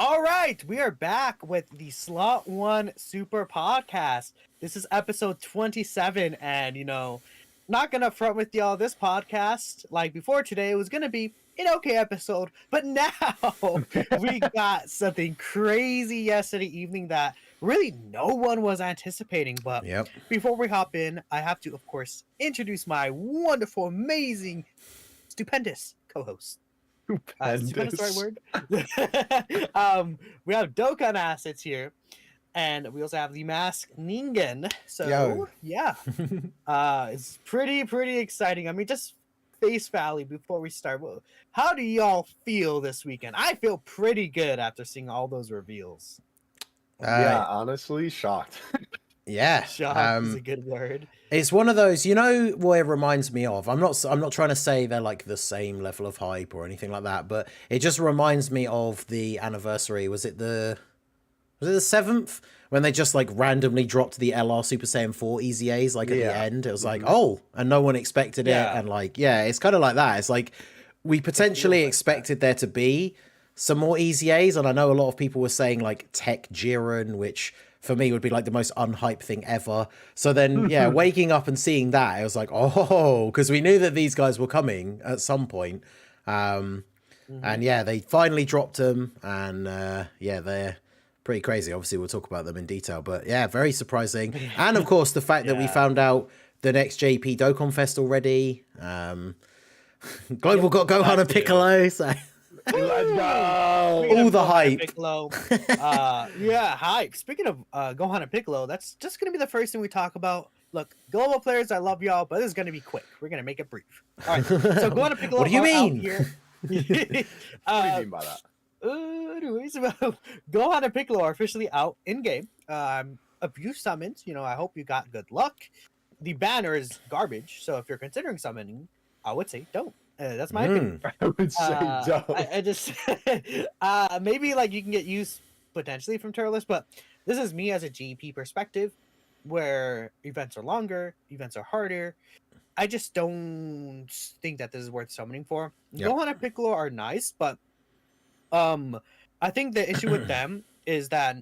All right, we are back with the Slot 1 Super Podcast. This is episode 27, and not gonna front with y'all. This podcast, like before today, was gonna be an okay episode, but now we got something crazy yesterday evening that really no one was anticipating. But Yep. before we hop in, I have to, of course, introduce my wonderful, amazing, stupendous co-host. Stupendous, the right word? We have Dokkan assets here, and we also have the mask Ningen. So yeah, it's pretty exciting. I mean, just face value before we start. How do y'all feel this weekend? I feel pretty good after seeing all those reveals. Yeah, honestly, shocked. Yeah, shocked is a good word. It's one of those, what it reminds me of. I'm not trying to say they're like the same level of hype or anything like that, but it just reminds me of the anniversary. Was it the 7th when they just like randomly dropped the LR Super Saiyan 4 EZAs like at the end? It was like, oh, and no one expected it, and like, it's kind of like that. It's like we potentially expected there to be some more EZAs, and I know a lot of people were saying like Tech Jiren, which for me would be like the most unhyped thing ever. So then, waking up and seeing that, it was like, oh, because we knew that these guys were coming at some point. And they finally dropped them, and they're pretty crazy. Obviously, we'll talk about them in detail, but yeah, very surprising. And of course, the fact that we found out the next JP Dokkan Fest already. Global got Gohan and Piccolo, so... Let's go! All the hype. Piccolo. Hype. Speaking of Gohan and Piccolo, that's just going to be the first thing we talk about. Look, global players, I love y'all, but this is going to be quick. We're going to make it brief. All right, so Gohan and Piccolo. What do you mean? Here. What do you mean by that? Anyways, Gohan and Piccolo are officially out in game. A few summons. I hope you got good luck. The banner is garbage, so if you're considering summoning, I would say don't. That's my opinion. I would say don't. I just maybe like you can get used potentially from Turles, but this is me as a GP perspective, where events are longer, events are harder. I just don't think that this is worth summoning for. Gohan and Piccolo are nice, but I think the issue with them is that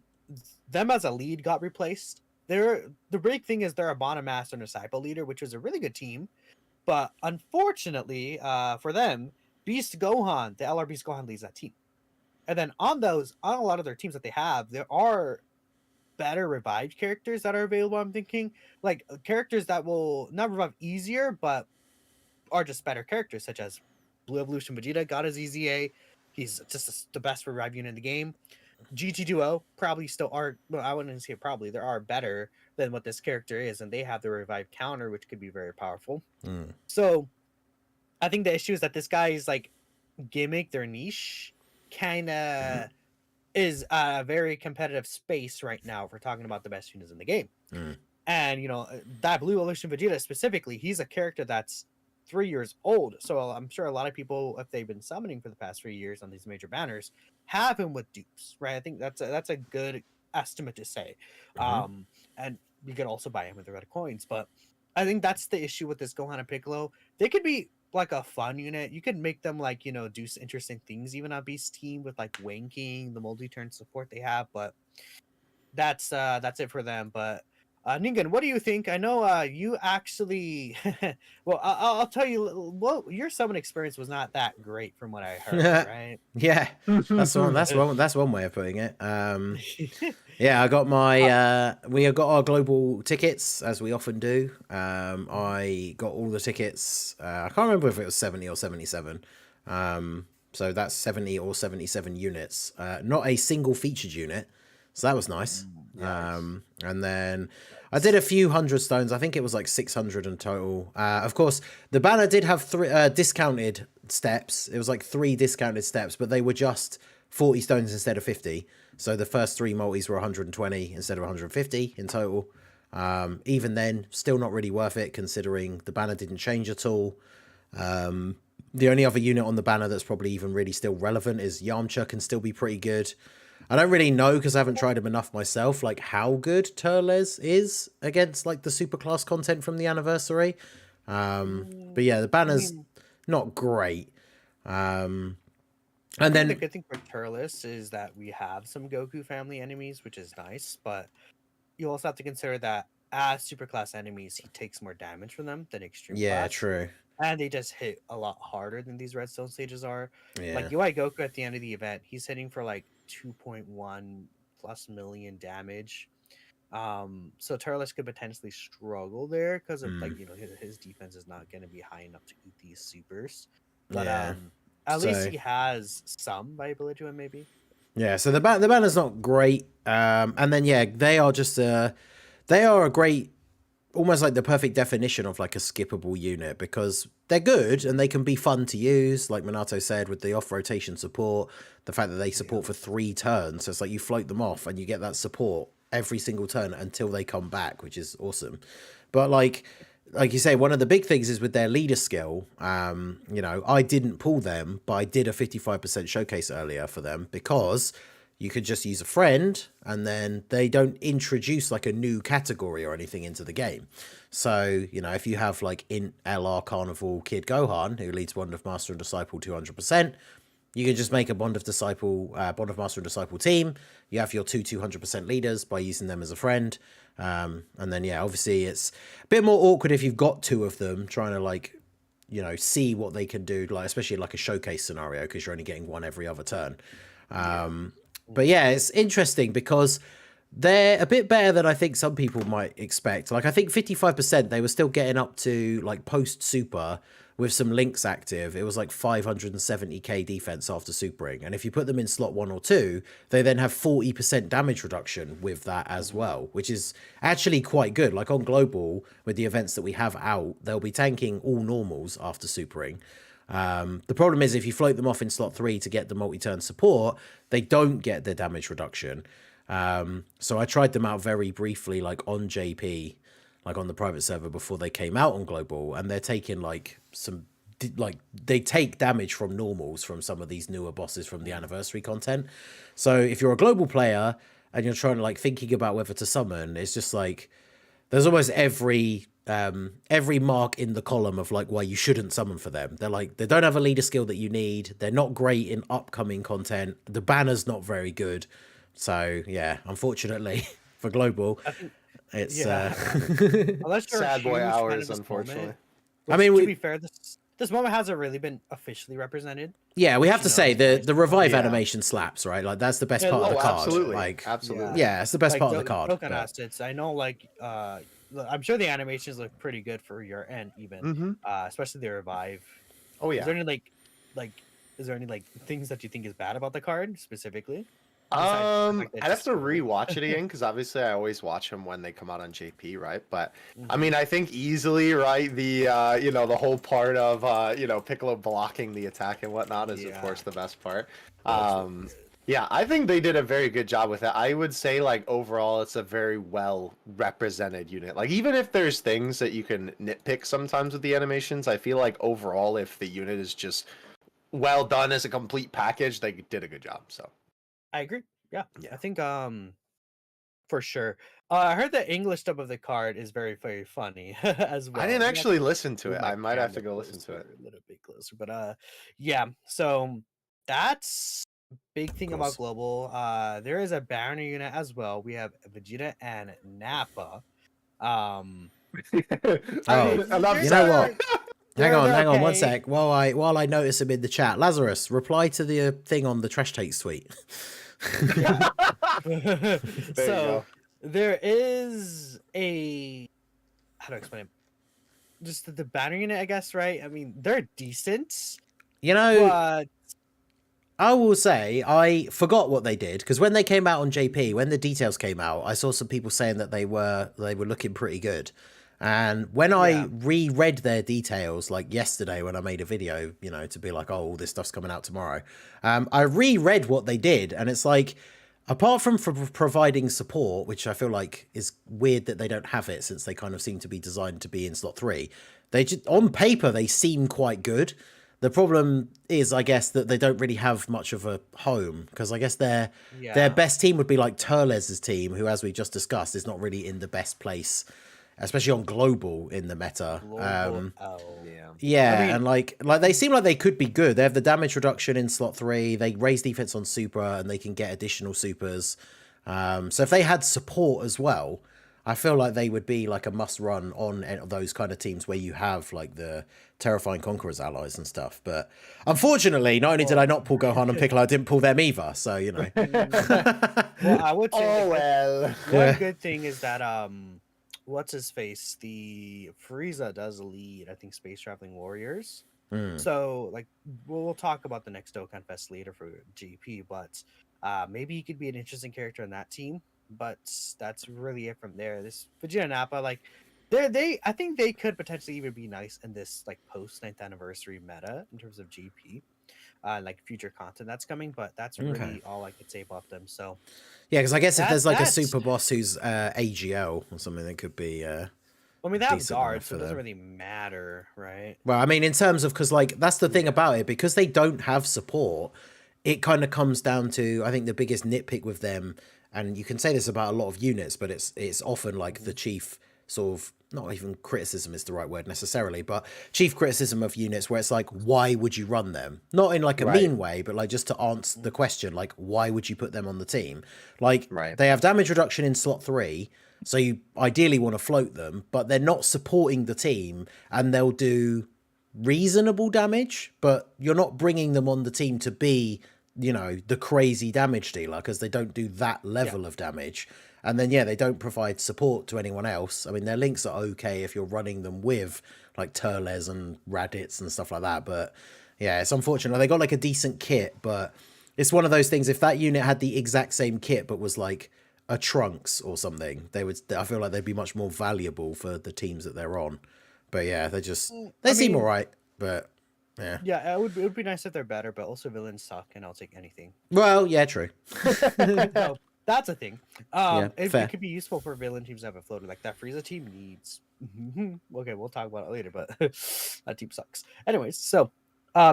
them as a lead got replaced. The big thing is they're a Bottom Master and a Disciple leader, which was a really good team. But unfortunately, for them, Beast Gohan, the LR Beast Gohan leads that team. And then on a lot of their teams that they have, there are better revived characters that are available. I'm thinking like characters that will not revive easier, but are just better characters, such as Blue Evolution Vegeta got his EZA. He's just the best revive unit in the game. GT Duo probably still are. Well, I wouldn't say probably. There are better than what this character is, and they have the revive counter, which could be very powerful. So, I think the issue is that this guy's like gimmick, their niche, kind of is a very competitive space right now. If we're talking about the best units in the game, and that Blue Evolution Vegeta specifically, he's a character that's 3 years old. So I'm sure a lot of people, if they've been summoning for the past 3 years on these major banners, have him with dupes, right? I think that's a good estimate to say. And you could also buy him with the red coins, but I think that's the issue with this Gohan and Piccolo. They could be like a fun unit. You could make them like, do some interesting things even on Beast team with like wanking, the multi-turn support they have, but that's it for them. But Ningen, what do you think? I know you actually well, I'll tell you, well, your summon experience was not that great from what I heard, right? Yeah, that's one way of putting it. I got my we have got our global tickets, as we often do. I got all the tickets. I can't remember if it was 70 or 77. So that's 70 or 77 units. Not a single featured unit. So that was nice. And then I did a few hundred stones. I think it was like 600 in total. Of course, the banner did have 3 discounted steps. It was like 3 discounted steps, but they were just 40 stones instead of 50. So the first 3 multis were 120 instead of 150 in total. Even then, still not really worth it considering the banner didn't change at all. The only other unit on the banner that's probably even really still relevant is Yamcha, can still be pretty good. I don't really know, because I haven't tried him enough myself, like how good Turles is against like the superclass content from the anniversary. But yeah, the banner's not great. And The then good thing for Turles is that we have some Goku family enemies, which is nice, but you also have to consider that as superclass enemies, he takes more damage from them than extreme yeah, class. true. And they just hit a lot harder than these redstone stages are. Yeah. Like UI Goku at the end of the event, he's hitting for like 2.1 plus million damage. So Turles could potentially struggle there because of like his defense is not going to be high enough to eat these supers. But Yeah. at least he has some viability to him, maybe. Yeah, so the banner's not great. And then yeah, they are a great, almost like the perfect definition of like a skippable unit, because they're good and they can be fun to use, like Minato said, with the off rotation support, the fact that they support for 3 turns. So it's like you float them off and you get that support every single turn until they come back, which is awesome. But like you say, one of the big things is with their leader skill. I didn't pull them, but I did a 55% showcase earlier for them because you could just use a friend and then they don't introduce like a new category or anything into the game. So, if you have like in LR Carnival Kid Gohan, who leads Bond of Master and Disciple 200%, you can just make a Bond of Master and Disciple team. You have your 200% leaders by using them as a friend. And then, yeah, obviously it's a bit more awkward if you've got 2 of them trying to like, see what they can do, like especially like a showcase scenario, because you're only getting 1 every other turn. But yeah, it's interesting because they're a bit better than I think some people might expect. Like I think 55%, they were still getting up to like post super with some links active. It was like 570k defense after supering. And if you put them in slot 1 or 2, they then have 40% damage reduction with that as well, which is actually quite good. Like on global, with the events that we have out, they'll be tanking all normals after supering. The problem is if you float them off in slot 3 to get the multi-turn support, they don't get the damage reduction. So I tried them out very briefly, like on JP, like on the private server before they came out on global, and they're taking like they take damage from normals from some of these newer bosses from the anniversary content. So if you're a global player and you're trying to like thinking about whether to summon, it's just like there's almost every mark in the column of like why you shouldn't summon for them. They're like, they don't have a leader skill that you need. They're not great in upcoming content. The banner's not very good. So yeah, unfortunately for global, it's Unless you're sad boy hours, this unfortunately. Moment, which, to be fair, this moment hasn't really been officially represented. Yeah, we have to say the revive animation slaps, right? Like that's the best part of the card. Absolutely. Like absolutely. Yeah, it's the best part of the card. Dokkan assets. I know, like I'm sure the animations look pretty good for your end, even especially the revive. Oh yeah. Is there any things that you think is bad about the card specifically? I'd have to rewatch it again because obviously I always watch them when they come out on JP, right? But I mean, I think easily, right? The the whole part of Piccolo blocking the attack and whatnot is of course the best part. Yeah, I think they did a very good job with it. I would say like overall it's a very well represented unit. Like even if there's things that you can nitpick sometimes with the animations, I feel like overall if the unit is just well done as a complete package, they did a good job. So I agree. Yeah. I think for sure. I heard the English dub of the card is very, very funny as well. I didn't actually listen to it. I might have to go listen to it a little bit closer. But yeah. So that's big thing about global. There is a banner unit as well. We have Vegeta and Nappa. You know what? Hang on 1 sec. While I notice him in the chat, Lazarus, reply to the thing on the Trash Takes tweet. So there is how to explain it? Just the banner unit, I guess, right? I mean, they're decent. But I will say I forgot what they did because when they came out on JP, when the details came out, I saw some people saying that they were looking pretty good. And when I reread their details, like yesterday when I made a video, to be like, oh, all this stuff's coming out tomorrow, I reread what they did. And it's like, apart from providing support, which I feel like is weird that they don't have it since they kind of seem to be designed to be in slot 3, they just, on paper, they seem quite good. The problem is, I guess, that they don't really have much of a home because I guess their best team would be like Turles' team, who, as we just discussed, is not really in the best place especially on global in the meta. Yeah. I mean, and like they seem like they could be good. They have the damage reduction in slot 3. They raise defense on super, and they can get additional supers. So if they had support as well, I feel like they would be like a must run on those kind of teams where you have like the terrifying conquerors allies and stuff. But unfortunately, not only did I not pull Gohan and Piccolo, I didn't pull them either. So you know. Well, I would say one Yeah. good thing is that what's his face? The Frieza does lead, I think, Space Traveling Warriors. So like we'll talk about the next Dokkan Fest later for GP, but maybe he could be an interesting character on that team. But that's really it from there. This Vegeta and Nappa, like I think they could potentially even be nice in this like post 9th anniversary meta in terms of GP. Like future content that's coming, but that's really all I could say about them. So yeah, because I guess if there's like a super boss who's AGL or something, that could be I mean, they have guards, so it doesn't really matter, right? Well, I mean, in terms of, because like that's the thing about it, because they don't have support, it kind of comes down to, I think, the biggest nitpick with them, and you can say this about a lot of units, but it's often like the chief sort of, not even criticism is the right word necessarily, but chief criticism of units where it's like, why would you run them? Not in like a mean way, but like just to answer the question, like, why would you put them on the team? Like, they have damage reduction in slot 3, so you ideally want to float them, but they're not supporting the team, and they'll do reasonable damage, but you're not bringing them on the team to be, you know, the crazy damage dealer, because they don't do that level of damage. And then, yeah, they don't provide support to anyone else. I mean, their links are okay if you're running them with, like, Turles and Raditz and stuff like that. But, yeah, it's unfortunate. They got, like, a decent kit, but it's one of those things. If that unit had the exact same kit but was, like, a Trunks or something, I feel like they'd be much more valuable for the teams that they're on. But, yeah, they seem all right, but... Yeah. Yeah, it would be nice if they're better, but also villains suck, and I'll take anything. Well, yeah, true. So, that's a thing. It could be useful for villain teams to have a floater. Like that Frieza team needs. Okay, we'll talk about it later, but that team sucks. Anyways, so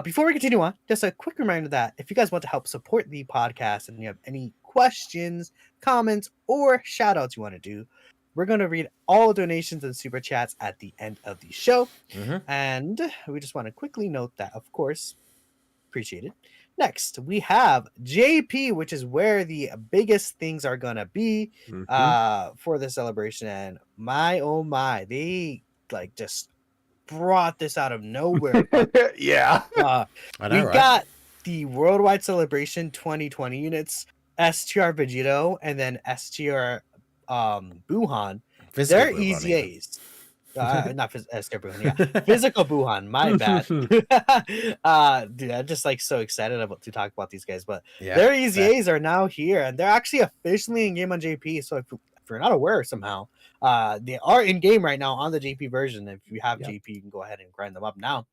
before we continue on, just a quick reminder that if you guys want to help support the podcast and you have any questions, comments, or shout outs you want to do, we're going to read all donations and super chats at the end of the show. And we just want to quickly note that, of course, appreciate it. Next, we have JP, which is where the biggest things are going to be for the celebration. And my, oh my, they like just brought this out of nowhere. Yeah. We got the Worldwide Celebration 2020 units, Str Vegito, and then Str Buuhan. They're easy A's. Not Str Buuhan, yeah. Physical Buuhan, my bad. Dude, I'm just like so excited to talk about these guys, but their easy A's are now here, and they're actually officially in game on JP. So if you're not aware somehow, they are in game right now on the JP version. If you have JP, you can go ahead and grind them up now.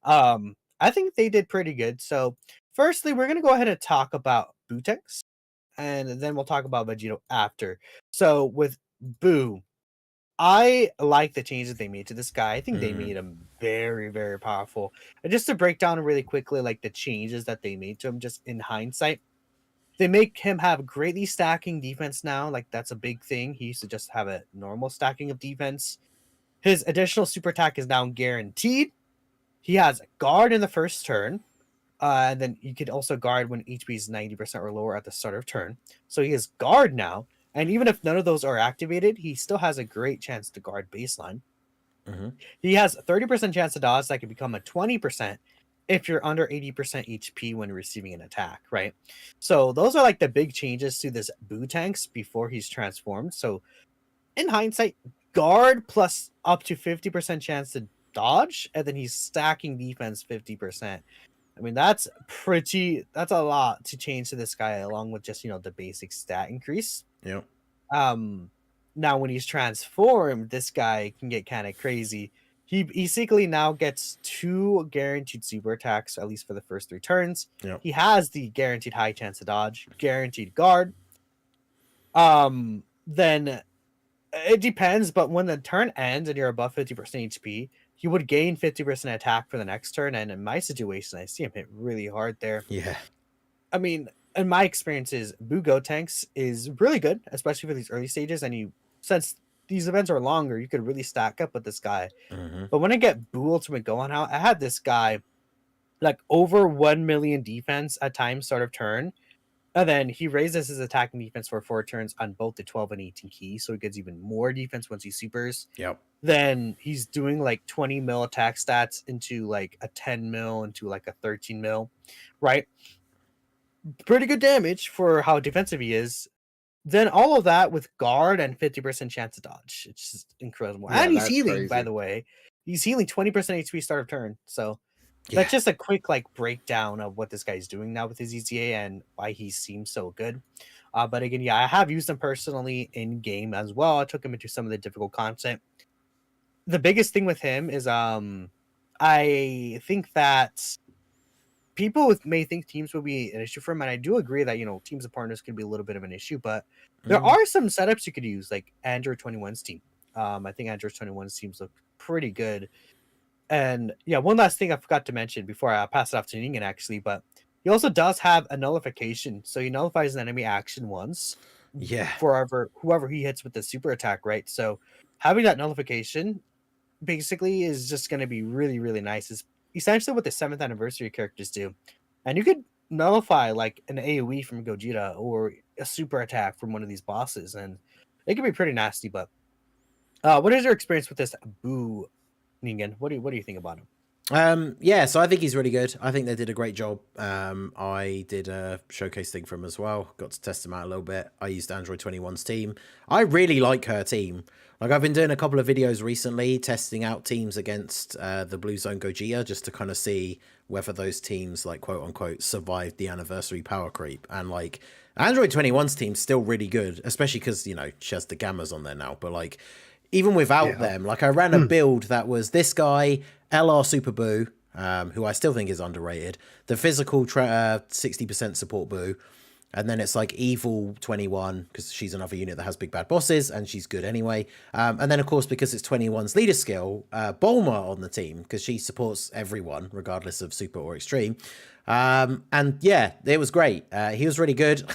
I think they did pretty good. So firstly, we're gonna go ahead and talk about Botex, and then we'll talk about Vegito after. So with Boo, I like the changes they made to this guy. I think they made him very, very powerful. And just to break down really quickly, like the changes that they made to him, just in hindsight, they make him have greatly stacking defense now. Like that's a big thing. He used to just have a normal stacking of defense. His additional super attack is now guaranteed. He has guard in the first turn. And then you could also guard when HP is 90% or lower at the start of turn. So he has guard now. And even if none of those are activated, he still has a great chance to guard baseline. He has a 30% chance to dodge that can become a 20% if you're under 80% HP when receiving an attack, right? So those are like the big changes to this Boo Tanks before he's transformed. So in hindsight, guard plus up to 50% chance to dodge, and then he's stacking defense 50%. I mean, that's a lot to change to this guy, along with just, the basic stat increase. Yeah. Now when he's transformed, this guy can get kind of crazy. He basically now gets 2 guaranteed super attacks, at least for the first 3 turns. Yeah. He has the guaranteed high chance to dodge, guaranteed guard. Then it depends, but when the turn ends and you're above 50% HP, he would gain 50% attack for the next turn. And in my situation, I see him hit really hard there. Yeah. I mean, in my experiences, Boo Go Tanks is really good, especially for these early stages. And since these events are longer, you could really stack up with this guy. Mm-hmm. But when I get Buu Ultimate Gohan out, I had this guy like over 1 million defense at times start of turn. And then he raises his attacking defense for 4 turns on both the 12 and 18 keys. So he gets even more defense once he supers. Yep. Then he's doing like 20 mil attack stats into like a 10 mil into like a 13 mil, right? Pretty good damage for how defensive he is. Then all of that with guard and 50% chance to dodge. It's just incredible. Yeah, and he's that's healing, crazy. by the way. He's healing 20% HP start of turn. So that's just a quick like breakdown of what this guy's doing now with his EZA and why he seems so good. But again, yeah, I have used him personally in game as well. I took him into some of the difficult content. The biggest thing with him is I think that people may think teams will be an issue for him, and I do agree that teams of partners could be a little bit of an issue, but there are some setups you could use, like Android 21's team. I think Android 21's teams look pretty good. And yeah, one last thing I forgot to mention before I pass it off to Ningen, actually, but he also does have a nullification, so he nullifies an enemy action once. Yeah. For whoever he hits with the super attack, right? So having that nullification basically is just going to be really, really nice. Is essentially what the 7th anniversary characters do, and you could nullify like an AOE from Gogeta or a super attack from one of these bosses, and it can be pretty nasty. But what is your experience with this Buu, Ningen? What do you think about him? Yeah, so I think he's really good. I think they did a great job. I did a showcase thing for him as well. Got to test him out a little bit. I used Android 21's team. I really like her team. Like, I've been doing a couple of videos recently testing out teams against the Blue Zone Gogeta just to kind of see whether those teams, like, quote unquote, survived the anniversary power creep. And like, Android 21's team's still really good, especially because, she has the Gammas on there now. But like, even without them, like, I ran a build that was this guy, LR Super Buu, who I still think is underrated, the physical 60% support Buu, and then it's like Evil 21, because she's another unit that has big bad bosses, and she's good anyway. And then, of course, because it's 21's leader skill, Bulma on the team, because she supports everyone, regardless of super or extreme. And yeah, it was great. He was really good.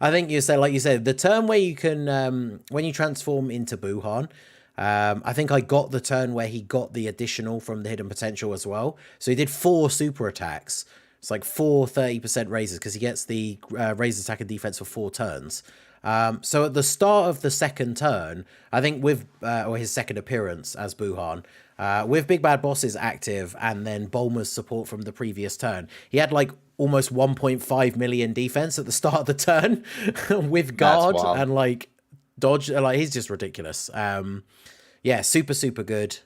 I think like you said, the turn where you can, when you transform into Buuhan, I think I got the turn where he got the additional from the hidden potential as well. So he did 4 super attacks. It's like 4 30% raises because he gets the raise attack and defense for 4 turns. So at the start of the second turn, I think with or his second appearance as Buuhan, with Big Bad Bosses active and then Bulma's support from the previous turn, he had like almost 1.5 million defense at the start of the turn with guard and like dodge. Like, he's just ridiculous. Yeah, super good.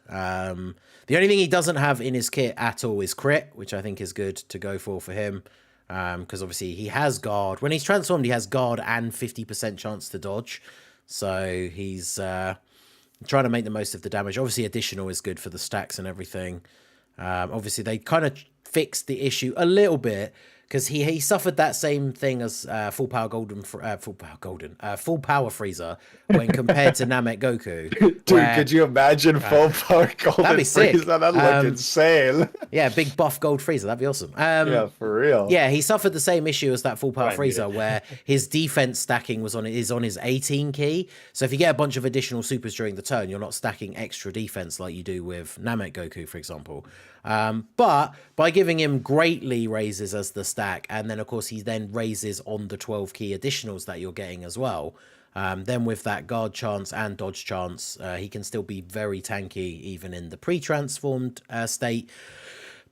The only thing he doesn't have in his kit at all is crit, which I think is good to go for him. Because obviously he has guard. When he's transformed, he has guard and 50% chance to dodge. So he's trying to make the most of the damage. Obviously, additional is good for the stacks and everything. Obviously, they kind of fixed the issue a little bit because he suffered that same thing as full power Frieza when compared to Namek Goku. Dude, could you imagine full power golden that'd be sick. Frieza? That'd look insane. Yeah, big buff gold Frieza. That'd be awesome. Yeah, for real. Yeah, he suffered the same issue as that full power Frieza, where his defense stacking is on his 18 key. So if you get a bunch of additional supers during the turn, you're not stacking extra defense like you do with Namek Goku, for example. But by giving him greatly raises as the stack, and then of course he then raises on the 12 key additionals that you're getting as well. Then with that guard chance and dodge chance, he can still be very tanky even in the pre-transformed state.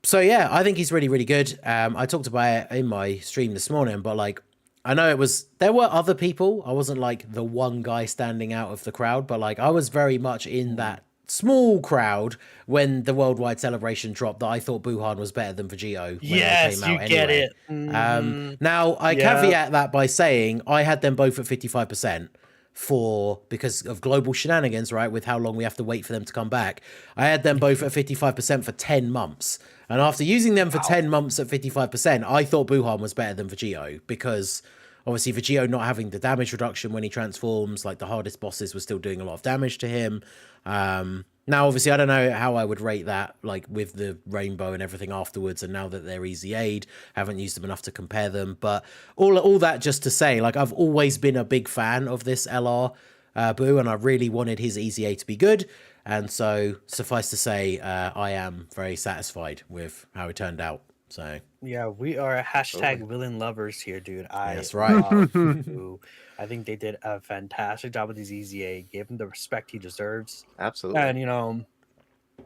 So yeah, I think he's really, really good. I talked about it in my stream this morning, but like, I know there were other people. I wasn't like the one guy standing out of the crowd, but like, I was very much in that small crowd when the worldwide celebration dropped that I thought Buuhan was better than Vegito. Yes, you get it. Now I caveat that by saying I had them both at 55% because of global shenanigans, right? With how long we have to wait for them to come back. I had them both at 55% for 10 months. And after using them for 10 months at 55%, I thought Buuhan was better than Vegito because obviously Vegito not having the damage reduction when he transforms, like the hardest bosses were still doing a lot of damage to him. Now, obviously, I don't know how I would rate that, like with the rainbow and everything afterwards. And now that they're easy aid, haven't used them enough to compare them. But all that just to say, like, I've always been a big fan of this LR. Boo, and I really wanted his EZA to be good. And so, suffice to say, I am very satisfied with how it turned out. So yeah, we are hashtag villain lovers here, dude. that's right. Love Boo. I think they did a fantastic job with his EZA. Gave him the respect he deserves. Absolutely. And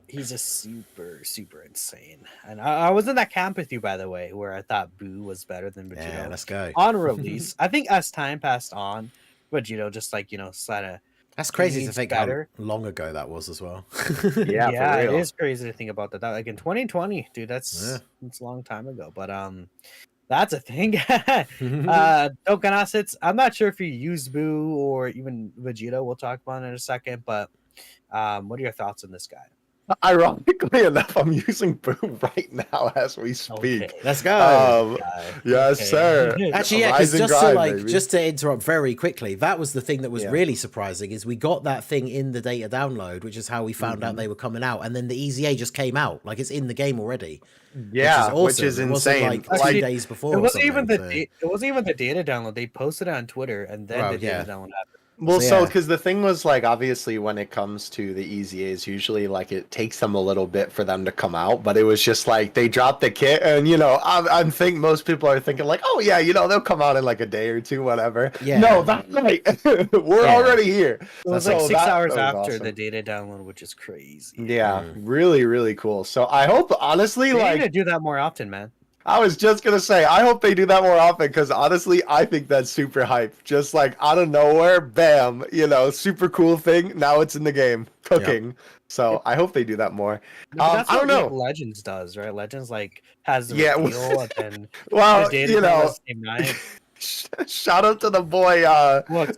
he's just super insane. And I was in that camp with you, by the way, where I thought Boo was better than Vegito. Yeah, let's go. On release, I think as time passed on, Vegito just sort of. That's crazy to think better. how long ago that was as well. Yeah, it is crazy to think about that. Like in 2020, dude, it's a long time ago. But that's a thing. Dokkan, I'm not sure if you use Boo or even Vegeta. We'll talk about it in a second. But what are your thoughts on this guy? Ironically enough, I'm using Boo right now as we speak. Okay. Let's go. Yes, sir. Actually, yeah, because just to interrupt very quickly, that was the thing that was really surprising is we got that thing in the data download, which is how we found out they were coming out, and then the EZA just came out, like it's in the game already. Yeah, which is insane. Like 2 days before. It wasn't even it wasn't even the data download. They posted it on Twitter, and then the data download happened. Well, so because the thing was like, obviously, when it comes to the EZAs, usually like it takes them a little bit for them to come out, but it was just like they dropped the kit, and I think most people are thinking like, oh yeah, they'll come out in like a day or two, whatever. Yeah. No, that's right. We're already here. It was like 6 hours after the data download, which is crazy. Yeah, really, really cool. So I hope, honestly, they need to do that more often, man. I was just going to say, I hope they do that more often because honestly, I think that's super hype. Just like out of nowhere, bam, super cool thing. Now it's in the game, cooking. Yep. So I hope they do that more. That's I don't know. Legends does, right? Legends has the reveal and then well, the same night. Shout out to the boy, Ultra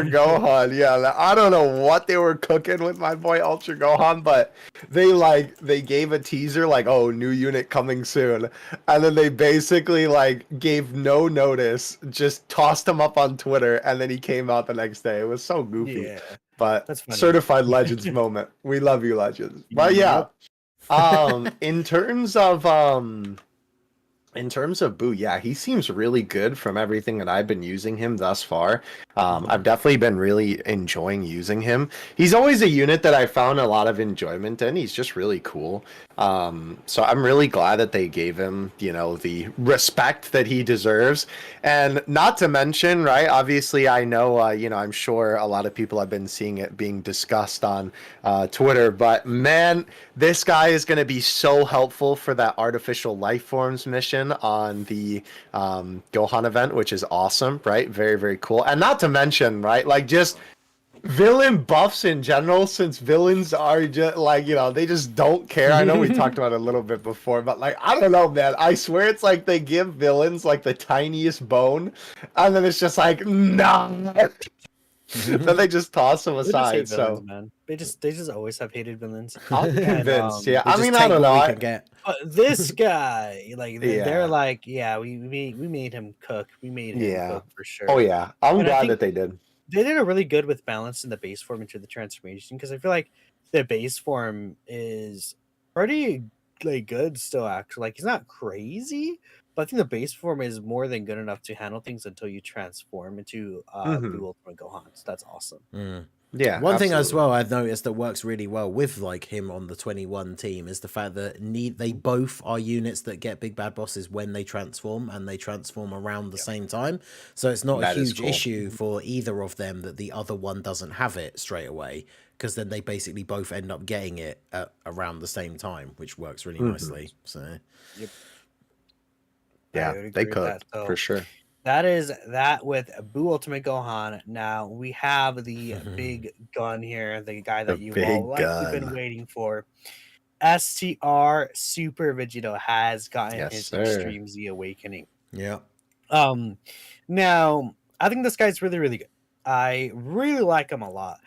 Gohan. Yeah, I don't know what they were cooking with my boy Ultra Gohan, but they gave a teaser like, oh, new unit coming soon, and then they basically gave no notice, just tossed him up on Twitter, and then he came out the next day. It was so goofy. Yeah, but that's certified Legends moment. We love you, Legends. But yeah, in terms of Boo, yeah, he seems really good from everything that I've been using him thus far. I've definitely been really enjoying using him. He's always a unit that I found a lot of enjoyment in. He's just really cool. So I'm really glad that they gave him, the respect that he deserves. And not to mention, right, obviously I know, I'm sure a lot of people have been seeing it being discussed on Twitter, but man, this guy is going to be so helpful for that artificial life forms mission on the Gohan event, which is awesome, right? Very, very cool. And not to mention, right, just villain buffs in general, since villains are just they just don't care. I know we talked about it a little bit before, but I don't know, man. I swear it's like they give villains the tiniest bone, and then it's just no. Then they just toss them aside. Villains, man. They just always have hated villains. I'm convinced. Yeah, I mean, I don't know. But this guy, they're like, yeah, we made him cook. We made him cook for sure. Oh yeah, I'm glad that they did. They did a really good with balancing the base form into the transformation, because I feel like the base form is pretty good still. Actually, he's not crazy, but I think the base form is more than good enough to handle things until you transform into Blue Ultimate Gohan. So that's awesome. Yeah, one thing as well I've noticed that works really well with him on the 21 team is the fact that they both are units that get big bad bosses when they transform, and they transform around the same time. So it's not a huge issue for either of them that the other one doesn't have it straight away, because then they basically both end up getting it at around the same time, which works really nicely. So yeah, they could for sure. That is that with Boo Ultimate Gohan. Now we have the big gun here, the guy that you've all been waiting for. STR Super Vegito has gotten his Extreme Z Awakening. Yeah. Now I think this guy's really, really good. I really like him a lot.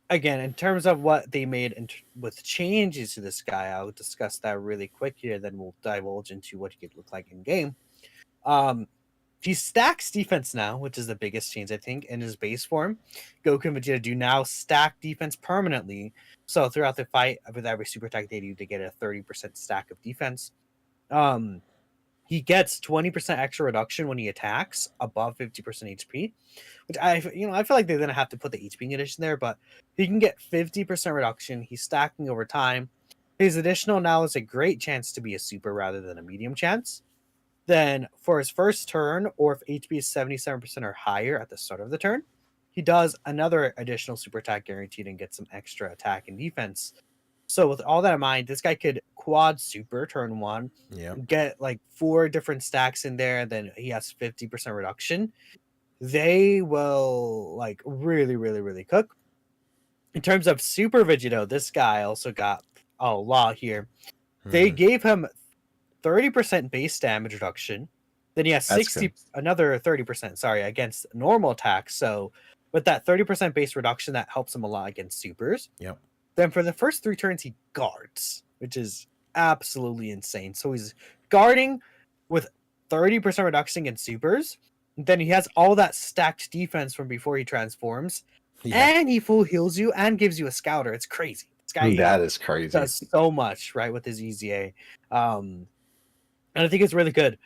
Again, in terms of what they made with changes to this guy, I'll discuss that really quick here. Then we'll divulge into what he could look like in game. He stacks defense now, which is the biggest change, I think, in his base form. Goku and Vegeta do now stack defense permanently. So throughout the fight, with every super attack they do, they get a 30% stack of defense. He he gets 20% extra reduction when he attacks above 50% HP, which I feel like they're gonna have to put the HP condition there, but he can get 50% reduction. He's stacking over time. His additional now is a great chance to be a super rather than a medium chance. Then for his first turn, or if HP is 77% or higher at the start of the turn, he does another additional super attack guaranteed and gets some extra attack and defense. So with all that in mind, this guy could quad super turn 1, get like 4 different stacks in there, and then he has 50% reduction. They will like really, really, really cook. In terms of Super Vegito, this guy also got a lot here. They gave him 30% base damage reduction. Then he has another 30%, against normal attacks. So with that 30% base reduction, that helps him a lot against supers. Yep. Then for the first 3 turns, he guards, which is absolutely insane. So he's guarding with 30% reduction against supers. Then he has all that stacked defense from before he transforms. And he full heals you and gives you a scouter. It's crazy. This guy is crazy. Does so much, right, with his EZA. And I think it's really good.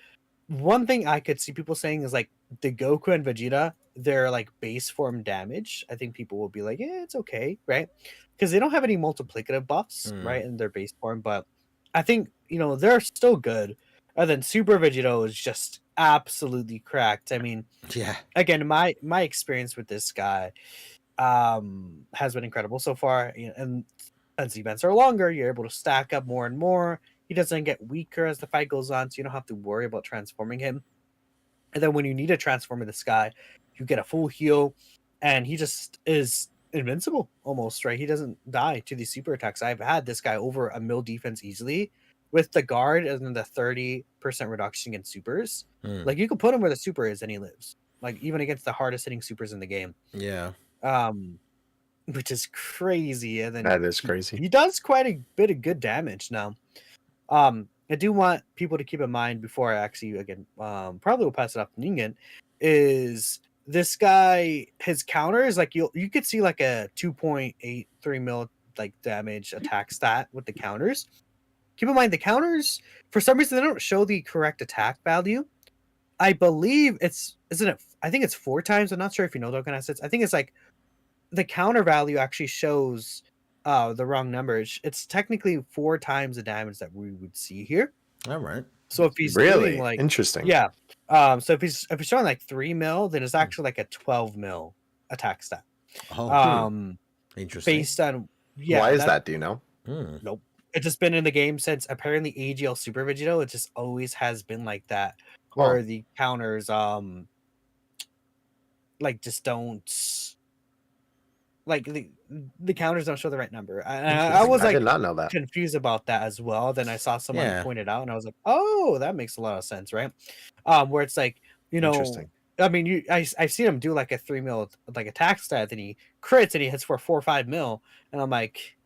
One thing I could see people saying is like the Goku and Vegeta, their like base form damage. I think people will be like, yeah, it's okay, right? Because they don't have any multiplicative buffs, right, in their base form. But I think, they're still good. And then Super Vegito is just absolutely cracked. I mean, again, my experience with this guy has been incredible so far. And since events are longer, you're able to stack up more and more. He doesn't get weaker as the fight goes on, so you don't have to worry about transforming him. And then when you need to transform this guy, you get a full heal, and he just is invincible almost, right? He doesn't die to these super attacks. I've had this guy over a mil defense easily with the guard and then the 30% reduction in supers. Like you can put him where the super is and he lives. Like even against the hardest hitting supers in the game. Yeah. Which is crazy. And then that is crazy. He does quite a bit of good damage now. I do want people to keep in mind before I actually probably will pass it off to Ningen, is this guy, his counters, like you could see like a 2.83 mil like damage attack stat with the counters. Keep in mind the counters, for some reason, they don't show the correct attack value. I believe I think it's 4 times. I'm not sure if you know Dokkan assets. I think it's like the counter value actually shows the wrong numbers. It's technically 4 times the damage that we would see here. All right. So if he's really doing like interesting, so if he's showing like 3 mil, then it's actually like a 12 mil attack stat. Interesting. Based on why is that? Do you know? Nope. It's just been in the game since apparently AGL Super Vegito. It just always has been like that, where the counters like just don't. Like the counters don't show the right number. I was like, I did not know that. Confused about that as well. Then I saw someone point it out, and I was like, "Oh, that makes a lot of sense, right?" Where it's like, interesting. I mean, I've seen him do like a 3 mil like attack stat, and he crits and he hits for 4 or 5 mil, and I'm like,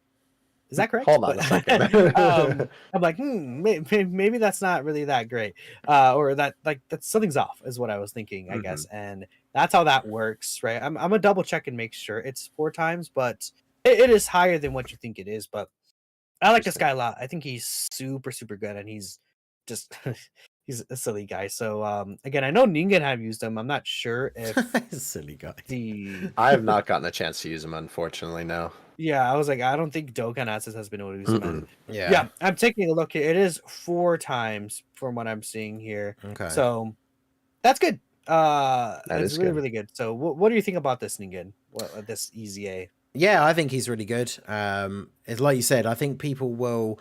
"Is that correct?" Hold on a second. I'm like, maybe that's not really that great, or that something's off, is what I was thinking, I guess, and. That's how that works, right? I'm gonna double check and make sure it's 4 times, but it is higher than what you think it is. But I like this guy a lot. I think he's super, super good, and he's just he's a silly guy. So again, I know Ningen have used him. I'm not sure if silly guy. I have not gotten a chance to use him, unfortunately. No. Yeah, I was like, I don't think Dokkan Assets has been able to use him. Yeah, I'm taking a look here. It is 4 times from what I'm seeing here. Okay, so that's good. That's really, good. really good. So what do you think about this, Ningen? This EZA? Yeah, I think he's really good. It's like you said, I think people will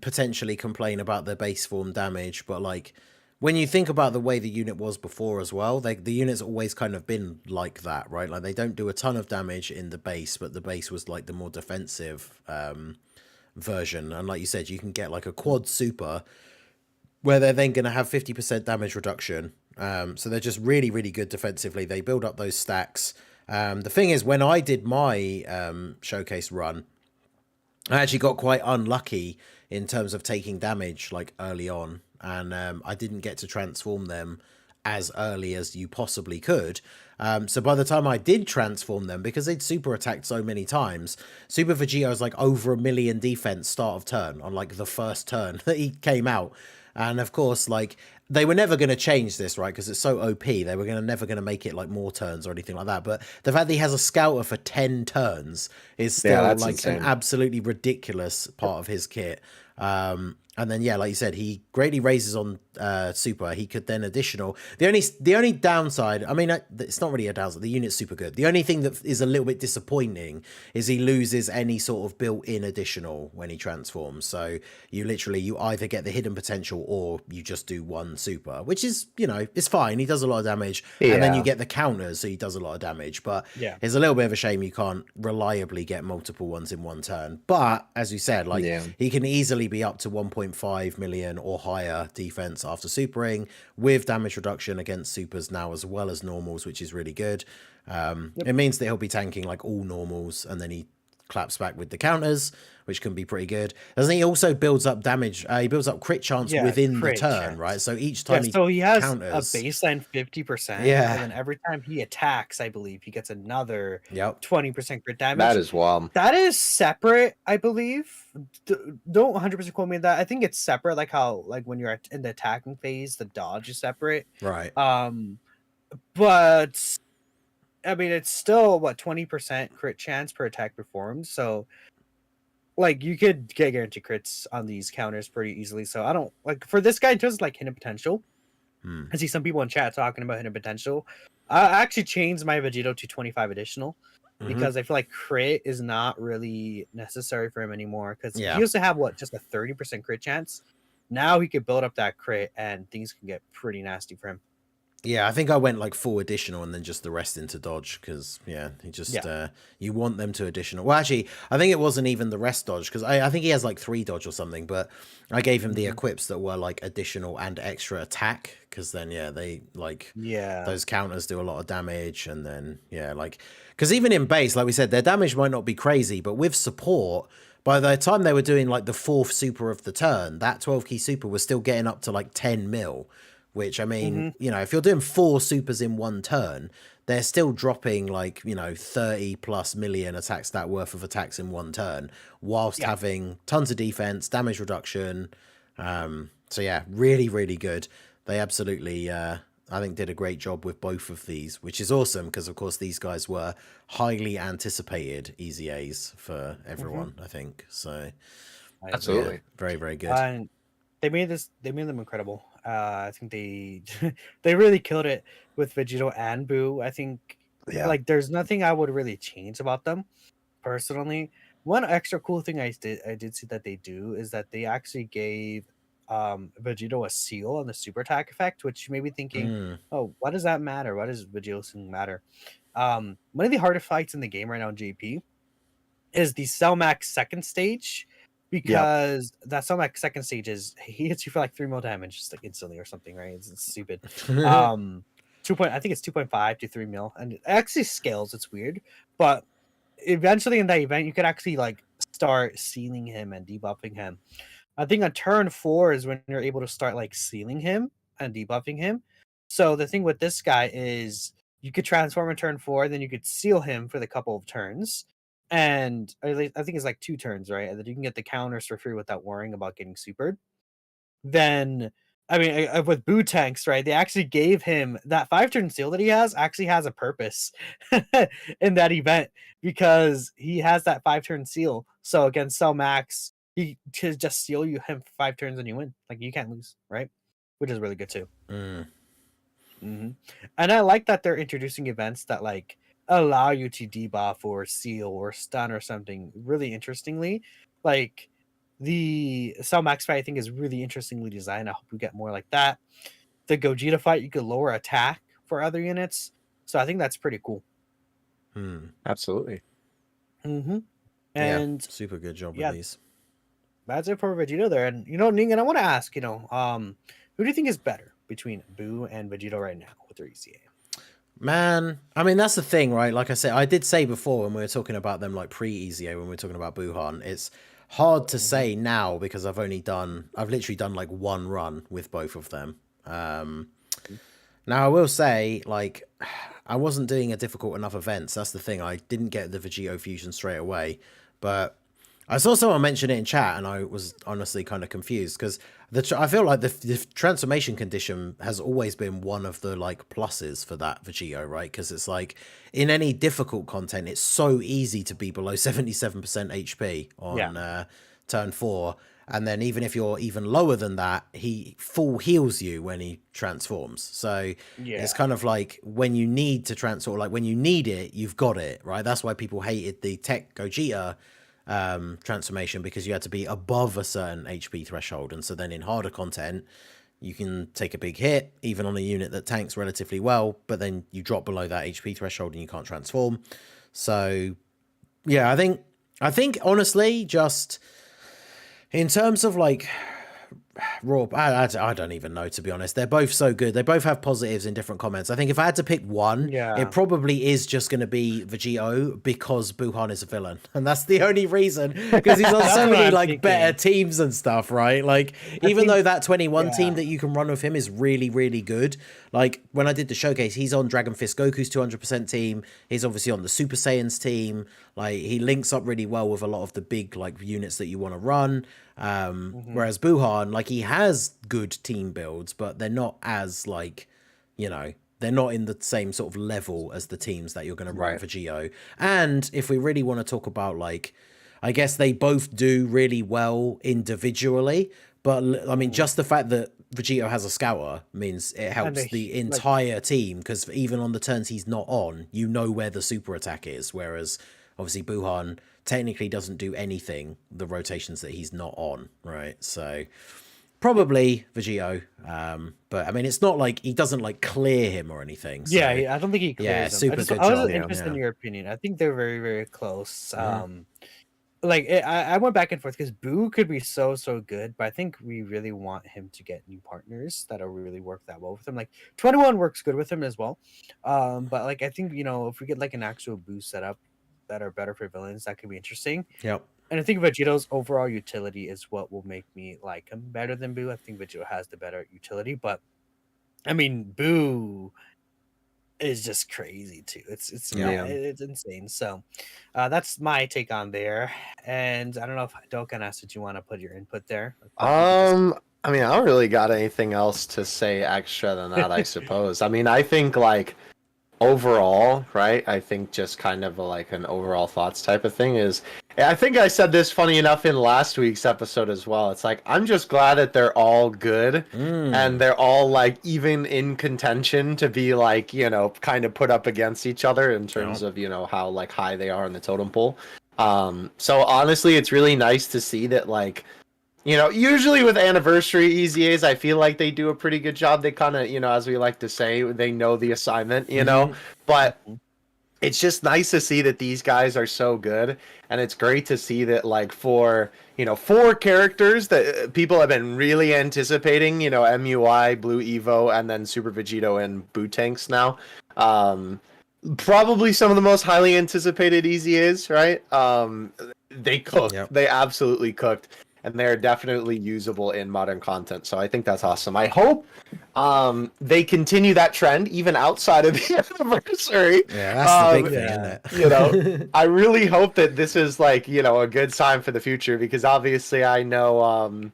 potentially complain about the base form damage, but like when you think about the way the unit was before as well, the unit's always kind of been like that, right? Like they don't do a ton of damage in the base, but the base was like the more defensive version. And like you said, you can get like a quad super where they're then going to have 50% damage reduction. So they're just really, really good defensively. They build up those stacks. The thing is, when I did my showcase run, I actually got quite unlucky in terms of taking damage like early on. And I didn't get to transform them as early as you possibly could. So by the time I did transform them, because they'd super attacked so many times, Super Vegito was like over 1 million defense start of turn on like the first turn that he came out. And of course, like, they were never going to change this, right? Because it's so OP. They were never going to make it like more turns or anything like that. But the fact that he has a scouter for 10 turns is still like insane. An absolutely ridiculous part of his kit. And then, yeah, like you said, he greatly raises on Super. He could then additional. The only downside, I mean, it's not really a downside. The unit's super good. The only thing that is a little bit disappointing is he loses any sort of built-in additional when he transforms. So you either get the hidden potential or you just do one Super, which is, it's fine. He does a lot of damage. Yeah. And then you get the counters, so he does a lot of damage. But it's a little bit of a shame you can't reliably get multiple ones in one turn. But as you said, like he can easily be up to 1.5 million or higher defense after supering with damage reduction against supers now as well as normals, which is really good. It means that he'll be tanking like all normals, and then he claps back with the counters, which can be pretty good. Doesn't he also builds up damage? He builds up crit chance within the turn, right? So each time he has counters, a baseline 50%. Yeah, and then every time he attacks, I believe he gets another 20% crit damage. That is wild. That is separate, I believe. Don't 100% quote me on that. I think it's separate, like how when you're in the attacking phase, the dodge is separate, right? But I mean, it's still 20% crit chance per attack performed. So, like, you could get guaranteed crits on these counters pretty easily. So I don't for this guy, just like hidden potential. I see some people in chat talking about hidden potential. I actually changed my Vegito to 25 additional because I feel like crit is not really necessary for him anymore. Because he used to have just a 30% crit chance. Now he could build up that crit and things can get pretty nasty for him. Yeah, I think I went like full additional and then just the rest into dodge because, he just, you want them to additional. Well, actually, I think it wasn't even the rest dodge because I think he has like 3 dodge or something, but I gave him the equips that were like additional and extra attack because then, they those counters do a lot of damage. And then, because even in base, like we said, their damage might not be crazy, but with support, by the time they were doing like the 4th super of the turn, that 12 key super was still getting up to like 10 mil. Which, I mean, if you're doing 4 supers in one turn, they're still dropping like, 30 plus million attack stat worth of attacks in one turn, whilst having tons of defense, damage reduction. So yeah, really, really good. They absolutely, I think, did a great job with both of these, which is awesome because, of course, these guys were highly anticipated easy A's for everyone, I think. So absolutely, very, very good. They made them incredible. I think they really killed it with Vegito and Buu. I think there's nothing I would really change about them personally. One extra cool thing I did see that they do is that they actually gave Vegito a seal on the super attack effect, which you may be thinking, oh, what does that matter? What does Vegito seal matter? One of the hardest fights in the game right now in JP is the Cell Max second stage. Because that Somac second stage he hits you for like 3 mil damage just like instantly or something, right? It's stupid. I think it's 2.5 to 3 mil, and it actually scales. It's weird, but eventually in that event you could actually like start sealing him and debuffing him. I think on turn 4 is when you're able to start like sealing him and debuffing him. So the thing with this guy is you could transform in turn 4, then you could seal him for the couple of turns. And I think it's like 2 turns, right? And then you can get the counters for free without worrying about getting supered. Then, I mean, with Botex, right? They actually gave him that 5-turn seal that he actually has a purpose in that event because he has that 5-turn seal. So against Cell Max, he can just seal him for 5 turns and you win. Like you can't lose, right? Which is really good too. And I like that they're introducing events that like allow you to debuff or seal or stun or something really interestingly. Like the Cell Max fight I think is really interestingly designed. I hope we get more like that. The Gogeta fight, you could lower attack for other units, so I think that's pretty cool. Absolutely. And super good job with these. That's it for Vegito there. And Ningen, I want to ask, who do you think is better between Buu and Vegito right now with their ECA? Man, I mean, that's the thing, right? Like I said, I did say before when we were talking about them like pre-EZA, when we were talking about Buuhan, it's hard to say now because I've literally done like 1 run with both of them. Now I will say, like, I wasn't doing a difficult enough events. That's the thing. I didn't get the Vegito fusion straight away, but I saw someone mention it in chat, and I was honestly kind of confused because I feel like the transformation condition has always been one of the like pluses for that Vegito, right? Because it's like in any difficult content, it's so easy to be below 77% HP on turn 4, and then even if you're even lower than that, he full heals you when he transforms. So it's kind of like when you need to transform, like when you need it, you've got it, right? That's why people hated the Tech Gogeta transformation, because you had to be above a certain HP threshold, and so then in harder content you can take a big hit even on a unit that tanks relatively well, but then you drop below that HP threshold and you can't transform. So yeah, I think honestly, just in terms of like raw, I don't even know, to be honest. They're both so good. They both have positives in different comments. I think if I had to pick one, it probably is just going to be Vegito, because Buuhan is a villain, and that's the only reason, because he's on so many like better teams and stuff, right? Like even though that 21 team that you can run with him is really, really good. Like when I did the showcase, he's on Dragon Fist Goku's 200% team. He's obviously on the Super Saiyans team. Like he links up really well with a lot of the big like units that you want to run. Whereas Buuhan, like he has good team builds, but they're not as like, you know, they're not in the same sort of level as the teams that you're going to run for Geo. And if we really want to talk about like, I guess they both do really well individually, but I mean, just the fact that Vegito has a scouter means it helps the entire team, because even on the turns he's not on, you know where the super attack is, whereas obviously Buuhan technically doesn't do anything the rotations that he's not on, right? So probably Vegito, but I mean it's not like he doesn't like clear him or anything. So, I don't think he clears him. super good I was job. interested in your opinion. I think they're very, very close. Like I went back and forth because Boo could be so good, but I think we really want him to get new partners that'll really work that well with him. Like 21 works good with him as well, but like I think, you know, if we get like an actual Boo setup that are better for villains, that could be interesting. Yep. And I think Vegito's overall utility is what will make me like him better than Boo. I think Vegito has the better utility, but I mean Boo is just crazy too. It's insane. So that's my take on there. And I don't know if Dokkan asked, did you want to put your input there? I mean, I don't really got anything else to say extra than that, I suppose. I mean, I think like overall, right? I think just kind of like an overall thoughts type of thing is, I think I said this funny enough in last week's episode as well. It's like, I'm just glad that they're all good and they're all like even in contention to be like, you know, kind of put up against each other in terms of, you know, how like high they are in the totem pole. So honestly, it's really nice to see that, like, you know, usually with anniversary EZAs, I feel like they do a pretty good job. They kind of, you know, as we like to say, they know the assignment, you know, but it's just nice to see that these guys are so good. And it's great to see that, like, for, you know, 4 characters that people have been really anticipating, you know, MUI, Blue Evo, and then Super Vegito and Botex now. Probably some of the most highly anticipated EZAs, right? They cooked. Yep. They absolutely cooked. And they're definitely usable in modern content. So I think that's awesome. I hope they continue that trend even outside of the anniversary. Yeah, that's the big thing, isn't it? You know, I really hope that this is like, you know, a good sign for the future, because obviously I know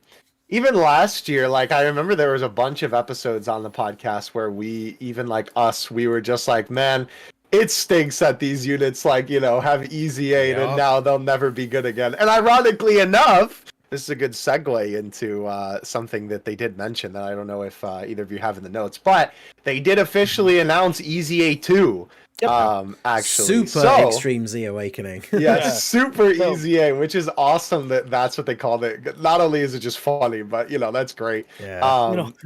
even last year, like I remember there was a bunch of episodes on the podcast where we, even like us, we were just like, man, it stinks that these units, like, you know, have EZA'd and now they'll never be good again. And ironically enough, this is a good segue into something that they did mention that I don't know if either of you have in the notes, but they did officially announce EZA 2. Actually, Super Extreme Z Awakening. Super EZA, which is awesome that that's what they called it. Not only is it just funny, but you know, that's great. But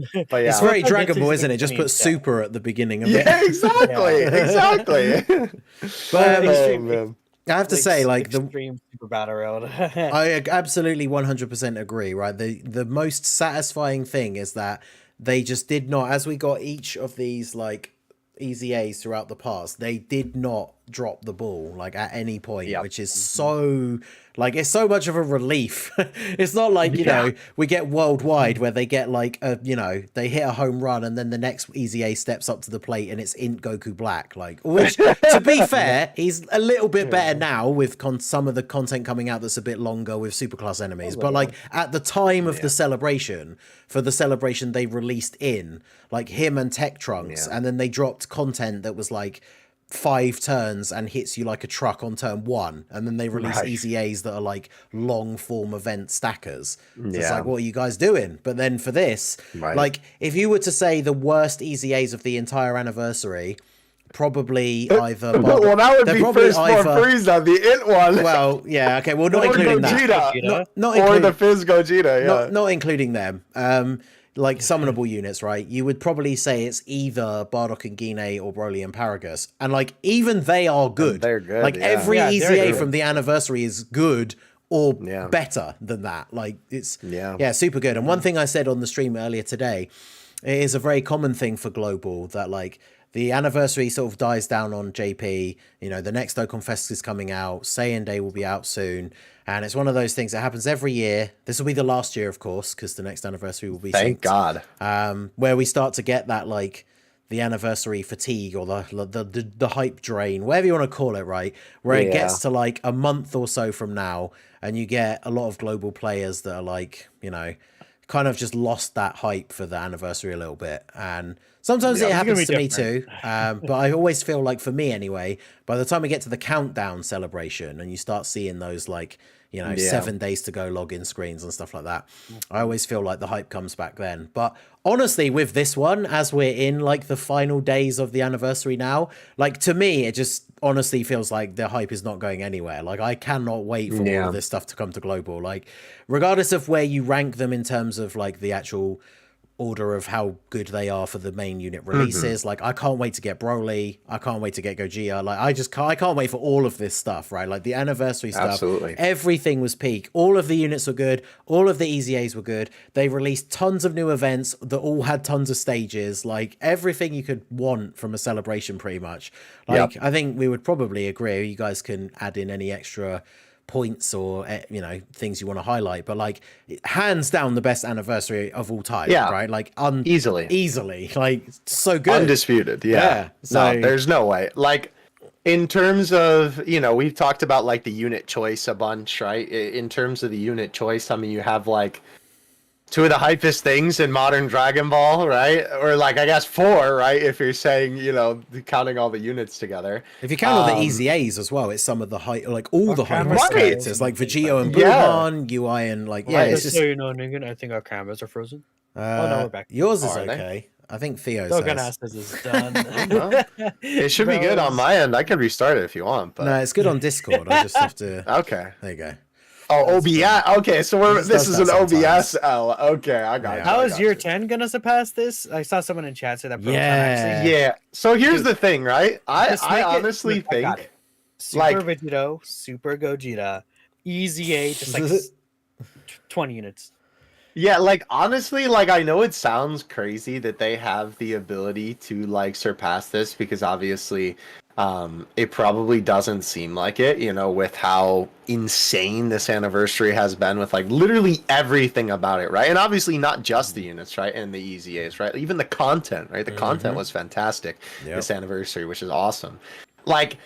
it's very Dragon Ball, isn't it? Just put super at the beginning of it. Exactly. But I have to say, like, the Extreme Super Battle Road. I absolutely 100% agree, right? The most satisfying thing is that they just did not, as we got each of these, like, EZAs throughout the past, they did not drop the ball like at any point, Yep. which is so like it's so much of a relief. It's not like you know we get worldwide where they get like a they hit a home run and then the next Easy A steps up to the plate and it's Int Goku Black, like, which to be fair he's a little bit better now with some of the content coming out that's a bit longer with superclass enemies, but like at the time of the celebration, for the celebration they released in like him and Tech Trunks, and then they dropped content that was like 5 turns and hits you like a truck on turn 1, and then they release Easy A's that are like long form event stackers. So it's like, what are you guys doing? But then for this, like if you were to say the worst Easy A's of the entire anniversary, probably either well, that would be Firstborn Frieza, the Int one. Well, yeah, okay, well, not including Gogeta. that. Not or the Fizz Gogeta, yeah. Not including them. Like summonable units, right? You would probably say it's either Bardock and Gine or Broly and Paragus. And like even they are good. They're good. Like every EZA from the anniversary is good or better than that. Like it's super good. And one thing I said on the stream earlier today, it is a very common thing for Global that like the anniversary sort of dies down on JP. You know, the next Dokkan Fest is coming out. Saiyan Day will be out soon. And it's one of those things that happens every year. This will be the last year, of course, because the next anniversary will be Thank God. Where we start to get that, like, the anniversary fatigue or the hype drain, whatever you want to call it, right? Where it gets to, like, a month or so from now, and you get a lot of global players that are, like, you know, kind of just lost that hype for the anniversary a little bit. And sometimes it happens to me too. But I always feel like, for me anyway, by the time we get to the countdown celebration and you start seeing those, like, you know, 7 days to go login screens and stuff like that, I always feel like the hype comes back then. But honestly, with this one, as we're in like the final days of the anniversary now, like to me, it just honestly feels like the hype is not going anywhere. Like I cannot wait for all of this stuff to come to Global. Like regardless of where you rank them in terms of like the actual order of how good they are for the main unit releases, like I can't wait to get Broly, I can't wait to get Gogeta, like I can't wait for all of this stuff, right? Like the anniversary stuff, everything was peak, all of the units were good, all of the EZAs were good, they released tons of new events that all had tons of stages, like everything you could want from a celebration pretty much. Like I think we would probably agree, you guys can add in any extra points or you know things you want to highlight, but like hands down the best anniversary of all time, right? Like easily like so good, undisputed. So no, there's no way. Like in terms of, you know, we've talked about like the unit choice a bunch, right? In terms of the unit choice, I mean, you have like 2 of the hypest things in modern Dragon Ball, right? Or like, I guess 4, right? If you're saying, you know, counting all the units together. If you count all the EZAs as well, it's some of the hype, like all the hypest characters, like Vegito and Buuhan, UI and like, it's just... So you know, Ningen, I think our cameras are frozen. Oh, no, we're back. Yours is okay. I think Theo's is done. It should be good on my end. I can restart it if you want. But... No, it's good on Discord. I just have to... Okay. There you go. Oh, OBS. Okay, so this is an OBS L. Okay, I got it. How is year 10 gonna surpass this? I saw someone in chat say that. Yeah. So here's the thing, right? I honestly think Super Vegito, Super Gogeta, EZA, just like 20 units. Yeah, like honestly, like I know it sounds crazy that they have the ability to like surpass this because obviously it probably doesn't seem like it, you know, with how insane this anniversary has been with like literally everything about it, right? And obviously not just the units, right? And the EZAs, right? Even the content, right? The content was fantastic this anniversary, which is awesome. Like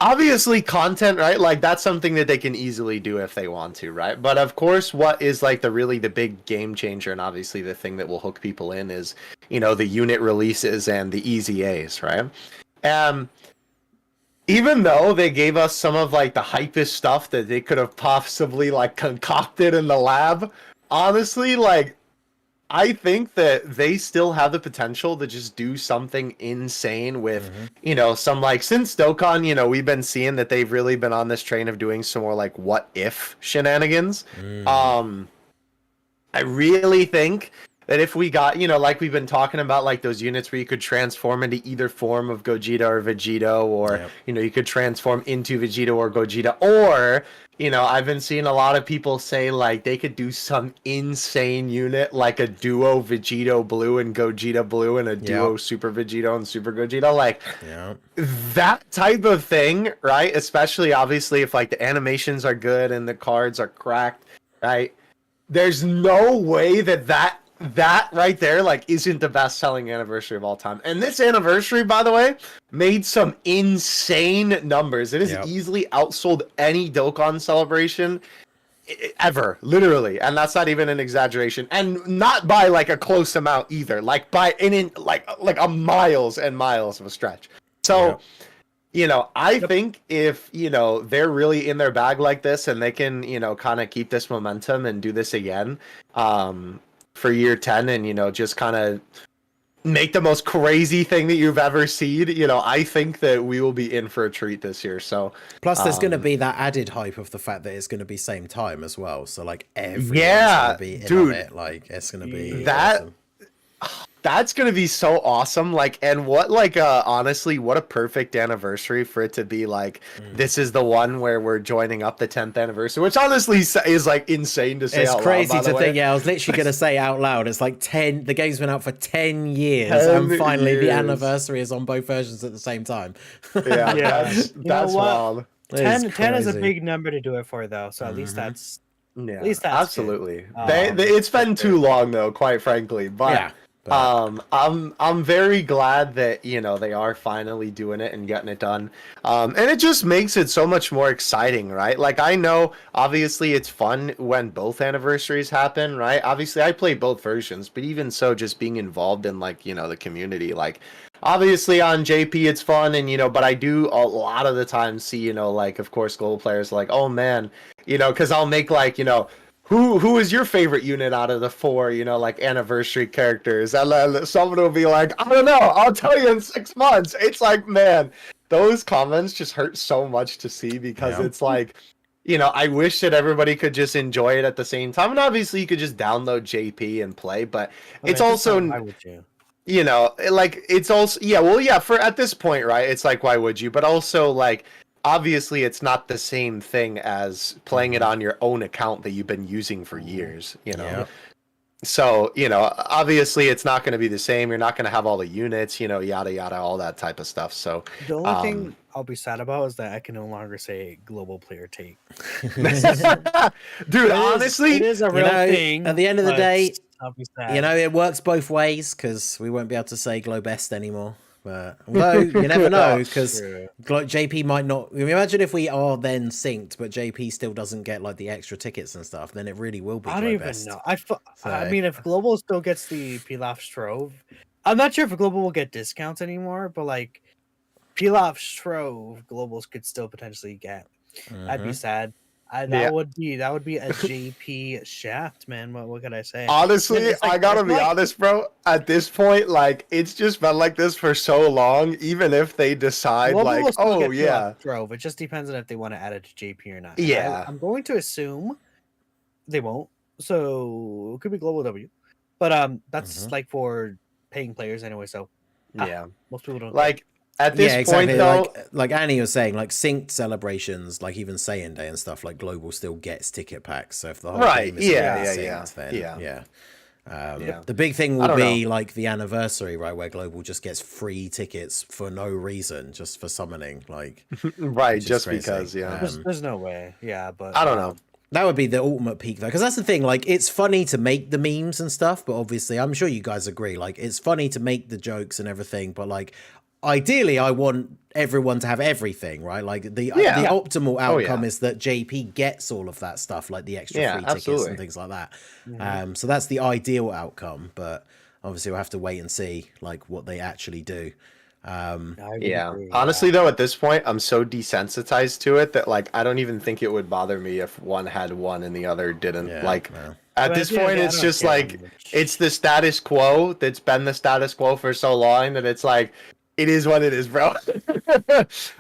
obviously content, right? Like that's something that they can easily do if they want to, right? But of course, what is like the big game changer and obviously the thing that will hook people in is, you know, the unit releases and the EZAs, right? Even though they gave us some of like the hypest stuff that they could have possibly like concocted in the lab, honestly, like I think that they still have the potential to just do something insane with, you know, some like, since Dokkan, you know, we've been seeing that they've really been on this train of doing some more like what if shenanigans. I really think that if we got, you know, like we've been talking about, like those units where you could transform into either form of Gogeta or Vegito, or, you know, you could transform into Vegeta or Gogeta, or, you know, I've been seeing a lot of people say like they could do some insane unit like a duo Vegito Blue and Gogeta Blue and a duo Super Vegito and Super Gogeta. Like that type of thing, right? Especially obviously if like the animations are good and the cards are cracked, right? There's no way that right there like isn't the best selling anniversary of all time. And this anniversary, by the way, made some insane numbers. It has easily outsold any Dokkan celebration ever, literally, and that's not even an exaggeration, and not by like a close amount either, like by like a miles and miles of a stretch. So you know, I think if, you know, they're really in their bag like this and they can, you know, kind of keep this momentum and do this again for year 10 and, you know, just kind of make the most crazy thing that you've ever seen, you know, I think that we will be in for a treat this year. So plus there's going to be that added hype of the fact that it's going to be same time as well. So like everyone's going to be in on it. Like it's going to be awesome. That's gonna be so awesome. Like, and what, like, honestly, what a perfect anniversary for it to be like, this is the one where we're joining up the 10th anniversary, which honestly is like insane to say. It's out crazy loud, to think. Yeah, I was literally gonna say out loud. It's like 10. The game's been out for 10 years, and finally the anniversary is on both versions at the same time. That's wild. 10 is a big number to do it for, though. So at least that's at least that's absolutely. It's been too long, though, quite frankly. But I'm very glad that, you know, they are finally doing it and getting it done. And it just makes it so much more exciting, right? Like, I know obviously it's fun when both anniversaries happen, right? Obviously I play both versions, but even so, just being involved in, like, you know, the community, like, obviously on JP it's fun, and, you know, but I do a lot of the time see, you know, like, of course, global players like, oh man, you know, because I'll make, like, you know, who is your favorite unit out of the 4, you know, like, anniversary characters? And someone will be like, I don't know, I'll tell you in 6 months. It's like, man, those comments just hurt so much to see, because it's like, you know, I wish that everybody could just enjoy it at the same time. And obviously you could just download JP and play, but it's also, you know, like, it's also, for at this point, right, it's like, why would you? But also, like, obviously it's not the same thing as playing it on your own account that you've been using for years, you know. So, you know, obviously it's not going to be the same. You're not going to have all the units, you know, yada yada, all that type of stuff. So the only thing I'll be sad about is that I can no longer say global player take. Dude, honestly, it is a real thing. At the end of the day, you know, it works both ways, because we won't be able to say Globest anymore. But although you never know, because JP might not. I mean, imagine if we are then synced, but JP still doesn't get like the extra tickets and stuff, then it really will be. I don't even know. I mean, if Global still gets the Pilaf Strove, I'm not sure if Global will get discounts anymore, but like Pilaf Strove, Globals could still potentially get. I'd be sad. That would be a JP shaft, man. What can I say? Honestly, like, I gotta be honest, bro. At this point, like, it's just been like this for so long. Even if they decide, like, oh yeah, Drove. It just depends on if they want to add it to JP or not. Yeah, I'm going to assume they won't. So it could be Global W, but that's like for paying players anyway. So most people don't like. At this point, though, like Annie was saying, like synced celebrations, like even Saiyan Day and stuff, like Global still gets ticket packs. So if the whole game is synced, then the big thing will be like the anniversary, right, where Global just gets free tickets for no reason, just for summoning, like just because, there's no way, but I don't know. That would be the ultimate peak, though, because that's the thing. Like, it's funny to make the memes and stuff, but obviously, I'm sure you guys agree. Like, it's funny to make the jokes and everything, but like, ideally, I want everyone to have everything, right? Like the optimal outcome is that JP gets all of that stuff, like the extra free tickets and things like that. So that's the ideal outcome, but obviously we'll have to wait and see like what they actually do. Honestly, though, at this point, I'm so desensitized to it that like I don't even think it would bother me if one had one and the other didn't. At this point, it's just like it's the status quo that's been the status quo for so long that it's like. It is what it is, bro.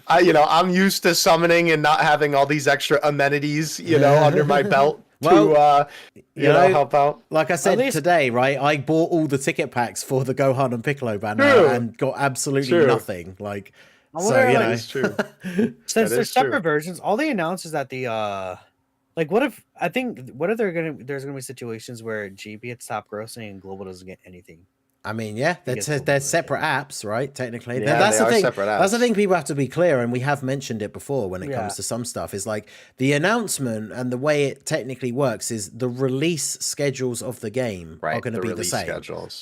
I'm used to summoning and not having all these extra amenities, under my belt you know, help out. Like I said today, right? I bought all the ticket packs for the Gohan and Piccolo banner and got absolutely nothing. Like, so you know, it's true. Since they're separate versions, all they announced is that the like, what if there's gonna be situations where GB gets top grossing and Global doesn't get anything. I mean, yeah, they're separate apps, right? Technically, yeah, that's the thing. Separate apps. That's the thing. People have to be clear, and we have mentioned it before when it comes to some stuff. Is like the announcement and the way it technically works is the release schedules of the game are going to be the same,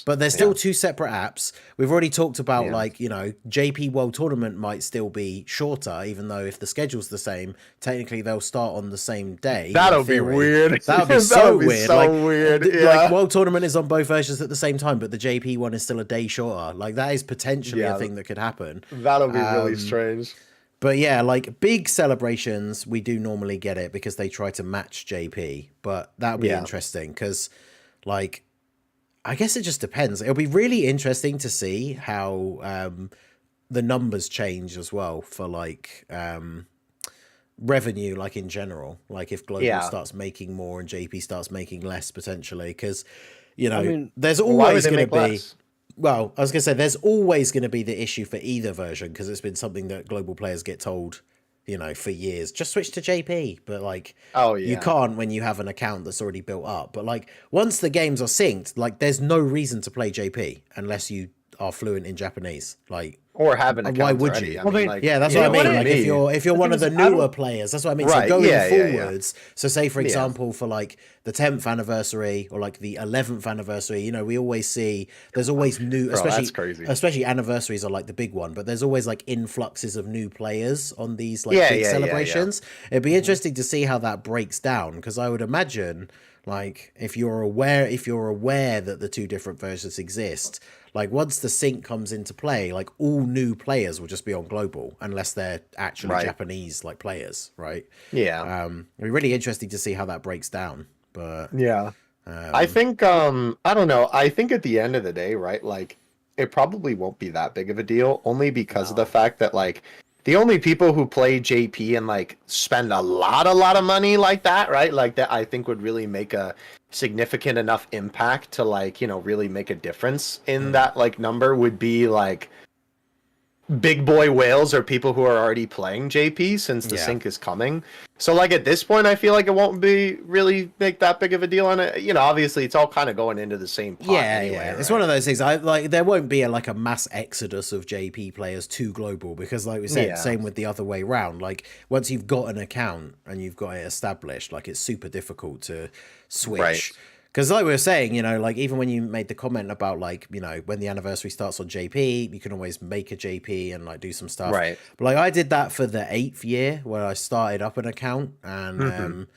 but they're still two separate apps. We've already talked about like, you know, JP World Tournament might still be shorter, even though if the schedule's the same, technically they'll start on the same day. That'll be weird. That would be so weird. So weird. Like World Tournament is on both versions at the same time, but the JP one is still a day shorter. Like that is potentially a thing that could happen. That'll be really strange. But yeah, like big celebrations, we do normally get it because they try to match JP. But that would be interesting because, like, I guess it just depends. It'll be really interesting to see how the numbers change as well for like revenue, like in general. Like if Global starts making more and JP starts making less potentially, because you know, I mean, there's always going to be. Well, I was going to say there's always going to be the issue for either version because it's been something that global players get told, you know, for years. Just switch to JP, but like, you can't when you have an account that's already built up. But like, once the games are synced, like, there's no reason to play JP unless you are fluent in Japanese. Like, or have an account. Why would already. you? I mean, like, yeah, that's what I mean. Like if you're one of the newer players, that's what I mean. So going forwards, so say for example for like the 10th anniversary or like the 11th anniversary, you know, we always see there's always new, especially anniversaries are like the big one, but there's always like influxes of new players on these like big celebrations. It'd be interesting to see how that breaks down because I would imagine like if you're aware that the two different versions exist, like once the sync comes into play, like all new players will just be on global unless they're actually Japanese like players, right? Yeah. It'd be really interesting to see how that breaks down. But I think I don't know. I think at the end of the day, right, like it probably won't be that big of a deal only because of the fact that like the only people who play JP and like spend a lot of money like that, right? Like that I think would really make a significant enough impact to like, you know, really make a difference in that like number would be like big boy whales or people who are already playing JP since the sync is coming. So like at this point I feel like it won't be really make that big of a deal on it. You know, obviously it's all kind of going into the same pot anyway. Right? It's one of those things. I like there won't be like a mass exodus of JP players to global because like we said, same with the other way round. Like once you've got an account and you've got it established, like it's super difficult to switch. Right. Because like we were saying, you know, like even when you made the comment about like, you know, when the anniversary starts on JP, you can always make a JP and like do some stuff. Right. But like I did that for the 8th year where I started up an account and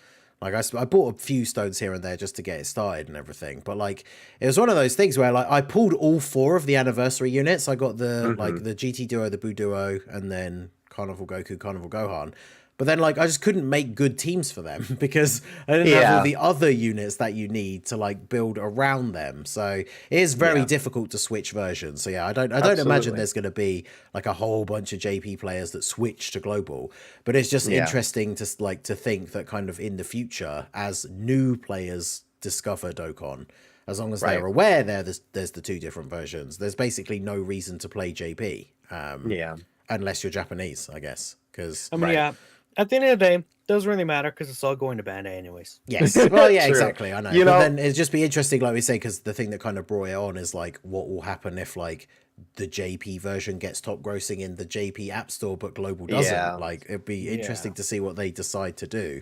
like I bought a few stones here and there just to get it started and everything. But like it was one of those things where like I pulled all 4 of the anniversary units. I got the like the GT Duo, the Buu Duo, and then Carnival Goku, Carnival Gohan. But then, like, I just couldn't make good teams for them because I didn't have all the other units that you need to like build around them. So it is very difficult to switch versions. So yeah, I don't imagine there's going to be like a whole bunch of JP players that switch to global. But it's just interesting to like to think that kind of in the future, as new players discover Dokkan, as long as they're aware there's the 2 different versions, there's basically no reason to play JP. Unless you're Japanese, I guess. Because at the end of the day, it doesn't really matter because it's all going to Bandai anyways. Yes. Well, yeah, exactly. I know. But then it'd just be interesting, like we say, because the thing that kind of brought it on is like what will happen if like the JP version gets top grossing in the JP App Store, but global doesn't. Like it'd be interesting to see what they decide to do.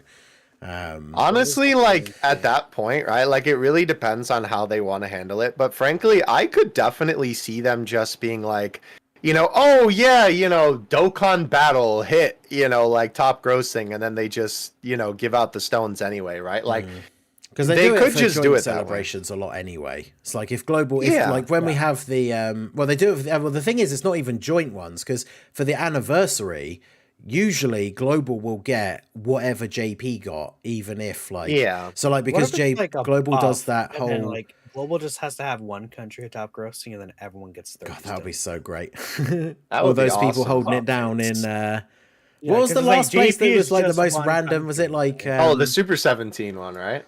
Honestly, like at that point, right? Like it really depends on how they want to handle it. But frankly, I could definitely see them just being like, you know, oh yeah, you know, Dokkan Battle hit, you know, like top grossing, and then they just, you know, give out the stones anyway, right? Like, because they could just do it celebrations a lot anyway. It's like if global, like when we have the, well, they do it. Well, the thing is, it's not even joint ones because for the anniversary, usually global will get whatever JP got, even if like So like because global does that whole like. Global just has to have one country at top grossing, and then everyone gets 30. God, that would be so great. All those people holding it down in. What was the last place that was like the most random? Was it like? The Super 17 one, right?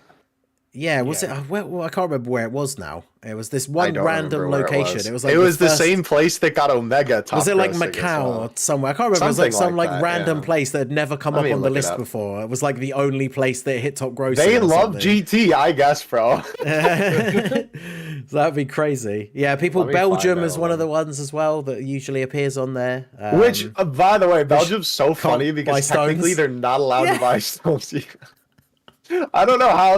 Yeah, was it? Well, I can't remember where it was now. It was this one random location. It was like the same place that got Omega top. Was it like Macau or somewhere? I can't remember. Something it was like some like random place that had never come up on the list before. It was like the only place that hit top grossing. They love GT, I guess, bro. So that'd be crazy. Yeah, Belgium is one of the ones as well that usually appears on there. Which, by the way, Belgium's so funny because technically they're not allowed to buy stones. I don't know how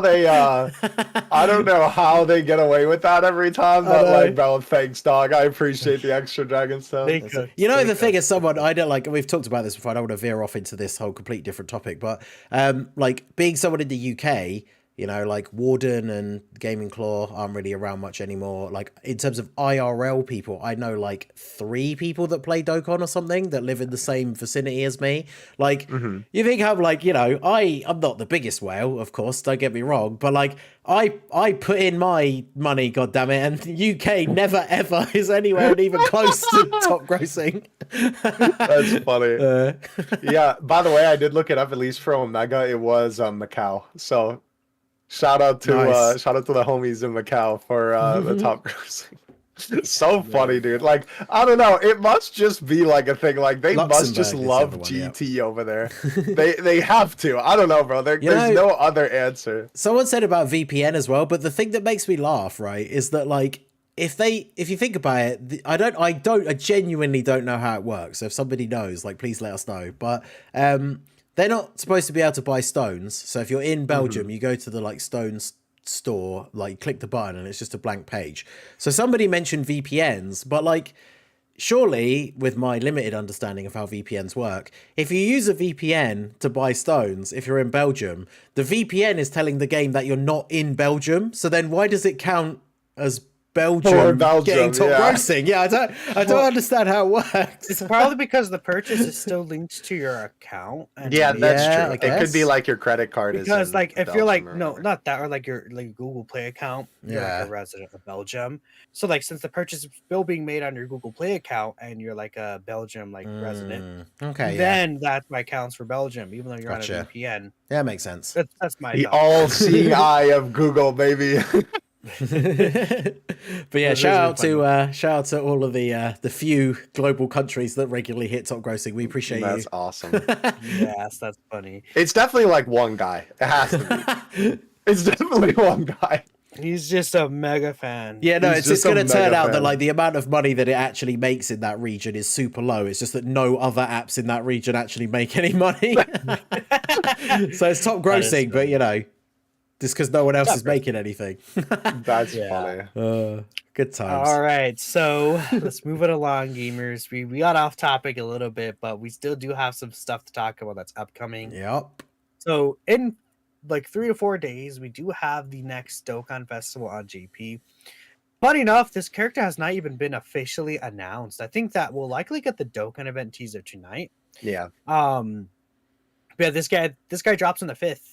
they get away with that every time, but like, bro, thanks, dog. I appreciate the extra dragon stuff. You know, the thing is, I don't like. We've talked about this before. I don't want to veer off into this whole complete different topic, but like being someone in the UK. You know, like Warden and Gaming Claw aren't really around much anymore. Like, in terms of IRL people, I know, like, 3 people that play Dokkan or something that live in the same vicinity as me. Like, you think I'm, like, you know, I'm not the biggest whale, of course, don't get me wrong. But, like, I put in my money, goddammit, and the UK never, ever is anywhere even close to top grossing. That's funny. Yeah, by the way, I did look it up, at least for Omega, it was Macau. So... Shout out to the homies in Macau for the top grossing. So funny, dude. Like, I don't know. It must just be like a thing. Like, they must just love GT over there. They have to. I don't know, bro. There's no other answer. Someone said about VPN as well, but the thing that makes me laugh, right, is that like if you think about it, I genuinely don't know how it works. So if somebody knows, like, please let us know. But they're not supposed to be able to buy stones. So if you're in Belgium, you go to the like stones store, like click the button and it's just a blank page. So somebody mentioned VPNs, but like surely with my limited understanding of how VPNs work, if you use a VPN to buy stones, if you're in Belgium, the VPN is telling the game that you're not in Belgium. So then why does it count as Belgium getting top grossing? Yeah, I don't understand how it works. It's probably because the purchase is still linked to your account. And that's true. It could be like your credit card because like if you're like not that, or like your Google Play account, you're like a resident of Belgium. So like since the purchase is still being made on your Google Play account and you're like a Belgium like resident, then that might counts for Belgium, even though you're on a VPN. Yeah, makes sense. That's my the all-seeing eye of Google, baby. But yeah, shout out to all of the few global countries that regularly hit top grossing. We appreciate you. That's awesome. Yes, that's funny. It's definitely like one guy. It has to be. It's definitely one guy. He's just a mega fan. Yeah, no, it's going to turn out that like the amount of money that it actually makes in that region is super low. It's just that no other apps in that region actually make any money. So it's top grossing, but you know, just because no one else is making anything. That's funny. Good times. All right, so let's move it along, gamers. We got off topic a little bit, but we still do have some stuff to talk about that's upcoming. Yep. So in like 3 to 4 days, we do have the next Dokkan Festival on JP. Funny enough, this character has not even been officially announced. I think that we'll likely get the Dokkan event teaser tonight. Yeah. Yeah, this guy drops on the 5th.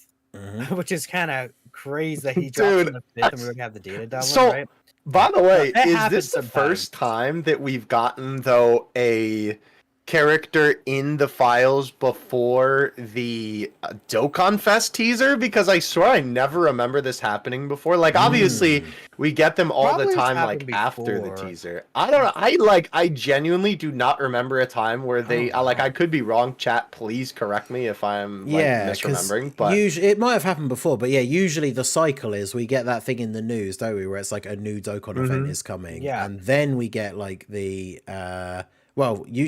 Which is kind of crazy that he dropped on the 5th and we're going to have the data download, right? By the way, is this the first time that we've gotten, though, a character in the files before the Dokkan Fest teaser? Because I swear I never remember this happening before. Like, obviously, we get them all the time, like, after the teaser. I don't know. I genuinely do not remember a time where they, I could be wrong. Chat, please correct me if I'm, misremembering. But usually, it might have happened before, but yeah, usually the cycle is we get that thing in the news, don't we, where it's like a new Dokkan event is coming. Yeah. And then we get, like, the,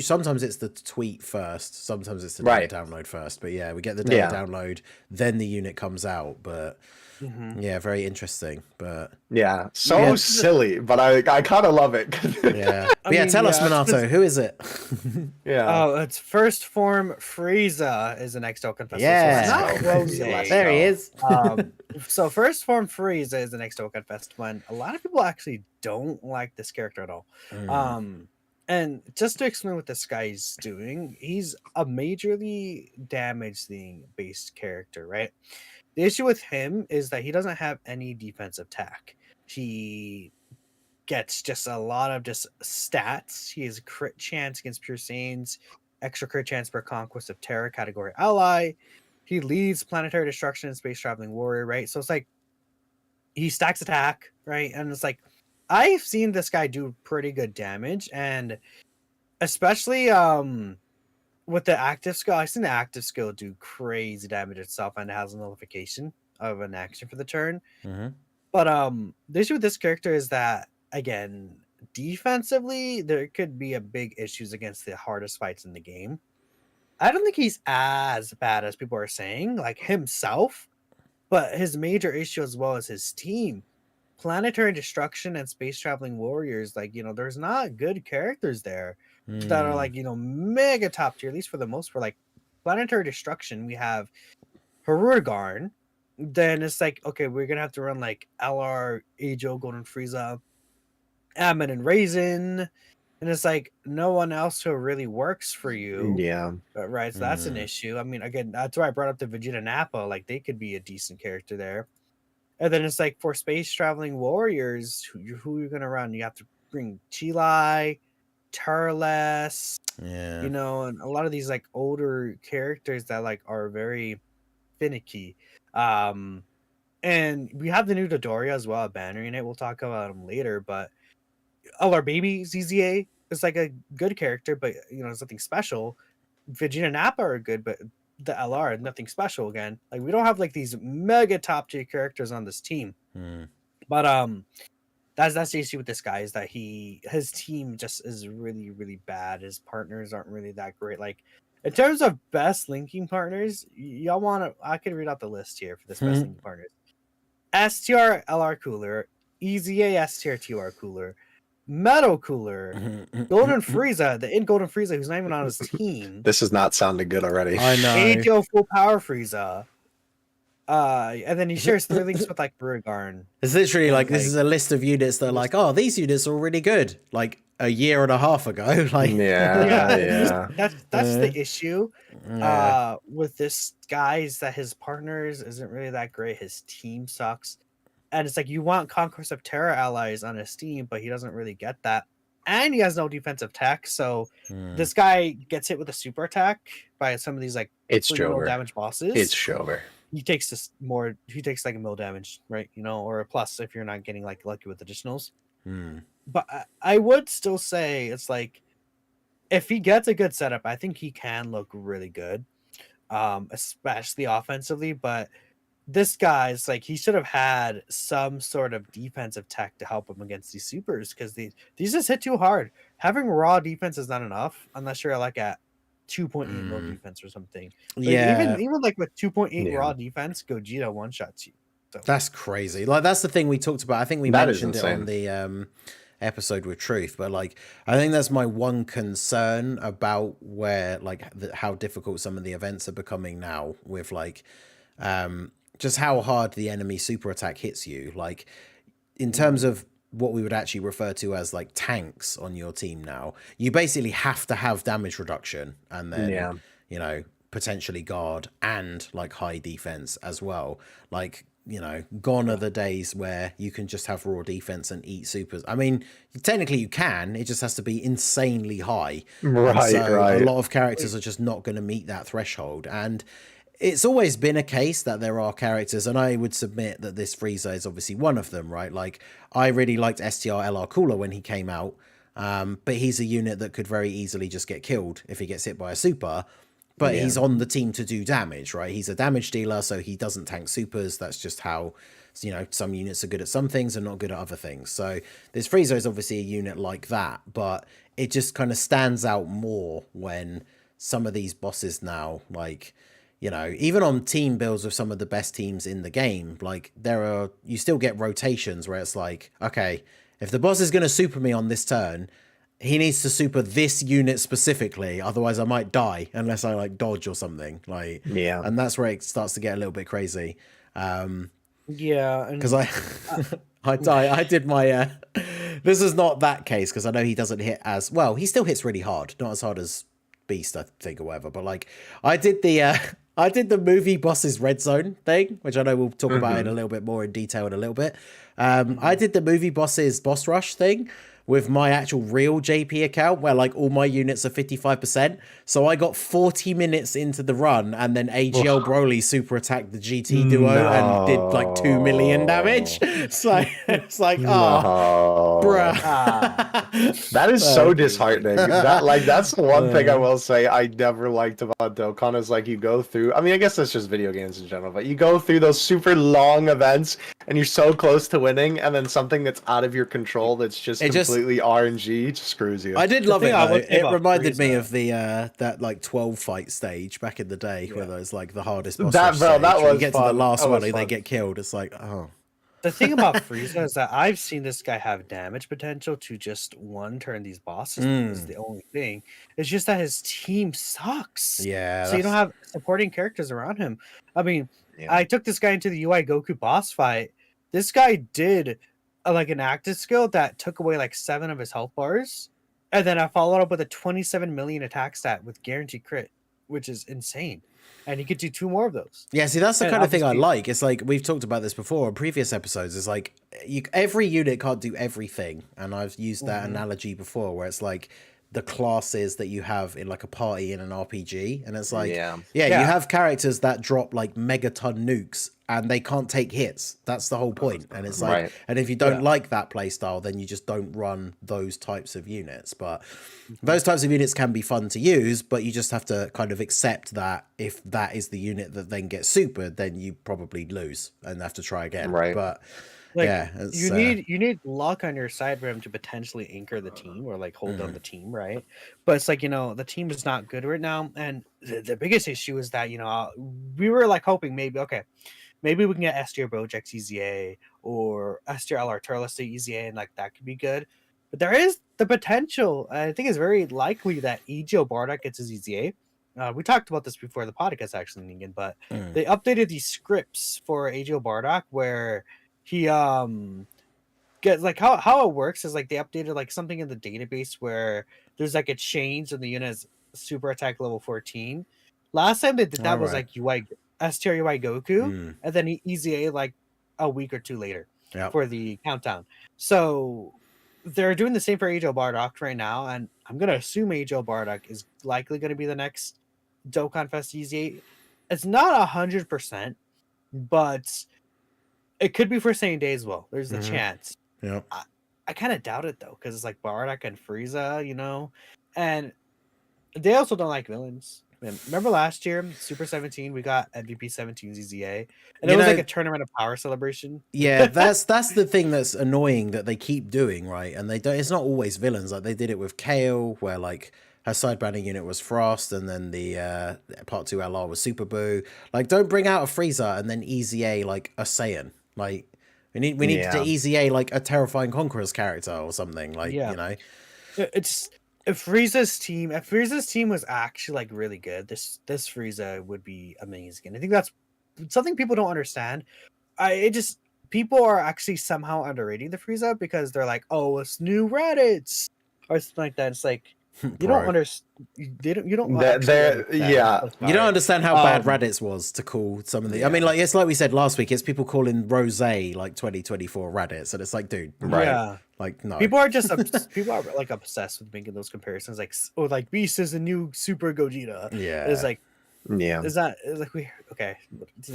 sometimes it's the tweet first, sometimes it's the data download first. But yeah, we get the data download, then the unit comes out. But yeah, very interesting. But yeah, silly, but I kind of love it. Yeah, but tell us, Minato, who is it? It's First Form Frieza is the next Dokkan Festival. Yeah, there he is. So First Form Frieza is the next Dokkan Festival, and a lot of people actually don't like this character at all. And just to explain what this guy's doing, he's a majorly damage thing based character, right? The issue with him is that he doesn't have any defensive tech. He gets just a lot of just stats. He has a crit chance against Pure Saiyans, extra crit chance per Conquest of Terra category ally. He leads planetary destruction and space traveling warrior, right? So it's like he stacks attack, right? And it's like I've seen this guy do pretty good damage, and especially with the active skill, I've seen the active skill do crazy damage itself, and it has a notification of an action for the turn. Mm-hmm. But the issue with this character is that, again, defensively, there could be a big issues against the hardest fights in the game. I don't think he's as bad as people are saying, like himself, but his major issue as well as his team. Planetary Destruction and Space Traveling Warriors, like, there's not good characters there that are like, mega top tier, at least for the most part. Like Planetary Destruction, we have Harugarn. Then it's like, okay, we're gonna have to run like LR, Ajo, Golden Frieza, Ammon, and Raisin. And it's like no one else who really works for you. Yeah. Right. So that's an issue. I mean, again, that's why I brought up the Vegeta Nappa. Like they could be a decent character there. And then it's like for Space Traveling Warriors, who you're gonna run? You have to bring Chilai, Turles, and a lot of these like older characters that like are very finicky. And we have the new Dodoria as well, a banner in it. We'll talk about him later, but our baby ZZA is like a good character, but it's nothing special. Vegeta Nappa are good, but the LR nothing special again. Like we don't have like these mega top tier characters on this team. But that's the issue with this guy, is that his team just is really, really bad. His partners aren't really that great. Like in terms of best linking partners, y'all I could read out the list here for this best linking partners. STR LR Cooler, EZA STR TR Cooler, Metal Cooler, Golden Frieza, the Golden Frieza who's not even on his team. This is not sounding good already. I know. AJO Full Power Frieza. And then he shares 3 links with like Brugarn. It's literally like this is a list of units that are like, oh, these units are really good. Like a year and a half ago. Like yeah. That's the issue. With this guy is that his partners isn't really that great. His team sucks. And it's like you want Conquest of Terra allies on his team, but he doesn't really get that. And he has no defensive tech, so this guy gets hit with a super attack by some of these like it's low damage bosses. It's Shover. He takes He takes like a mill damage, right? Or a plus if you're not getting like lucky with additionals. But I would still say it's like if he gets a good setup, I think he can look really good, especially offensively. But this guy's like he should have had some sort of defensive tech to help him against these supers, because these just hit too hard. Having raw defense is not enough unless you're like at 2.8 mil defense or something. Like even like with 2.8 raw defense, Gogeta one shots you. So. That's crazy. Like that's the thing we talked about. I think we mentioned it on the episode with Truth, but like I think that's my one concern about where like how difficult some of the events are becoming now, with like just how hard the enemy super attack hits you, like in terms of what we would actually refer to as like tanks on your team now. You basically have to have damage reduction and then potentially guard and like high defense as well. Like gone are the days where you can just have raw defense and eat supers. I mean, technically you can, it just has to be insanely high. Right. A lot of characters are just not going to meet that threshold. And it's always been a case that there are characters, and I would submit that this Frieza is obviously one of them, right? Like, I really liked STR LR Cooler when he came out, but he's a unit that could very easily just get killed if he gets hit by a super, but he's on the team to do damage, right? He's a damage dealer, so he doesn't tank supers. That's just how, some units are good at some things and not good at other things. So this Frieza is obviously a unit like that, but it just kind of stands out more when some of these bosses now, like... even on team builds with some of the best teams in the game, like you still get rotations where it's like, okay, if the boss is going to super me on this turn, he needs to super this unit specifically. Otherwise I might die unless I like dodge or something, like, and that's where it starts to get a little bit crazy. Because I did my, this is not that case, because I know he doesn't hit as well. He still hits really hard, not as hard as Beast, I think, or whatever, but like I did the movie bosses red zone thing, which I know we'll talk about in a little bit more in detail in a little bit. I did the movie bosses boss rush thing, with my actual real JP account where like all my units are 55%. So I got 40 minutes into the run and then AGL Broly super attacked the GT duo and did like 2 million damage. It's like oh bruh. That is so disheartening. That's the one thing I will say I never liked about Dokkan is like you go through, I mean, I guess that's just video games in general, but you go through those super long events and you're so close to winning, and then something that's out of your control that's just completely RNG just screws you. I did love it though. It reminded me of the that like 12 fight stage back in the day where there's like the hardest boss stage. That was when you get fun. to the last one and they get killed. It's like, oh. The thing about Frieza is that I've seen this guy have damage potential to just one turn these bosses. Is the only thing. It's just that his team sucks. Yeah. So you don't have supporting characters around him. I mean, I took this guy into the UI Goku boss fight. This guy did like an active skill that took away like 7 of his health bars. And then I followed up with a 27 million attack stat with guaranteed crit, which is insane. And he could do 2 more of those. Yeah, see, that's the kind of thing I like. It's like, we've talked about this before in previous episodes. It's like, every unit can't do everything. And I've used that analogy before, where it's like the classes that you have in like a party in an RPG. And it's like, you have characters that drop like megaton nukes and they can't take hits. That's the whole point. And it's like, and if you don't like that playstyle, then you just don't run those types of units. But those types of units can be fun to use, but you just have to kind of accept that if that is the unit that then gets supered, then you probably lose and have to try again. But like, you need luck on your side for him to potentially anchor the team or like hold down the team, right? But it's like, the team is not good right now, and the biggest issue is that we were like hoping maybe we can get Str Botex EZA or Str LR Turles EZA, and like that could be good. But there is the potential. I think it's very likely that EGO Bardock gets his EZA. We talked about this before the podcast actually, Ningen, but they updated these scripts for EGO Bardock where he gets like how it works is like they updated like something in the database where there's like a change in the unit's super attack level 14. Last time they did that was like STR UI Goku, and then he EZA like a week or 2 later for the countdown. So they're doing the same for EGO Bardock right now, and I'm gonna assume EGO Bardock is likely gonna be the next Dokkan Fest EZA. It's not 100%, but it could be for same day as well. There's a chance. Yeah. I kind of doubt it though, because it's like Bardock and Frieza, and they also don't like villains. Remember last year, Super 17, we got MVP 17 ZZA, and it was like a tournament of power celebration. Yeah, that's the thing that's annoying that they keep doing, right? And they don't. It's not always villains. Like they did it with Kale, where like her side branding unit was Frost, and then the Part 2 LR was Super Boo. Like, don't bring out a Frieza and then EZA like a Saiyan. Like, we need to EZA like a Terrifying Conqueror's character or something. Like, it's. If Frieza's team was actually like really good, this Frieza would be amazing. I think that's something people don't understand. People are actually somehow underrating the Frieza because they're like, oh, it's new Reddits or something like that. It's like you don't understand. You don't. You don't understand how bad Raditz was to call some of the. I mean, like it's like we said last week. It's people calling Rose like 2024 Raditz, and it's like, dude, like no. People are like obsessed with making those comparisons. Like, like Beast is a new Super Gogeta. Yeah, it's like, is like we okay?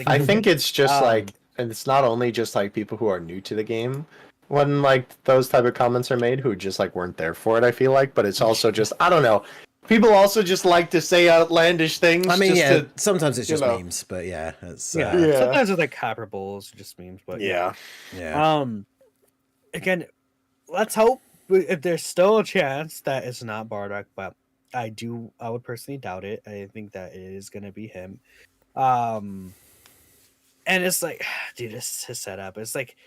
I think it's just like, and it's not only just like people who are new to the game when like those type of comments are made who just like weren't there for it. I feel like, but it's also just I don't know. People also just like to say outlandish things. I mean, sometimes it's just memes, but it's sometimes it's like hyperboles, just memes, but yeah. Again, let's hope if there's still a chance that it's not Bardock, but I would personally doubt it. I think that it is gonna be him. And it's like, dude, this his setup. It's like,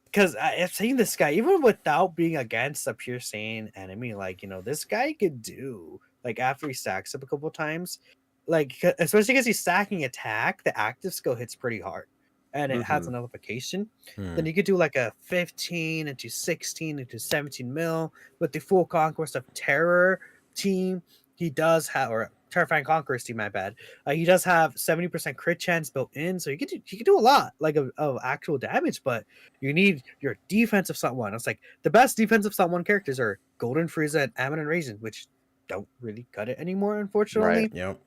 because I've seen this guy even without being against a pure Saiyan enemy. Like, this guy could do like after he stacks up a couple times, like especially because he's stacking attack, the active skill hits pretty hard. And it has a nullification, then you could do like a 15 into 16 into 17 mil with the full Conquest of Terror team. He does have, or Terrifying Conqueror's team, my bad. He does have 70% crit chance built in, so he can do a lot like of actual damage, but you need your defensive someone. It's like the best defensive someone characters are Golden Frieza and Ammon and Raisin, which don't really cut it anymore, unfortunately. Right. Yep.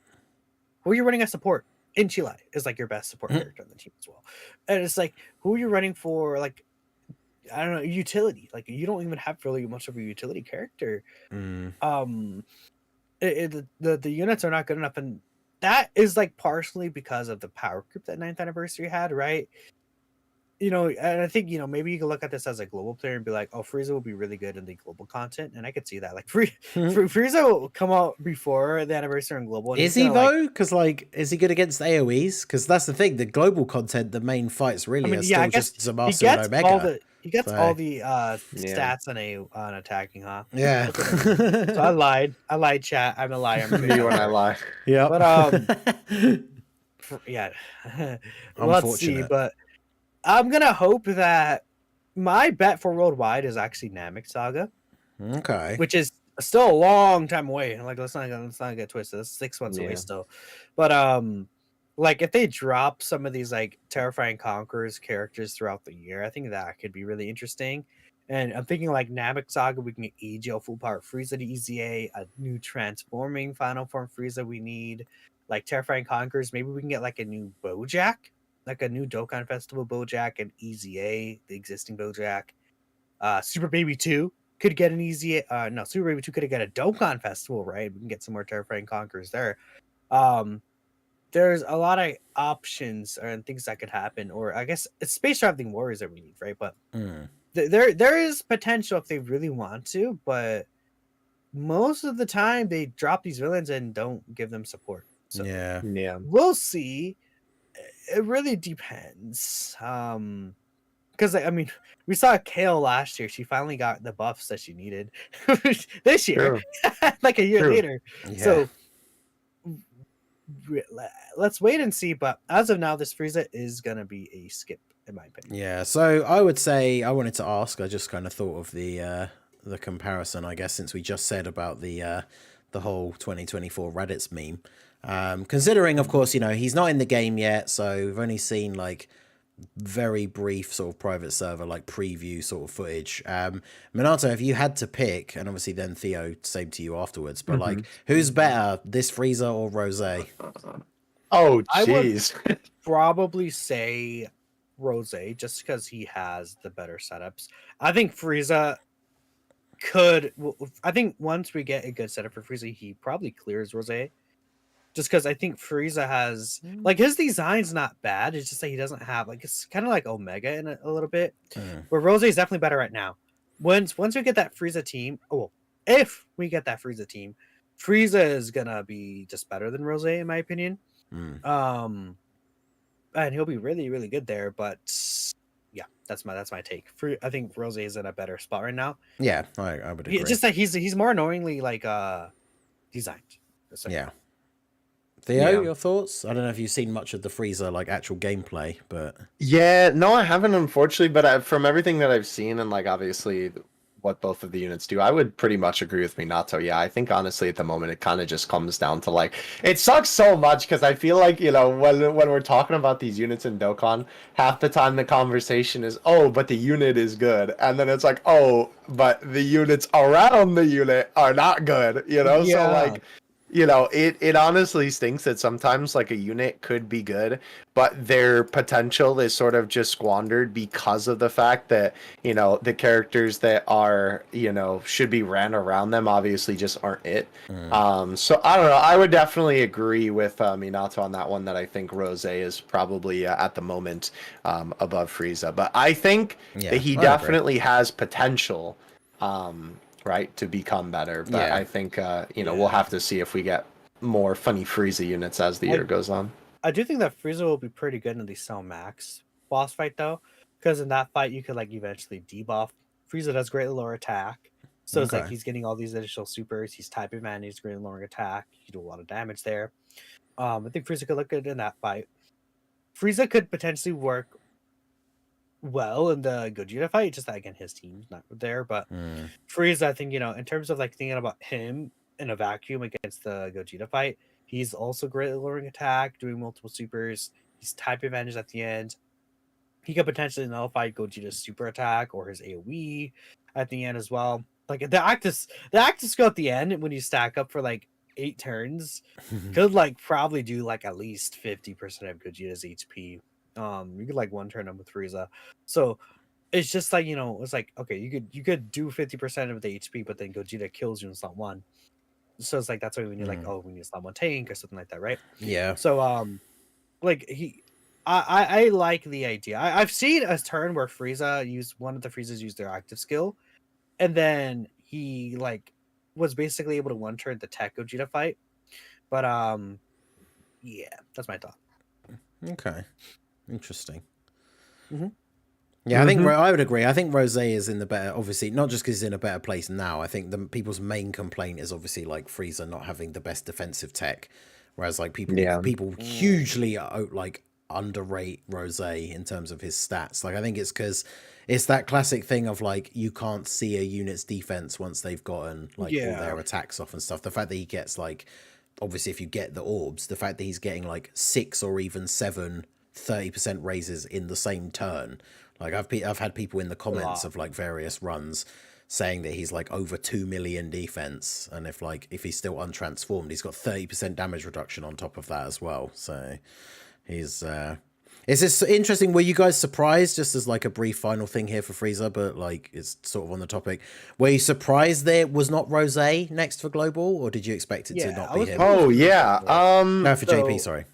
Who are you running as support? Inchilai is like your best support character on the team as well. And it's like, who are you running for? Like, I don't know, utility. Like, you don't even have really much of a utility character. The units are not good enough, and that is like partially because of the power group that 9th anniversary had, right? You know, and I think, you know, maybe you can look at this as a global player and be like, oh, Frieza will be really good in the global content, and I could see that. Like, Frieza will come out before the anniversary and global. And is he though? Because like, is he good against AoEs? Because that's the thing. The global content, the main fights really are still just Zamasu and Omega. He gets all the stats on attacking, huh? Yeah. So I lied, chat. I'm a liar. I'm Me when I lie. Yeah. But yeah. Let's see. But I'm gonna hope that my bet for worldwide is actually Namek Saga. Okay. Which is still a long time away. Like, let's not get twisted. That's 6 months away still. But like, if they drop some of these like Terrifying Conquerors characters throughout the year, I think that could be really interesting. And I'm thinking like Namek Saga, we can get EGL full power Frieza to EZA, a new transforming final form Frieza we need. Like Terrifying Conquerors, maybe we can get like a new Bojack, like a new Dokkan Festival Bojack and EZA, the existing Bojack. Super Baby 2 could get an EZA. No, Super Baby 2 could get a Dokkan Festival, right? We can get some more Terrifying Conquerors there. There's a lot of options and things that could happen, or I guess it's space traveling warriors that we need, right? But there is potential if they really want to, but most of the time they drop these villains and don't give them support. So yeah, we'll see. It really depends. Because I mean, we saw Kale last year. She finally got the buffs that she needed this year, like a year later. Yeah. So let's wait and see. But as of now, this Frieza is gonna be a skip, in my opinion. Yeah. So I would say I wanted to ask. I just kind of thought of the comparison, I guess, since we just said about the whole 2024 Raditz meme. Considering, of course, you know, he's not in the game yet, so we've only seen like very brief sort of private server like preview sort of footage. Minato, if you had to pick, and obviously then Theo, same to you afterwards, but like, who's better, this Frieza or Rose? Oh, jeez. I would probably say Rose, just because he has the better setups. I think Frieza I think once we get a good setup for Frieza, he probably clears Rose. Just because I think Frieza has, like, his design's not bad. It's just that he doesn't have, like, it's kind of like Omega in a little bit. Where Rose is definitely better right now. Once we get that Frieza team, if we get that Frieza team, Frieza is gonna be just better than Rose, in my opinion. And he'll be really, really good there. But yeah, that's my take. I think Rose is in a better spot right now. Yeah, I would agree. Just that he's more annoyingly like designed. Yeah. Theo, your thoughts? I don't know if you've seen much of the Frieza like actual gameplay, but yeah, no, I haven't, unfortunately. But from everything that I've seen and like obviously what both of the units do, I would pretty much agree with Minato. Yeah, I think honestly at the moment it kind of just comes down to like, it sucks so much because I feel like, you know, when we're talking about these units in Dokkan, half the time the conversation is, oh, but the unit is good, and then it's like, oh, but the units around the unit are not good, you know. So like, you know, it honestly stinks that sometimes like a unit could be good, but their potential is sort of just squandered because of the fact that, you know, the characters that are, you know, should be ran around them obviously just aren't it. So I don't know. I would definitely agree with Minato on that one, that I think Rose is probably at the moment above Frieza, but I think that he definitely has potential. Right, to become better, but I think you know, we'll have to see if we get more funny Frieza units as the year goes on. I do think that Frieza will be pretty good in the Cell Max boss fight though, because in that fight you could like eventually debuff. Frieza does greatly lower attack, so it's like he's getting all these additional supers. He's type advantage, he's greatly lowering attack. You do a lot of damage there. I think Frieza could look good in that fight. Frieza could potentially work well in the Gogeta fight, just that again his team's not there, but Frieza, I think, you know, in terms of like thinking about him in a vacuum against the Gogeta fight, He's also great at lowering attack, doing multiple supers. He's type advantage at the end. He could potentially nullify Gogeta's super attack or his AoE at the end as well. Like the active skill at the end when you stack up for like 8 turns could like probably do like at least 50% of Gogeta's HP. You could like one turn him with Frieza. So it's just like, it's like, okay, you could do 50% of the HP, but then Gogeta kills you in slot 1. So it's like that's why we need like, we need slot 1 tank or something like that, right? Yeah. So like I like the idea. I've seen a turn where one of the Friezas used their active skill, and then he like was basically able to one turn the tech Gogeta fight. But yeah, that's my thought. Okay, interesting. Mm-hmm. Yeah, I think I would agree. I think Rose is in the better, obviously, not just because he's in a better place now. I think the people's main complaint is obviously like Frieza not having the best defensive tech, whereas like people hugely like underrate Rose in terms of his stats. Like I think it's because it's that classic thing of like you can't see a unit's defense once they've gotten like all their attacks off and stuff. The fact that he gets like, obviously if you get the orbs, the fact that he's getting like 6 or even 7 30% raises in the same turn. Like I've had people in the comments of like various runs saying that he's like over 2 million defense, and if he's still untransformed, he's got 30% damage reduction on top of that as well. So he's is this interesting? Were you guys surprised, just as like a brief final thing here for Frieza, but like it's sort of on the topic, were you surprised that it was not Rose next for global, or did you expect it to not be him? Oh yeah, no, for JP, sorry.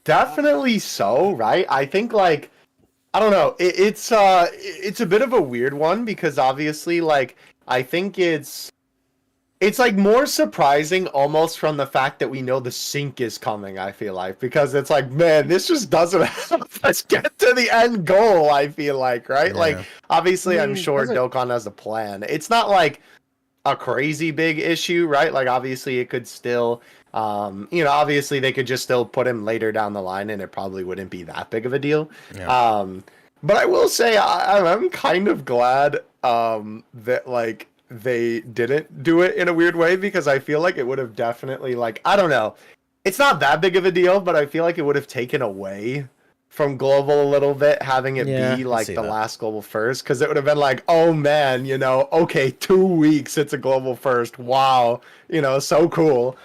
Definitely so, right? I think like I don't know. It's a bit of a weird one because obviously, like, I think it's like more surprising almost from the fact that we know the sync is coming. I feel like because it's like, man, this just doesn't help us get to the end goal. I feel like, right? Yeah. Like, obviously, I'm sure Dokkan has a plan. It's not like a crazy big issue, right? Like, obviously, it could still. Obviously they could just still put him later down the line and it probably wouldn't be that big of a deal. Yeah. But I will say I'm kind of glad that like they didn't do it in a weird way, because I feel like it would have definitely, like, I don't know. It's not that big of a deal, but I feel like it would have taken away from global a little bit, having it be like the last global first, because it would have been like, oh man, okay, 2 weeks it's a global first, wow, so cool.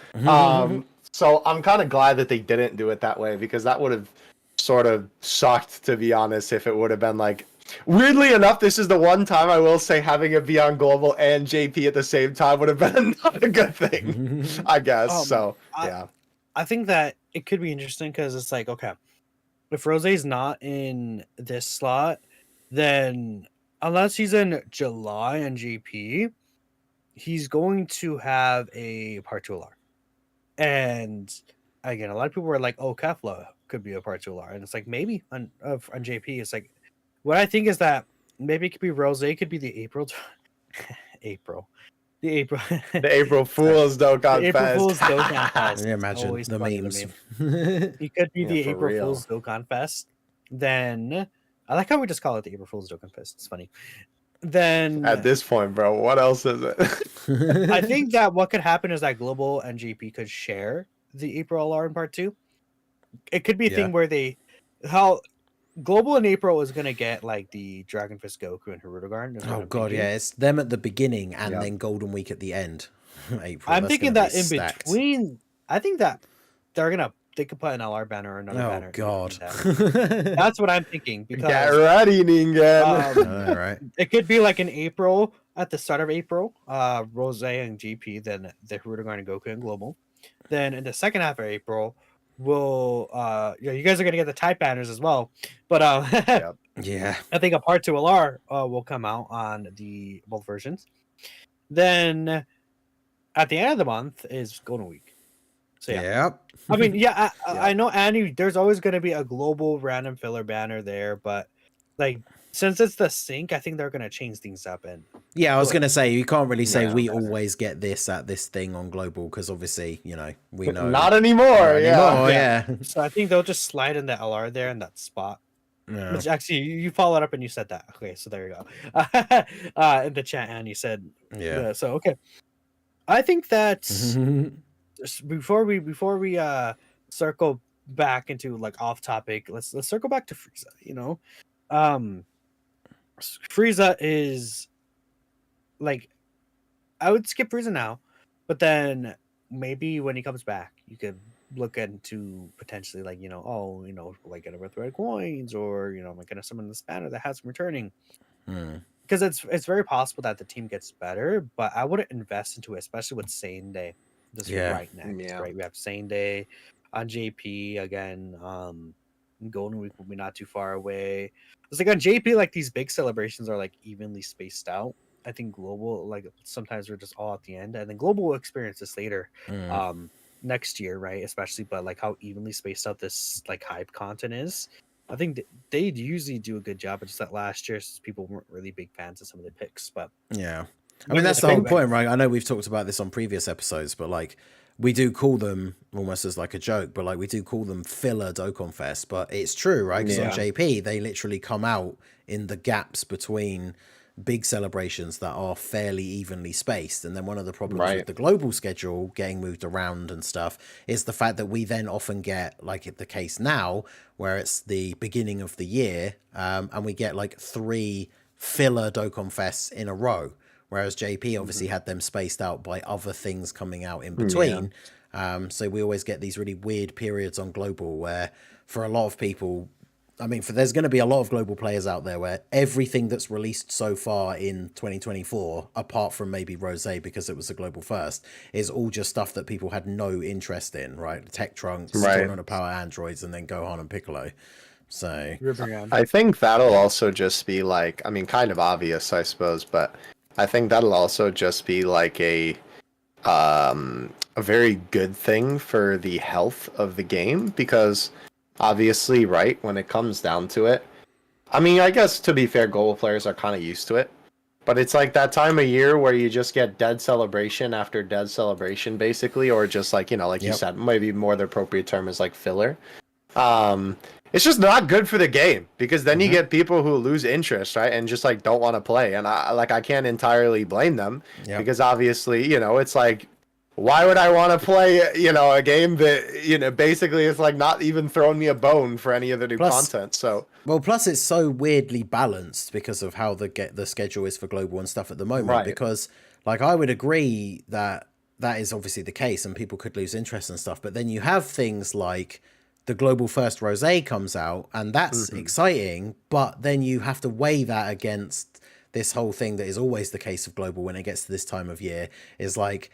So I'm kind of glad that they didn't do it that way, because that would have sort of sucked, to be honest, if it would have been like, weirdly enough, this is the one time I will say having it be on global and JP at the same time would have been not a good thing, I guess. I think that it could be interesting because it's like, okay, if Rose's not in this slot, then unless he's in July and GP, he's going to have a Part 2 LR. And again, a lot of people were like, oh, Kefla could be a Part 2 LR. And it's like, maybe on JP. It's like, what I think is that maybe it could be Rose, could be the April. The April Fool's Dokkan Fest. April Fool's Dokkan Fest. Can you imagine the memes? He could be the April Fool's Dokkan Fest. Then I like how we just call it the April Fool's Dokkan Fest. It's funny. Then at this point, bro, what else is it? I think that what could happen is that Global and GP could share the April LR in Part 2. It could be a thing where Global in April is going to get like the Dragon Fist Goku and Hirudegarn. Oh god, it's them at the beginning and then Golden Week at the end. April. I'm thinking that in between, I think that they could put an LR banner or another banner. Oh god, that's what I'm thinking. Because get ready, Ningen. All right, it could be like in April, at the start of April, Rose and GP, then the Hirudegarn and Goku and Global. Then in the second half of April, you guys are gonna get the type banners as well, but yeah, I think a Part 2 LR will come out on both versions. Then at the end of the month is Golden Week. So I mean, I know, Annie, there's always going to be a global random filler banner there, but like since it's the sync, I think they're going to change things up. And I was going to say, you can't really say we always get this at this thing on global, because obviously, we know not anymore. Yeah. So I think they'll just slide in the LR there in that spot. Yeah. Which actually, you followed up and you said that. Okay, so there you go. In the chat, Annie said, so okay. I think that before we circle back into like off topic, let's circle back to Frieza. You know, um, Frieza is like, I would skip Frieza now, but then maybe when he comes back, you could look into potentially like, like get a with red coins, or am I gonna summon the spanner that has him returning? Because it's very possible that the team gets better, but I wouldn't invest into it, especially with Sane Day right next. Yeah. Right, we have Sane Day on JP again. Golden Week will be not too far away. It's like on JP, like these big celebrations are like evenly spaced out. I think global, like sometimes we're just all at the end, and then global will experience this later, next year, right? Especially, but like how evenly spaced out this like hype content is. I think they usually do a good job. But just that last year, people weren't really big fans of some of the picks. But yeah, I mean that's the whole point, right? I know we've talked about this on previous episodes, but like we do call them almost as like a joke, but like we do call them filler Dokkan Fest. But it's true, right? Because on JP they literally come out in the gaps between big celebrations that are fairly evenly spaced. And then one of the problems with the global schedule getting moved around and stuff is the fact that we then often get, like the case now, where it's the beginning of the year, and we get like 3 filler Dokkan Fests in a row, whereas JP obviously had them spaced out by other things coming out in between. So we always get these really weird periods on global where for a lot of people, I mean, there's going to be a lot of global players out there where everything that's released so far in 2024, apart from maybe Rose because it was a global first, is all just stuff that people had no interest in, right? Tech Trunks, Tornado Power Androids, and then Gohan and Piccolo. So I think that'll also just be like, I mean, kind of obvious, I suppose, but I think that'll also just be like a very good thing for the health of the game, because obviously, right, when it comes down to it, I mean, I guess to be fair, global players are kind of used to it, but it's like that time of year where you just get dead celebration after dead celebration, basically, or just like, like you said, maybe more the appropriate term is like filler. It's just not good for the game, because then you get people who lose interest, right, and just like don't want to play, and I can't entirely blame them, because obviously, it's like, why would I want to play, a game that, basically it's like not even throwing me a bone for any of the new content. So plus it's so weirdly balanced because of how the schedule is for global and stuff at the moment. Because like I would agree that is obviously the case, and people could lose interest and stuff. But then you have things like the global first Rosé comes out, and that's exciting. But then you have to weigh that against this whole thing that is always the case of global when it gets to this time of year, is like,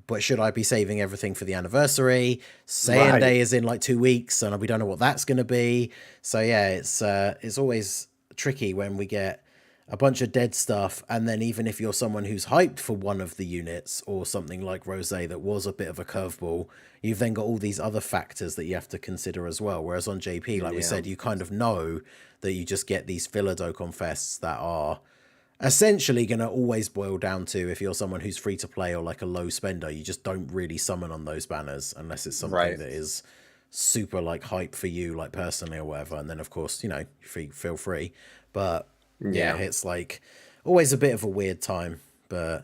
but should I be saving everything for the anniversary? Saiyan Day is in like 2 weeks, and we don't know what that's going to be. So yeah, it's always tricky when we get a bunch of dead stuff, and then even if you're someone who's hyped for one of the units or something like Rosé that was a bit of a curveball, you've then got all these other factors that you have to consider as well. Whereas on JP, like we said, you kind of know that you just get these filler Dokkan Fests that are essentially going to always boil down to, if you're someone who's free to play or like a low spender, you just don't really summon on those banners unless it's something that is super like hype for you, like personally or whatever. And then of course, feel free. But yeah, it's like always a bit of a weird time. But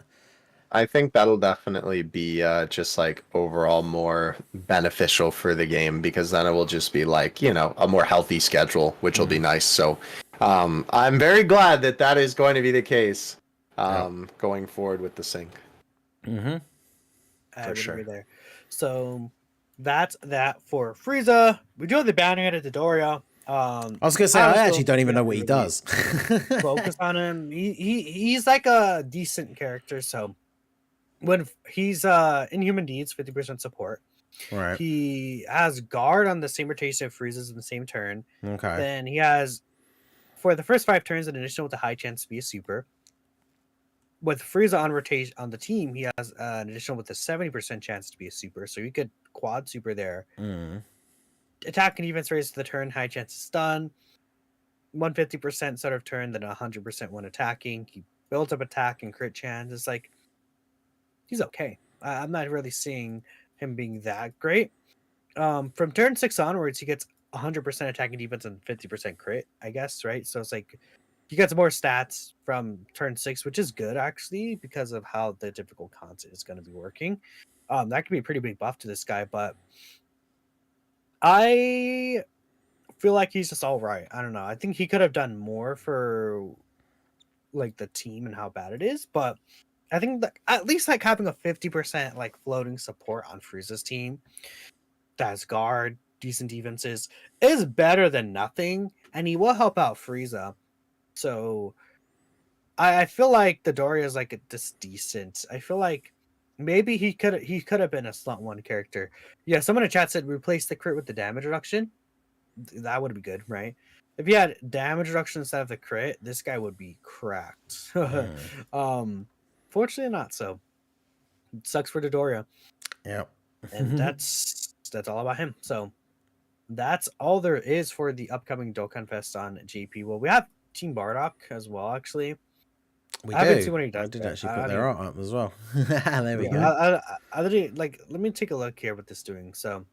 I think that'll definitely be just like overall more beneficial for the game, because then it will just be like, a more healthy schedule, which will be nice. So I'm very glad that is going to be the case going forward with the sync. For sure. There. So that's that for Frieza. We do have the banner at Dodoria. I was gonna say I actually don't even know what he does. Focus on him. He's like a decent character. So when he's in Human Deeds, 50% support. Right. He has guard on the same rotation of Frieza's in the same turn. Okay. Then he has, for the first 5 turns, an additional with a high chance to be a super. With Frieza on rotation on the team, he has an additional with a 70% chance to be a super. So you could quad super there. Attack and defense raise to the turn, high chance to stun. 150% sort of turn, then 100% when attacking. He builds up attack and crit chance. It's like, he's okay. I'm not really seeing him being that great. From turn 6 onwards, he gets 100% attacking defense and 50% crit, I guess, right? So it's like he gets more stats from turn 6, which is good actually because of how the difficult concept is going to be working. That could be a pretty big buff to this guy, but I feel like he's just all right. I don't know. I think he could have done more for like the team and how bad it is, but I think that at least like having a 50% like floating support on Frieza's team that's guard, decent defenses is better than nothing, and he will help out Frieza. So I feel like the Doria is like just decent. I feel like maybe he could have been a slot one character. Yeah, someone in chat said replace the crit with the damage reduction. That would be good, right? If you had damage reduction instead of the crit, this guy would be cracked. Fortunately not so. It sucks for Dodoria. Yep. And that's all about him. So that's all there is for the upcoming Dokkan Fest on JP. Well, we have Team Bardock as well, actually. We I do. haven't seen what he does. I did actually put their art up as well. There we go. I literally, like, let me take a look here what this is doing. So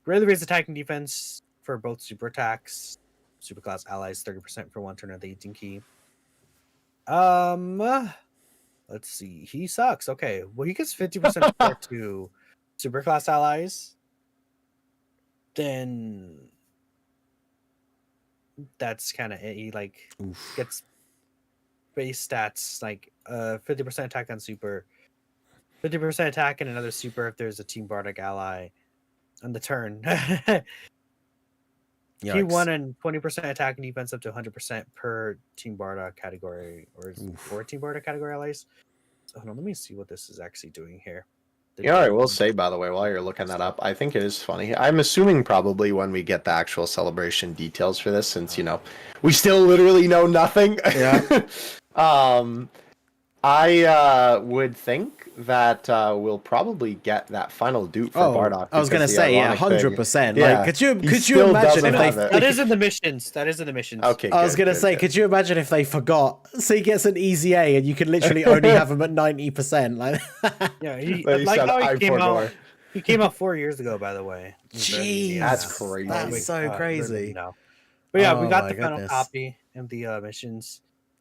greatly raise attacking defense for both super attacks, super class allies, 30% for one turn of the 18 key. Let's see. He sucks. Okay. Well, he gets 50% support to super class allies. Then that's kind of it. He like gets base stats like 50% attack on super, 50% attack and another super if there's a Team Bardock ally on the turn. T1 and 20% attack and defense up to 100% per Team Bardock category or for Team Bardock category allies. So hold on, let me see what this is actually doing here. Yeah, I will say, by the way, while you're looking that up, I think it is funny. I'm assuming probably when we get the actual celebration details for this, since, you know, we still literally know nothing. Yeah. I would think that we'll probably get that final dupe for Bardock. I was going to say, 100%. Yeah, like, could you imagine if they... That is in the missions. That is in the missions. Okay, I was going to say, could you imagine if they forgot? So he gets an easy A and you can literally only have him at 90%. Like, yeah, like how he came out. He came out 4 years ago, by the way. Jeez, that's crazy. That's so crazy. No. But yeah, we got the final copy of the missions.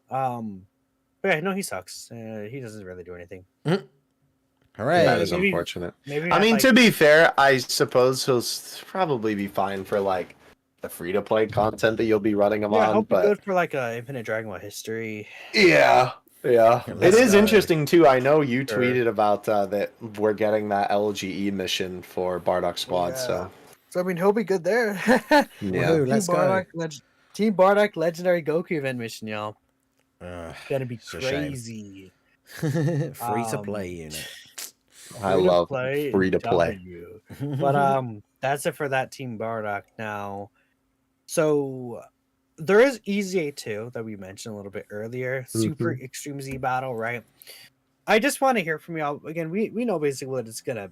But yeah, no, he sucks. He doesn't really do anything. Hooray! That is unfortunate. I mean, to be fair, I suppose he'll probably be fine for like the free-to-play content that you'll be running him on. But good for like a Infinite Dragon Ball history. Yeah. It is interesting too. I know you tweeted about that we're getting that LGE mission for Bardock Squad. Yeah. So I mean, he'll be good there. Yeah, let's go. Team Bardock Legendary Goku event mission, y'all. Gonna be crazy. Free to play unit. I love free to play. But that's it for that Team Bardock. Now, so there is Easy A2 that we mentioned a little bit earlier. Super Extreme Z battle, right? I just want to hear from y'all again. We know basically what it's gonna.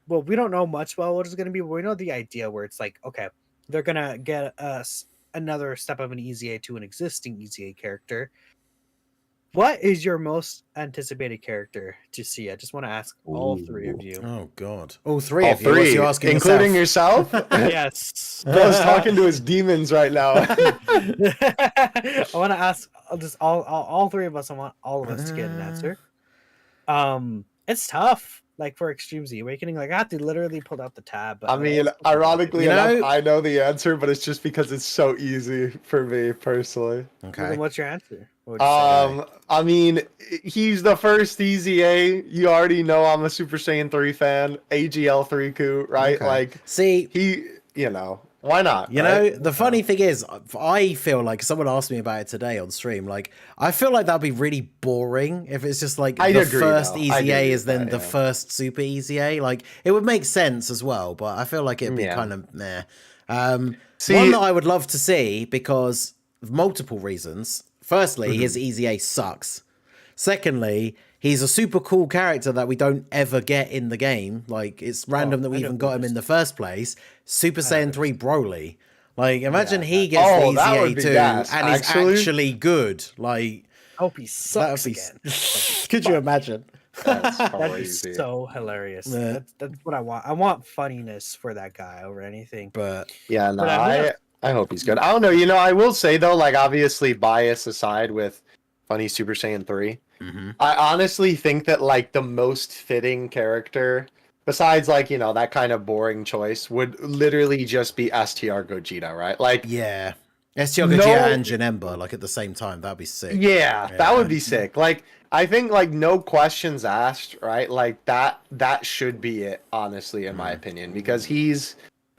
Well, we don't know much about what it's gonna be, but we know the idea where it's like, okay, they're gonna get us another step of an Easy A to an existing Easy A character. What is your most anticipated character to see? I just want to ask all three of you. Oh God, all three of you. What's you asking including yourself? Yes. Bro's talking to his demons right now. I want to ask just all three of us. I want all of us to get an answer. It's tough. Like for Extreme Z Awakening, like I have to literally pull out the tab. I mean, ironically enough, I know the answer, but it's just because it's so easy for me personally. Okay. Then what's your answer? I mean, he's the first Easy A. You already know I'm a Super Saiyan 3 fan. AGL 3Ku, right? Okay. Like, see, he, you know, why not? You know, the funny thing is, I feel like someone asked me about it today on stream. Like, I feel like that'd be really boring if it's just like the first Easy A is then the first Super Easy A. Like, it would make sense as well, but I feel like it'd be kind of meh. One that I would love to see because of multiple reasons. Firstly, his Easy A sucks. Secondly, he's a super cool character that we don't ever get in the game. Like, it's random that we even got him in the first place. Super Saiyan 3 Broly. Like, imagine he gets the Easy A2 and is actually good. Like, I hope he sucks again. Could you imagine? That'd be so hilarious. Yeah. That's what I want. I want funniness for that guy over anything. But yeah, no, I hope he's good. I don't know. You know, I will say though, like obviously bias aside with funny Super Saiyan 3. I honestly think that like the most fitting character, besides like, you know, that kind of boring choice, would literally just be Str Gogeta, right? Like, Yeah. Str Vegito no, and Janemba, like at the same time. That'd be sick. yeah, that Yeah. would be sick. Like, I think like no questions asked, right? Like that should be it, honestly, in my opinion, because he's,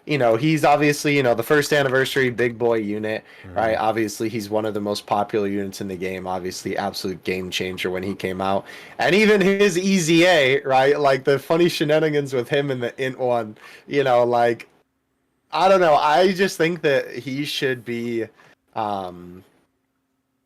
you know, he's obviously, you know, the first anniversary big boy unit, right? Obviously, he's one of the most popular units in the game. Obviously, absolute game changer when he came out, and even his EZA, right? Like the funny shenanigans with him in the Int one, you know, like I don't know. I just think that he should be. Um,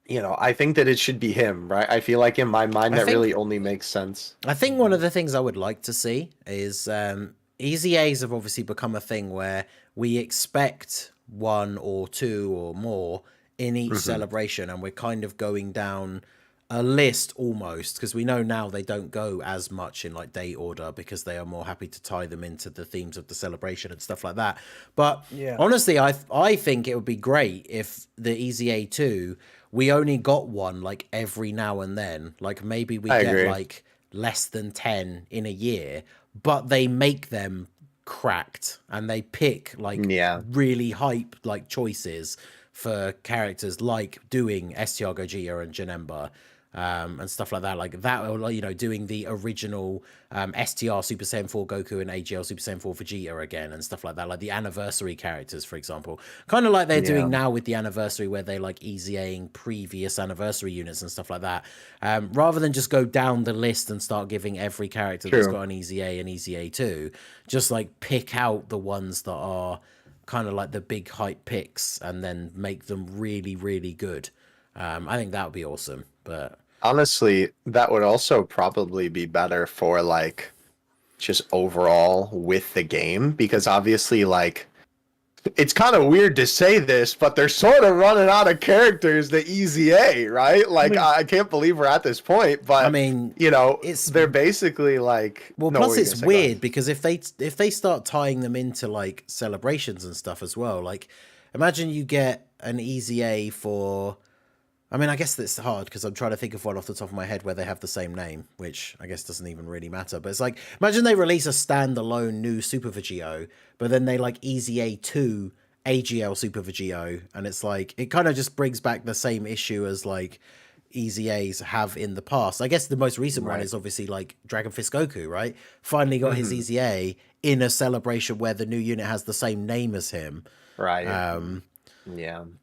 you know, I think that it should be him, right? I feel like in my mind that really only makes sense. I think one of the things I would like to see is EZAs have obviously become a thing where we expect one or two or more in each celebration, and we're kind of going down a list almost, because we know now they don't go as much in like date order because they are more happy to tie them into the themes of the celebration and stuff like that. But honestly, I think it would be great if the EZA 2 we only got one like every now and then. Like maybe we get like less than 10 in a year, but they make them cracked and they pick like really hype like choices for characters, like doing Str Gogeta and Janemba. And stuff like that, like that, or you know, doing the original STR Super Saiyan 4 Goku and AGL Super Saiyan 4 Vegeta again, and stuff like that, like the anniversary characters, for example, kind of like they're doing now with the anniversary, where they like EZAing previous anniversary units and stuff like that, rather than just go down the list and start giving every character that's got an EZA and EZA 2, just like pick out the ones that are kind of like the big hype picks and then make them really, really good. I think that would be awesome. But honestly, that would also probably be better for like just overall with the game, because obviously like it's kind of weird to say this, but they're sort of running out of characters, the EZA, right? Like I can't believe we're at this point, but I mean, you know, it's they're basically like plus it's weird because if they start tying them into like celebrations and stuff as well, like imagine you get an EZA for, I mean, I guess that's hard because I'm trying to think of one off the top of my head where they have the same name, which I guess doesn't even really matter. But it's like, imagine they release a standalone new Super Vegito, but then they like EZA 2 AGL Super Vegito, and it's like, it kind of just brings back the same issue as like EZAs have in the past. I guess the most recent one is obviously like Dragon Fist Goku, right? Finally got his EZA in a celebration where the new unit has the same name as him. Right.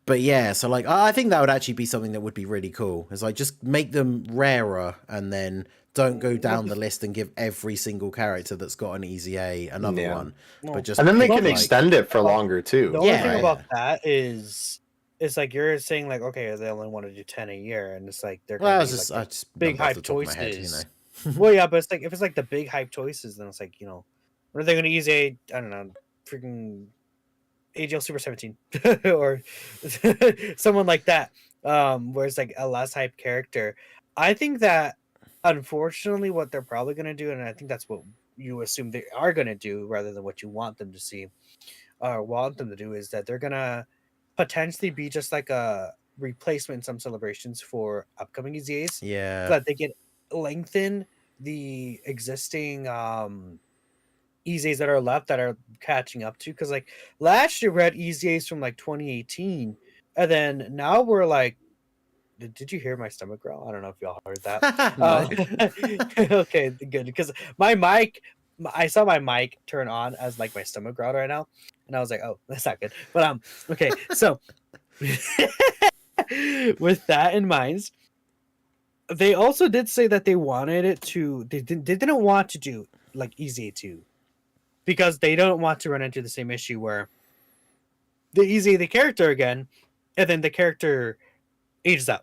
But yeah, so like I think that would actually be something that would be really cool. It's like just make them rarer and then don't go down the list and give every single character that's got an EZA another one. But just, and then they can extend it for longer too. The only thing about that is it's like you're saying like, okay, they only want to do 10 a year, and it's like they're gonna be like big hype choices. Head, you know? Well, yeah, but it's like if it's like the big hype choices, then it's like, you know, what are they gonna use I don't know, freaking AGL Super 17 or someone like that, where it's like a less hype character. I think that unfortunately what they're probably going to do, and I think that's what you assume they are going to do rather than what you want them to see or want them to do, is that they're going to potentially be just like a replacement in some celebrations for upcoming EZAs. Yeah. So that they can lengthen the existing EZAs that are left that are catching up to, because like last year we had EZAs from like 2018, and then now we're like, did you hear my stomach growl? I don't know if y'all heard that. Okay, good, because my mic, I saw my mic turn on as like my stomach growled right now, and I was like, oh, that's not good. But okay, so with that in mind, they also did say that they wanted it to, they didn't want to do like EZA 2. Because they don't want to run into the same issue where they EZA the character again, and then the character ages out,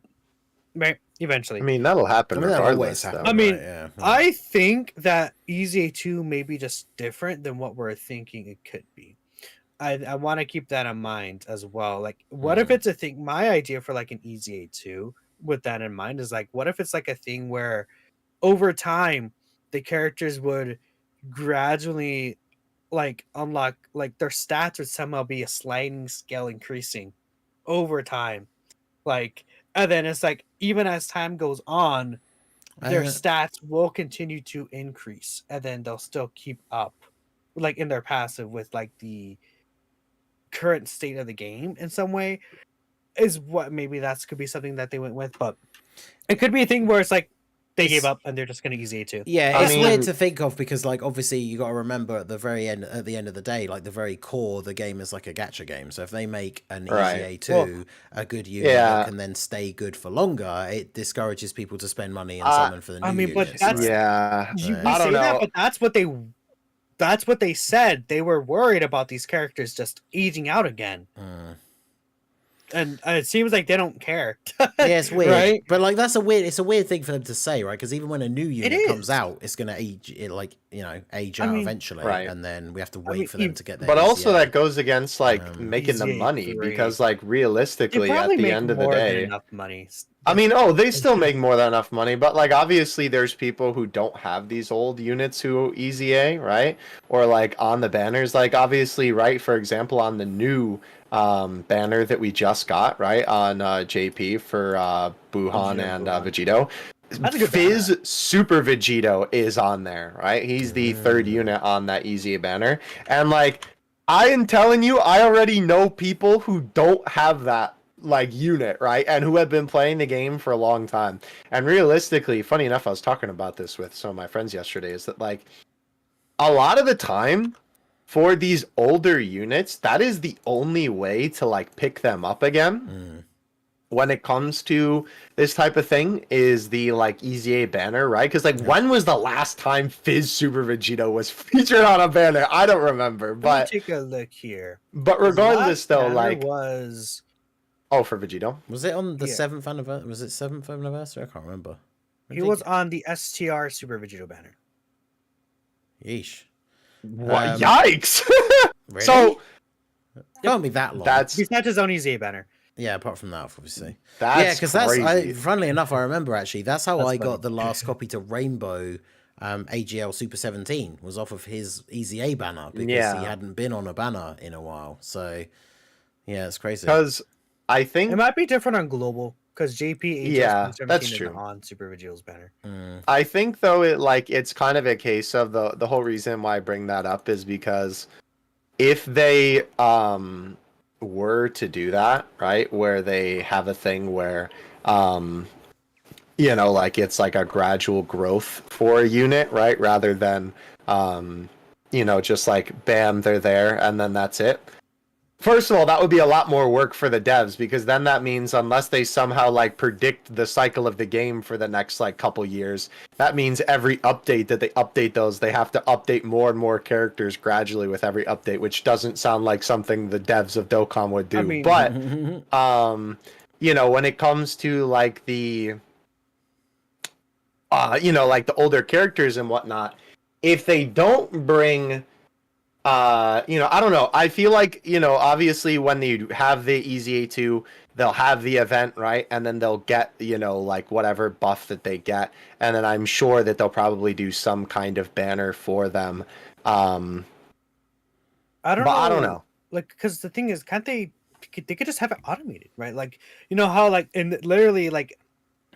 right? Eventually. I mean, that'll happen regardless. I mean, I think that EZA 2 may be just different than what we're thinking it could be. I want to keep that in mind as well. Like, what if it's a thing? My idea for like an EZA 2 with that in mind is like, what if it's like a thing where over time the characters would gradually like unlock, like their stats would somehow be a sliding scale increasing over time, like, and then it's like even as time goes on their stats will continue to increase, and then they'll still keep up, like in their passive with like the current state of the game in some way. Is what maybe that's could be something that they went with, but it could be a thing where it's like they gave up and they're just going to easy A2. Yeah, it's weird to think of because, like, obviously you got to remember at the end of the day, like the very core of the game is like a gacha game. So if they make an easy A2, a good unit that can then stay good for longer, it discourages people to spend money and summon for the new units. But that's I don't know. But that's what they said. They were worried about these characters just aging out again. And it seems like they don't care. Yeah, it's weird, right? But like it's a weird thing for them to say, right? Because even when a new unit comes out, it's gonna age out eventually, right? And then we have to wait for them to get there. But also that goes against like making the money because like realistically at the end of the day, enough money. I mean, they still make more than enough money, but like obviously there's people who don't have these old units who easy A, right? Or like on the banners, like obviously, right? For example, on the new banner that we just got, right, on JP for Buuhan and Vegito. Fizz Super Vegito is on there, right? He's the third unit on that easy banner. And like I am telling you, I already know people who don't have that like unit, right? And who have been playing the game for a long time. And realistically, funny enough, I was talking about this with some of my friends yesterday, is that like a lot of the time for these older units, that is the only way to like pick them up again. When it comes to this type of thing, is the like easy A banner, right? Because like when was the last time Fizz Super Vegito was featured on a banner? I don't remember. But let me take a look here. But regardless, though, like was for Vegito, was it on the 7th anniversary? Was it 7th anniversary? I can't remember. He was on the STR Super Vegito banner. Yeesh. What? Yikes! Really? So can't be that long. He's not his own easy banner. Yeah, apart from that, obviously. Because funnily enough, I remember actually that's how I got the last copy to Rainbow AGL Super 17 was off of his Easy A banner because he hadn't been on a banner in a while. So yeah, it's crazy. Because I think it might be different on global. Because JP that's true on Super Vegito's banner. I think though it's kind of a case of the whole reason why I bring that up is because if they were to do that, right, where they have a thing where like it's like a gradual growth for a unit, right, rather than just like bam, they're there and then that's it. First of all, that would be a lot more work for the devs because then that means unless they somehow like predict the cycle of the game for the next like couple years, that means every update that they update those, they have to update more and more characters gradually with every update, which doesn't sound like something the devs of Dokkan would do. But when it comes to like the like the older characters and whatnot, if they don't bring I don't know. I feel like, obviously when you have the Easy A2, they'll have the event, right? And then they'll get, like whatever buff that they get. And then I'm sure that they'll probably do some kind of banner for them. I don't know. Like, because the thing is, they could just have it automated, right? Like, how like, and literally like,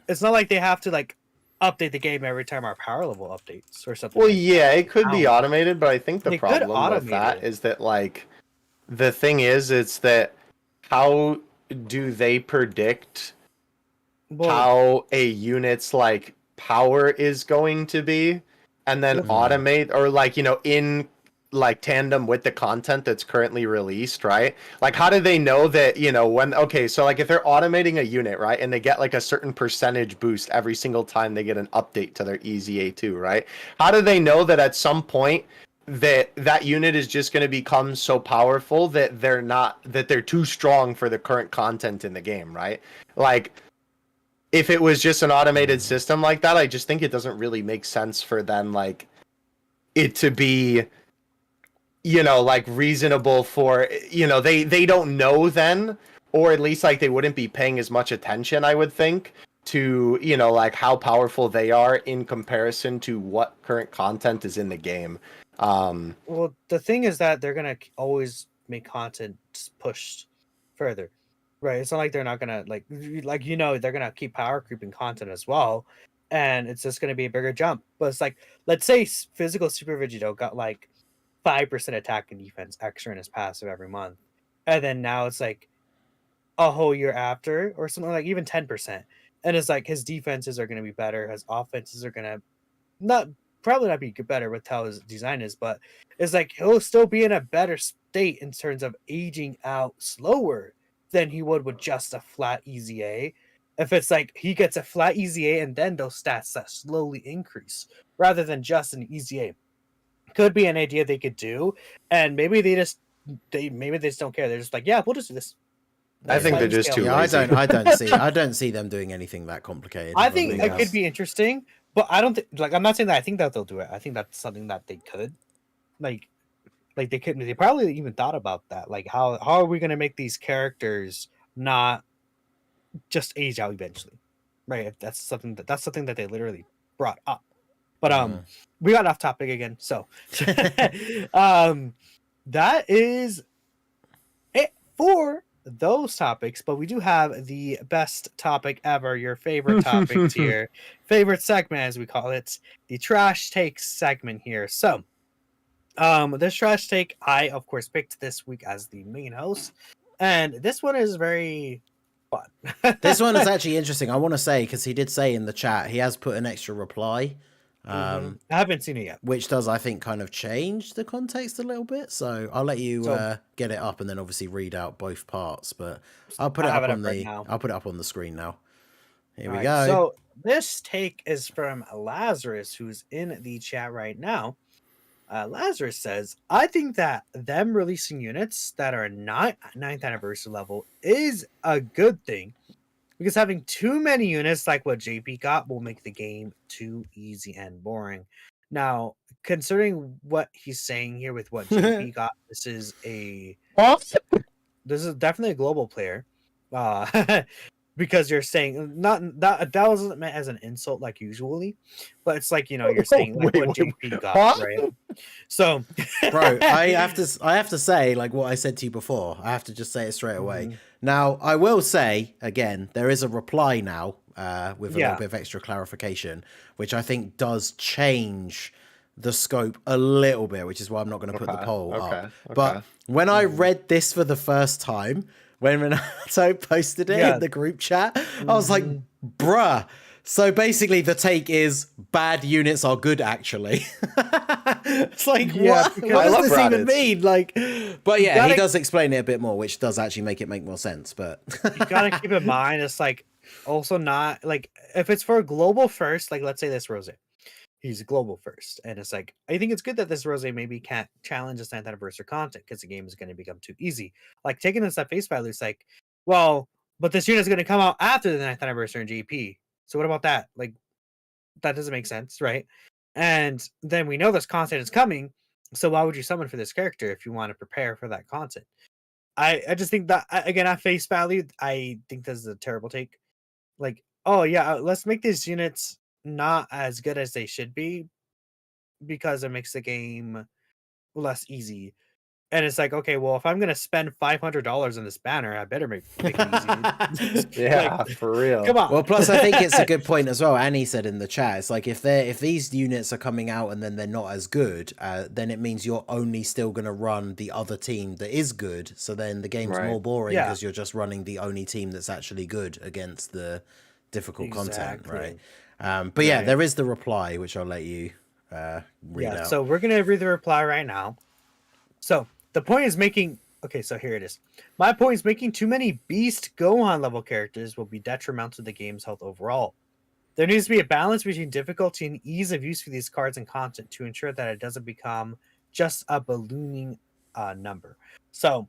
it's not like they have to like update the game every time our power level updates or something. Well, yeah, it could be automated, but I think the problem with that is that like the thing is it's that how do they predict how a unit's like power is going to be and then automate or like in like tandem with the content that's currently released, right? Like how do they know that so like if they're automating a unit, right, and they get like a certain percentage boost every single time they get an update to their Easy A2, right? How do they know that at some point that unit is just going to become so powerful that they're too strong for the current content in the game, right? Like if it was just an automated system like that, I just think it doesn't really make sense for then like it to be like reasonable for, they don't know then, or at least like they wouldn't be paying as much attention, I would think, to, like how powerful they are in comparison to what current content is in the game. Well, the thing is that they're going to always make content pushed further, right? It's not like they're not going to they're going to keep power creeping content as well. and it's just going to be a bigger jump. But it's like, let's say physical Super Vegito got like 5% attack and defense extra in his passive every month, and then now it's like a whole year after or something, like even 10%, and it's like his defenses are going to be better, his offenses are going to probably not be better with how his design is, but it's like he'll still be in a better state in terms of aging out slower than he would with just a flat easy A. If it's like he gets a flat easy A and then those stats that slowly increase rather than just an easy A, could be an idea they could do. And maybe they just don't care. They're just like, yeah, we'll just do this. I think they're just too Yeah, lazy. I don't see them doing anything that complicated. I think it could be interesting, but I don't think, like, I'm not saying that I think that they'll do it. I think that's something that they could, like they probably even thought about that. Like, how are we going to make these characters not just age out eventually, right? If that's something that they literally brought up. But we got off topic again. So that is it for those topics, but we do have the best topic ever, your favorite topics here, favorite segment as we call it, the trash take segment here. So this trash take, I of course picked this week as the main host, and this one is very fun. This one is actually interesting. I want to say, because he did say in the chat he has put an extra reply. I haven't seen it yet, which does, I think, kind of change the context a little bit. So I'll let you get it up and then obviously read out both parts. But I'll put it up on I'll put it up on the screen now. Here we go. So this take is from Lazarus, who's in the chat right now. Lazarus says, I think that them releasing units that are not 9th anniversary level is a good thing, because having too many units like what JP got will make the game too easy and boring. Now, considering what he's saying here with what JP got, this is definitely a global player. Because you're saying that wasn't meant as an insult like usually, but it's like, you're saying like what JP got, right? So, bro, I have to say, like what I said to you before, I have to just say it straight away. Now, I will say again, there is a reply now with a little bit of extra clarification, which I think does change the scope a little bit, which is why I'm not going to put the poll up. But when I read this for the first time, when Renato posted it in the group chat, I was like, bruh. So basically the take is bad units are good, actually. It's like, what does this even mean? Like, but yeah, he does explain it a bit more, which does actually make it make more sense. But you gotta keep in mind, it's like also not like, if it's for a global first, like let's say this Rose, he's global first, and it's like, I think it's good that this Rose maybe can't challenge this 9th anniversary content because the game is going to become too easy. Like, taking this at face value, it's like, well, but this unit is going to come out after the 9th anniversary in GP. So what about that? Like, that doesn't make sense, right? And then we know this content is coming, so why would you summon for this character if you want to prepare for that content? I just think that, again, at face value, I think this is a terrible take. Like, oh yeah, let's make these units not as good as they should be because it makes the game less easy. And it's like, okay, well, if I'm gonna spend $500 on this banner, I better make it easy. Yeah, like, for real. Come on. Well, plus I think it's a good point as well. Annie said in the chat, it's like if these units are coming out and then they're not as good, then it means you're only still gonna run the other team that is good. So then the game's more boring because you're just running the only team that's actually good against the difficult content, right? But yeah, there is the reply, which I'll let you read out. So we're gonna read the reply right now. So the point is making, okay, so here it is. My point is making too many Beast Gohan level characters will be detrimental to the game's health overall. There needs to be a balance between difficulty and ease of use for these cards and content to ensure that it doesn't become just a ballooning number. So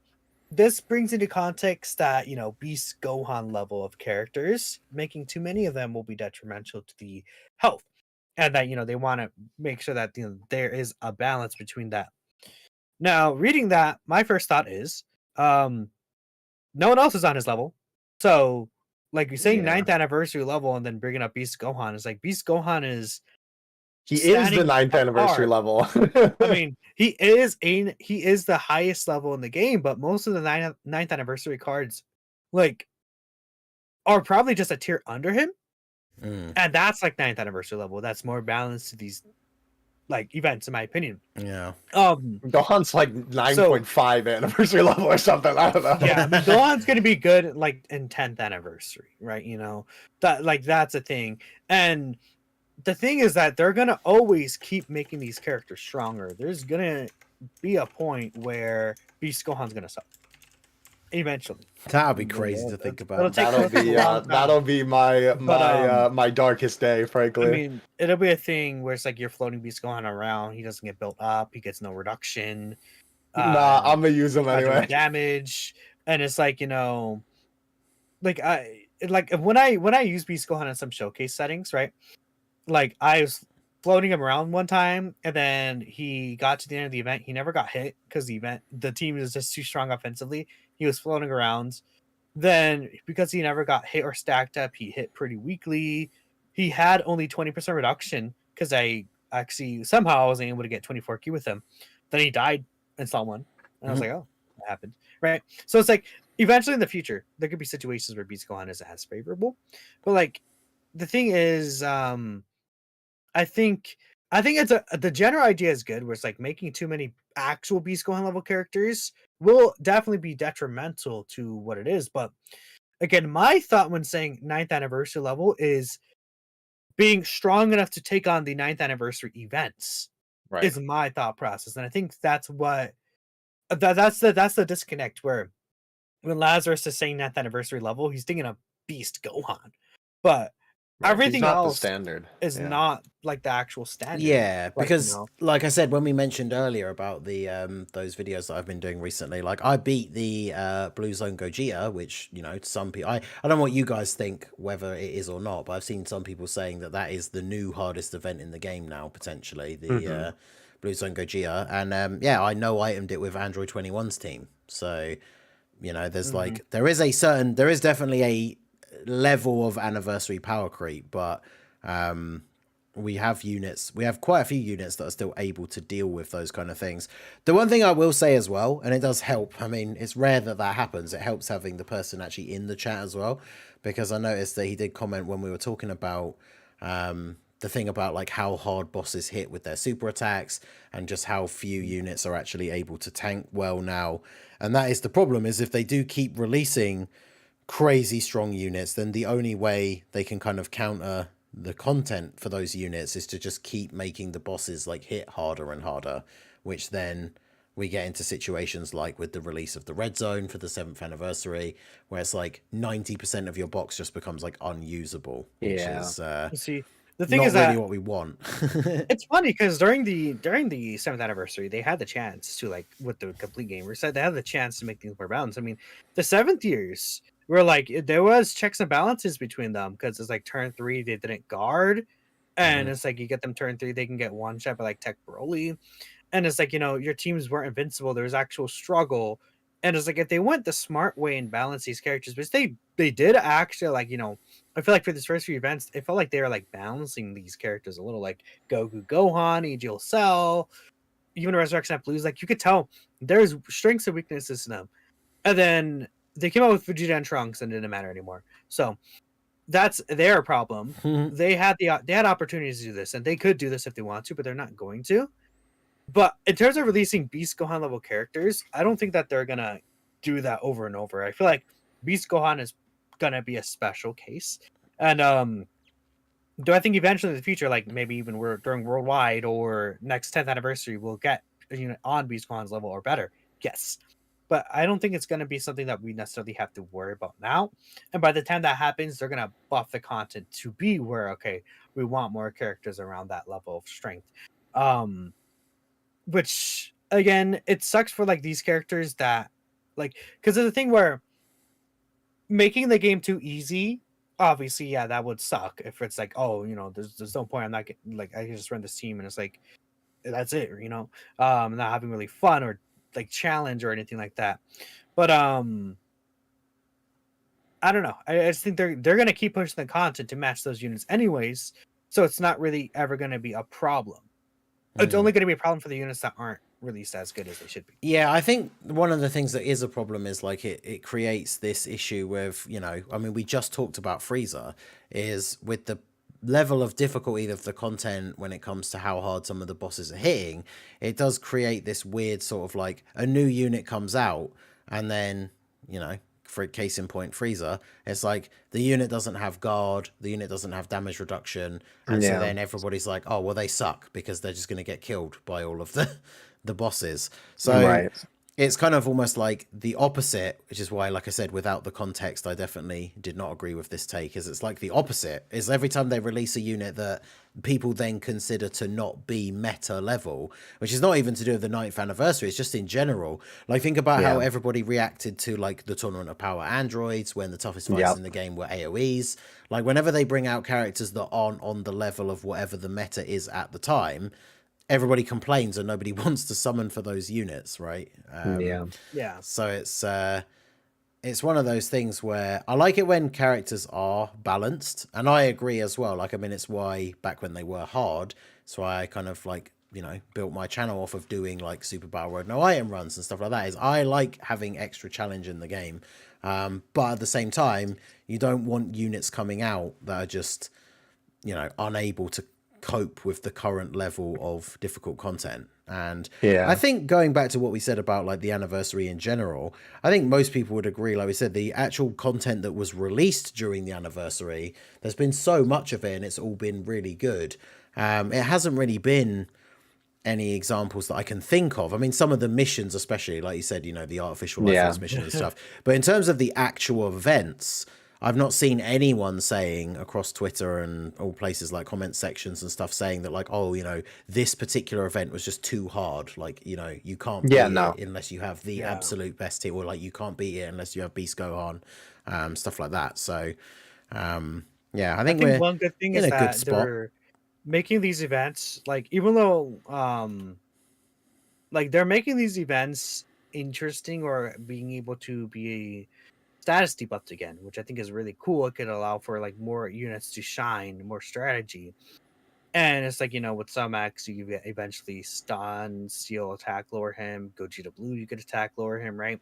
this brings into context that, Beast Gohan level of characters, making too many of them will be detrimental to the health. And that, they want to make sure that, there is a balance between that. Now, reading that, my first thought is, no one else is on his level. So, like, you're saying 9th anniversary level and then bringing up Beast Gohan, is like, Beast Gohan is... He is the 9th anniversary level. I mean, he is the highest level in the game, but most of the 9th anniversary cards, like, are probably just a tier under him. And that's like 9th anniversary level. That's more balanced to these like events, in my opinion. Yeah. Gohan's like 9.5 anniversary level or something. I don't know. Yeah, I mean, Gohan's gonna be good like in 10th anniversary, right? You know, that's a thing. And the thing is that they're gonna always keep making these characters stronger. There's gonna be a point where Beast Gohan's gonna suck. Eventually. That'd be crazy to think about. That'll be my darkest day, frankly. I mean, it'll be a thing where it's like you're floating Beast Gohan around. He doesn't get built up. He gets no reduction. Nah, I'm gonna use him anyway. Damage, and it's like, you know, like when I use Beast Gohan in some showcase settings, right? Like I was floating him around one time, and then he got to the end of the event. He never got hit because the team is just too strong offensively. He was floating around. Then because he never got hit or stacked up, he hit pretty weakly. He had only 20% reduction because I actually somehow I wasn't able to get 24Q with him. Then he died in slot 1. And I was like, oh, that happened. Right. So it's like eventually in the future, there could be situations where Beast Gohan isn't as favorable. But like the thing is, I think it's the general idea is good, where it's like making too many actual Beast Gohan level characters will definitely be detrimental to what it is. But again, my thought when saying 9th anniversary level is being strong enough to take on the 9th anniversary events. Right. Is my thought process. And I think that's what that's the disconnect, where when Lazarus is saying 9th anniversary level, he's thinking of Beast Gohan. But everything else standard is not like the actual standard. Yeah, because like I said, when we mentioned earlier about the those videos that I've been doing recently, like I beat the Blue Zone Gogeta, which, you know, some people, I don't know what you guys think, whether it is or not, but I've seen some people saying that is the new hardest event in the game now, potentially, the Blue Zone Gogeta. And yeah, I itemed it with Android 21's team. So, you know, there's like there is definitely a level of anniversary power creep, but we have quite a few units that are still able to deal with those kind of things. The one thing I will say as well, and it does help, I mean, it's rare that happens, it helps having the person actually in the chat as well, because I noticed that he did comment when we were talking about the thing about like how hard bosses hit with their super attacks and just how few units are actually able to tank well now. And that is the problem, is if they do keep releasing crazy strong units, then the only way they can kind of counter the content for those units is to just keep making the bosses like hit harder and harder, which then we get into situations like with the release of the Red Zone for the 7th anniversary, where it's like 90% of your box just becomes like unusable, which is see, the thing not is really that what we want. It's funny because during the 7th anniversary, they had the chance to, like, with the complete game reset, they had the chance to make things more balanced. I mean, the 7th years were like there was checks and balances between them, because it's like turn 3 they didn't guard, and it's like you get them turn 3 they can get one shot by like Tech Broly, and it's like, you know, your teams weren't invincible. There was actual struggle, and it's like if they went the smart way and balanced these characters, which they did actually, like, you know, I feel like for this first few events, it felt like they were like balancing these characters a little, like Goku Gohan, EGL Cell, even Resurrection at Blues. Like you could tell there's strengths and weaknesses to them. And then they came out with Vegeta and Trunks and it didn't matter anymore. So that's their problem. They had opportunities to do this, and they could do this if they want to, but they're not going to. But in terms of releasing Beast Gohan level characters, I don't think that they're gonna do that over and over. I feel like Beast Gohan is gonna be a special case, and do I think eventually in the future, like maybe even during Worldwide or next 10th anniversary, we'll get a unit on Beast Gohan's level or better? Yes, but I don't think it's gonna be something that we necessarily have to worry about now. And by the time that happens, they're gonna buff the content to be where, okay, we want more characters around that level of strength. Which again, it sucks for like these characters that, like, because there's a thing where making the game too easy, obviously, yeah, that would suck if it's like, oh, you know, there's no point, I'm not getting, like, I can just run this team and it's like that's it, you know, not having really fun or like challenge or anything like that. But I don't know, I just think they're gonna keep pushing the content to match those units anyways, so it's not really ever gonna be a problem. It's only going to be a problem for the units that aren't released as good as they should be. Yeah, I think one of the things that is a problem is like it creates this issue with, I mean, we just talked about Frieza, is with the level of difficulty of the content when it comes to how hard some of the bosses are hitting, it does create this weird sort of like a new unit comes out and then, for case in point, Frieza, it's like the unit doesn't have guard, the unit doesn't have damage reduction, and so then everybody's like, oh, well, they suck because they're just going to get killed by all of the bosses. So it's kind of almost like the opposite, which is why, like I said, without the context, I definitely did not agree with this take, is it's like the opposite. Is every time they release a unit that people then consider to not be meta level, which is not even to do with the 9th anniversary, it's just in general. Like, think about how everybody reacted to like the Tournament of Power androids when the toughest fights in the game were AoEs. Like, whenever they bring out characters that aren't on the level of whatever the meta is at the time, everybody complains and nobody wants to summon for those units, right? So it's one of those things where I like it when characters are balanced, and I agree as well. Like, I mean, it's why back when they were hard, it's why I kind of like, built my channel off of doing like Super Battle Road no item runs and stuff like that. Is I like having extra challenge in the game, but at the same time, you don't want units coming out that are just, unable to cope with the current level of difficult content. And I think going back to what we said about like the anniversary in general, I think most people would agree, like we said, the actual content that was released during the anniversary, there's been so much of it and it's all been really good. It hasn't really been any examples that I can think of. I mean, some of the missions, especially like you said, the artificial life force mission and stuff, but in terms of the actual events, I've not seen anyone saying across Twitter and all places like comment sections and stuff saying that like, oh, this particular event was just too hard. Like, you can't beat it unless you have the absolute best team, or like you can't beat it unless you have Beast Gohan, stuff like that. So, I think we're one good thing in is a good that spot. they're making these events, like, even though, like, they're making these events interesting or being able to be status debuffed again, which I think is really cool. It could allow for like more units to shine, more strategy. And it's like, with some X, you get eventually stun, seal, attack, lower him. Gogeta Blue, you could attack, lower him, right?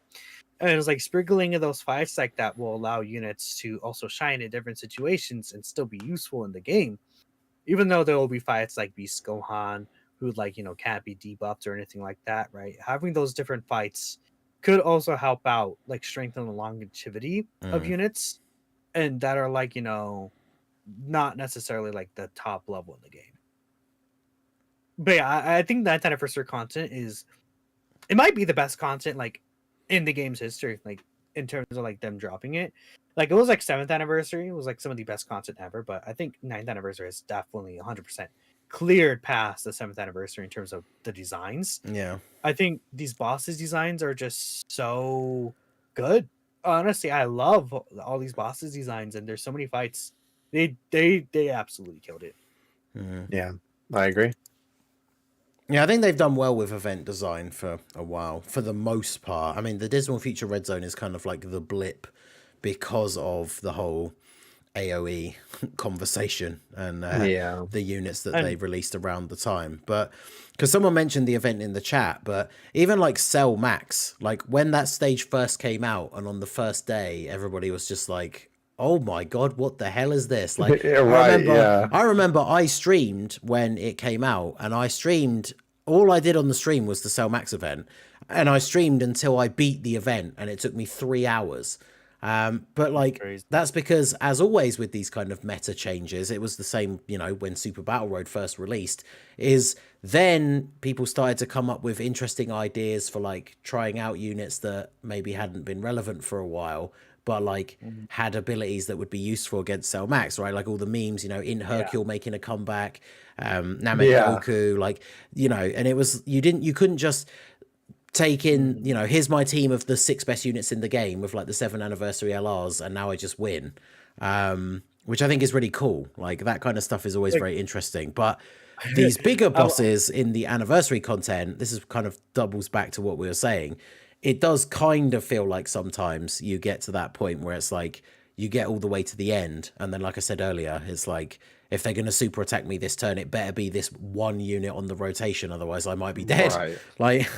And it's like sprinkling in those fights like that will allow units to also shine in different situations and still be useful in the game. Even though there will be fights like Beast Gohan, who like, can't be debuffed or anything like that, right? Having those different fights could also help out, like strengthen the longevity of units, and that are like, not necessarily like the top level in the game. But yeah, I think that anniversary content it might be the best content like in the game's history, like in terms of like them dropping it. Like, it was like 7th anniversary, it was like some of the best content ever, but I think 9th anniversary is definitely 100% cleared past the 7th anniversary in terms of the designs. Yeah. I think these bosses designs are just so good. Honestly, I love all these bosses designs, and there's so many fights. They absolutely killed it. Yeah, I agree. Yeah, I think they've done well with event design for a while, for the most part. I mean, the Dismal Future Red Zone is kind of like the blip because of the whole AoE conversation and the units that they released around the time. But because someone mentioned the event in the chat, but even like Cell Max, like when that stage first came out and on the first day, everybody was just like, oh my god, what the hell is this? Like, I remember I streamed when it came out, and all I did on the stream was the Cell Max event, and I streamed until I beat the event, and it took me 3 hours. But like, that's because, as always with these kind of meta changes, it was the same, when Super Battle Road first released, is then people started to come up with interesting ideas for like trying out units that maybe hadn't been relevant for a while, but like had abilities that would be useful against Cell Max, right? Like all the memes, in Hercule making a comeback, Namek Goku, like, and it was, you couldn't just take in, here's my team of the 6 best units in the game with like the 7th anniversary LRs, and now I just win. Which I think is really cool. Like, that kind of stuff is always very interesting. But these bigger bosses in the anniversary content, this is kind of doubles back to what we were saying. It does kind of feel like sometimes you get to that point where it's like you get all the way to the end, and then, like I said earlier, it's like, if they're going to super attack me this turn, it better be this one unit on the rotation, otherwise I might be dead. Right. Like,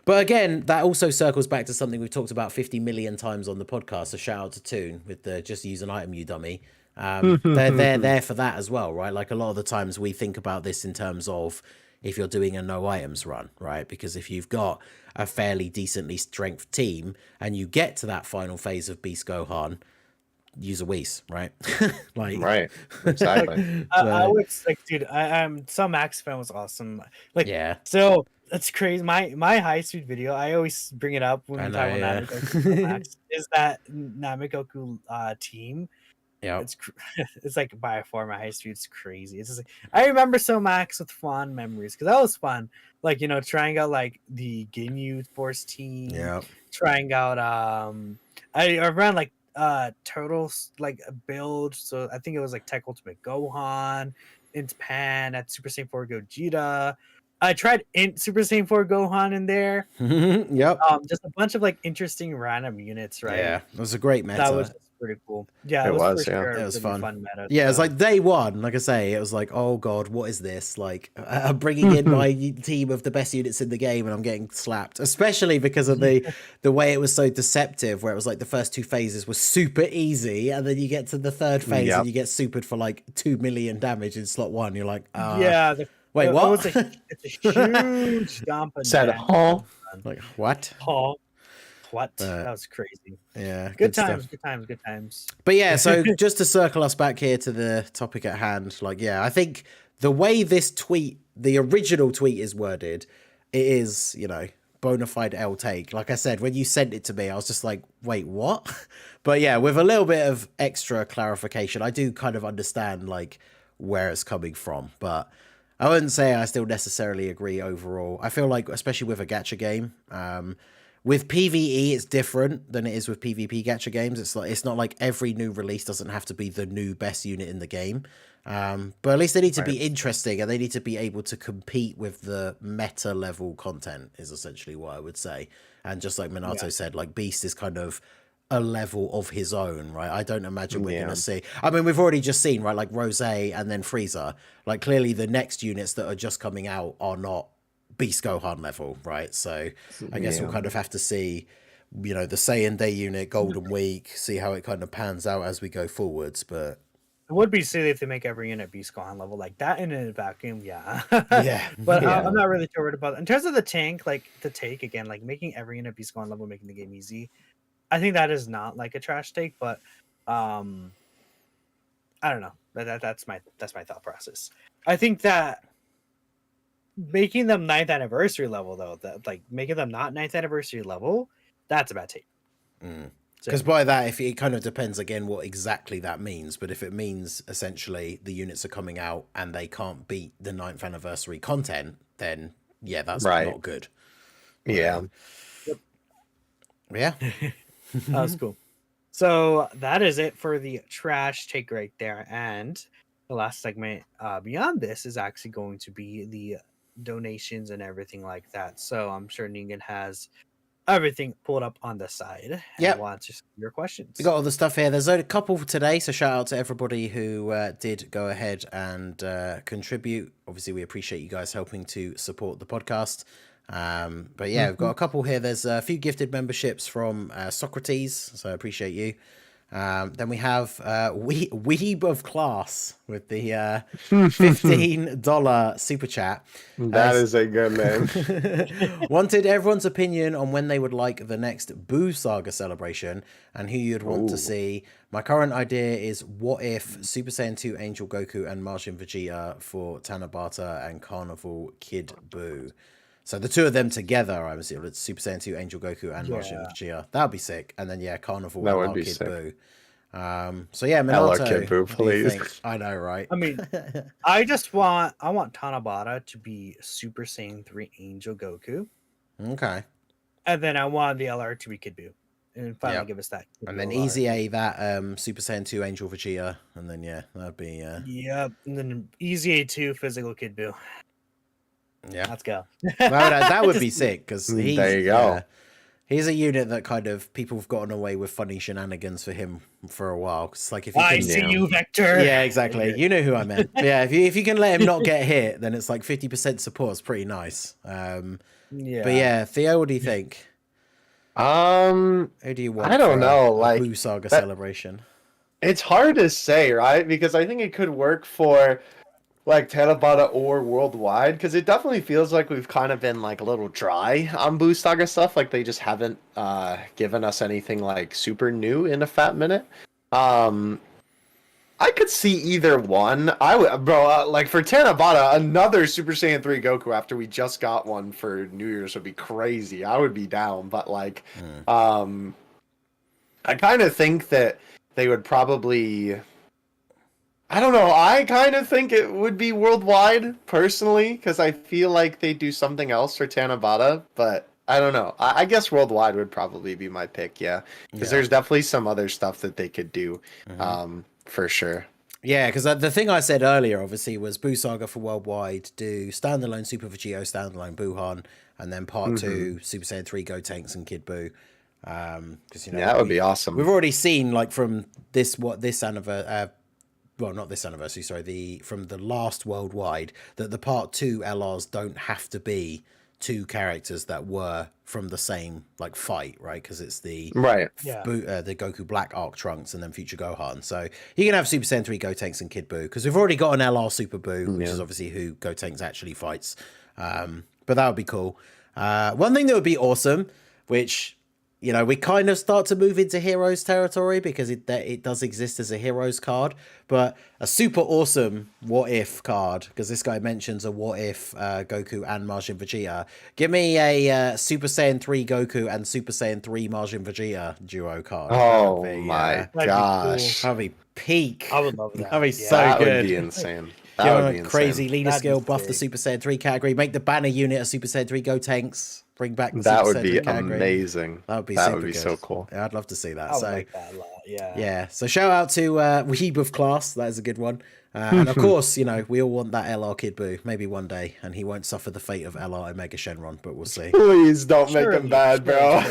but again, that also circles back to something we've talked about 50 million times on the podcast. So shout out to Toon with the just use an item, you dummy. They're there for that as well, right? Like, a lot of the times we think about this in terms of if you're doing a no items run, right? Because if you've got a fairly decently strength team and you get to that final phase of Beast Gohan, use a Whis, right? Like, Right. Exactly. I would like, dude. I'm some Max fan was awesome. Like, yeah. So that's crazy. My high speed video, I always bring it up when we talk about Namekoku Max, is that Namekoku team. Yeah, it's like by far my high speed. It's crazy. It's just like, I remember so Max with fond memories because that was fun. Like, trying out like the Ginyu Force team. Yeah. Trying out I ran like turtles like a build. So I think it was like Tech Ultimate Gohan, Int Pan at Super Saiyan 4 Gogeta. I tried Int Super Saiyan 4 Gohan in there. Yep. Just a bunch of like interesting random units, right? Yeah, it was a great meta. That was pretty cool. Yeah, it was. For sure it was fun. Meta. Yeah, it was like day one. Like I say, it was like, oh god, what is this? Like, I'm bringing in my team of the best units in the game, and I'm getting slapped. Especially because of the way it was so deceptive, where it was like the first two phases were super easy, and then you get to the third phase and you get supered for like 2 million damage in slot 1. You're like, yeah. Wait, what? It's a huge dump. Said, huh? Like, what? Huh? What? That was crazy. Yeah. Good times. But yeah, so just to circle us back here to the topic at hand, like, yeah, I think the way this tweet, the original tweet is worded, it is, bona fide L take. Like I said, when you sent it to me, I was just like, wait, what? But yeah, with a little bit of extra clarification, I do kind of understand like where it's coming from, but I wouldn't say I still necessarily agree overall. I feel like, especially with a gacha game, with PvE, it's different than it is with PvP gacha games. It's not like every new release doesn't have to be the new best unit in the game. But at least they need to be interesting, and they need to be able to compete with the meta level content is essentially what I would say. And just like Minato said, like Beast is kind of a level of his own, right? I don't imagine we're going to see... I mean, we've already just seen, right, like Rose and then Frieza. Like, clearly the next units that are just coming out are not Beast Gohan level, right? So I guess we'll kind of have to see, the Saiyan Day unit, Golden Week, see how it kind of pans out as we go forwards, but... It would be silly if they make every unit Beast Gohan level like that in a vacuum, yeah. Yeah. But I'm not really sure what about it. In terms of the tank, like the take, again, like making every unit Beast Gohan level, making the game easy, I think that is not like a trash take, but I don't know. That's my thought process. I think that making them 9th anniversary level, though, that like making them not 9th anniversary level, that's a bad take. Because by that, if it kind of depends again what exactly that means, but if it means essentially the units are coming out and they can't beat the 9th anniversary content, then yeah, that's not good. Yeah. Yeah. That was cool. So that is it for the trash take right there. And the last segment beyond this is actually going to be the donations and everything like that. So I'm sure Ningen has everything pulled up on the side. Yeah. Want to see your questions. We got all the stuff here. There's a couple for today, so shout out to everybody who did go ahead and contribute. Obviously, we appreciate you guys helping to support the podcast. But yeah, we've got a couple here. There's a few gifted memberships from Socrates, so I appreciate you. Then we have Weeb of Class with the $15 super chat. That is a good name. Wanted everyone's opinion on when they would like the next Buu Saga celebration and who you'd want to see. My current idea is what if Super Saiyan 2 Angel Goku and Majin Vegeta for Tanabata and Carnival Kid Buu. So the two of them together, I'm assuming it's Super Saiyan 2 Angel Goku and Majin Vegeta. That would be sick. And then Carnival that and would be Kid sick. Buu. So yeah, Minato, Kid Buu, please. I know, right? I mean, I want Tanabata to be Super Saiyan 3 Angel Goku. Okay. And then I want the LR to be Kid Buu. And finally give us that. And then Easy A, that Super Saiyan 2 Angel Vegeta. And then that'd be Yep. And then Easy A2 Physical Kid Buu. Yeah. Let's go. That would be sick because there you go. He's a unit that kind of people have gotten away with funny shenanigans for him for a while. It's like if you I can, see you, Vector. yeah, exactly. You know who I meant. But yeah, if you can let him not get hit, then it's like 50% support. It's pretty nice. Yeah. But yeah, Theo, what do you think? Who do you want? I don't know. Like Buu Saga celebration. It's hard to say, right? Because I think it could work for like Tanabata or worldwide, because it definitely feels like we've kind of been like a little dry on Buu Saga stuff. Like they just haven't given us anything like super new in a fat minute. I could see either one. I would, bro. Like for Tanabata, another Super Saiyan 3 Goku after we just got one for New Year's would be crazy. I would be down, but like, I kind of think that they would probably. I don't know. I kind of think it would be worldwide, personally, because I feel like they do something else for Tanabata, but I don't know. I guess worldwide would probably be my pick, yeah. Because there's definitely some other stuff that they could do, for sure. Yeah, because the thing I said earlier, obviously, was Buu Saga for worldwide, do standalone Super Vegito, standalone Buuhan, and then part 2, Super Saiyan 3 Gotenks and Kid Buu. Because that would be awesome. We've already seen, like, from this anniversary, well, not this anniversary, sorry, from the last worldwide, that the part 2 LRs don't have to be 2 characters that were from the same like fight, right? Because it's the the Goku Black Arc Trunks and then Future Gohan. So you can have Super Saiyan 3 Gotenks and Kid Buu, because we've already got an LR Super Buu, which is obviously who Gotenks actually fights. But that would be cool. One thing that would be awesome, which, you know, we kind of start to move into Heroes territory, because it does exist as a Heroes card, but a super awesome What If card, because this guy mentions a What If Goku and Majin Vegeta. Give me a Super Saiyan 3 Goku and Super Saiyan 3 Majin Vegeta duo card. Oh my gosh. That'd be peak. I would love that. That'd be so that good. That would be insane. That would be crazy insane. leader That'd skill, be buff sick. the Super Saiyan 3 category, make the banner unit a Super Saiyan 3 Gotenks. Bring back the That Super would Saiyan be 3 category. amazing. That would be that super would be good. so cool. Yeah, I'd love to see that. I would So like that a lot. Yeah. yeah, so shout out to Weeb of Class. That is a good one. And of course, you know, we all want that LR Kid Buu, maybe one day, and he won't suffer the fate of LR Omega Shenron, but we'll see. Please don't make him bad, bro.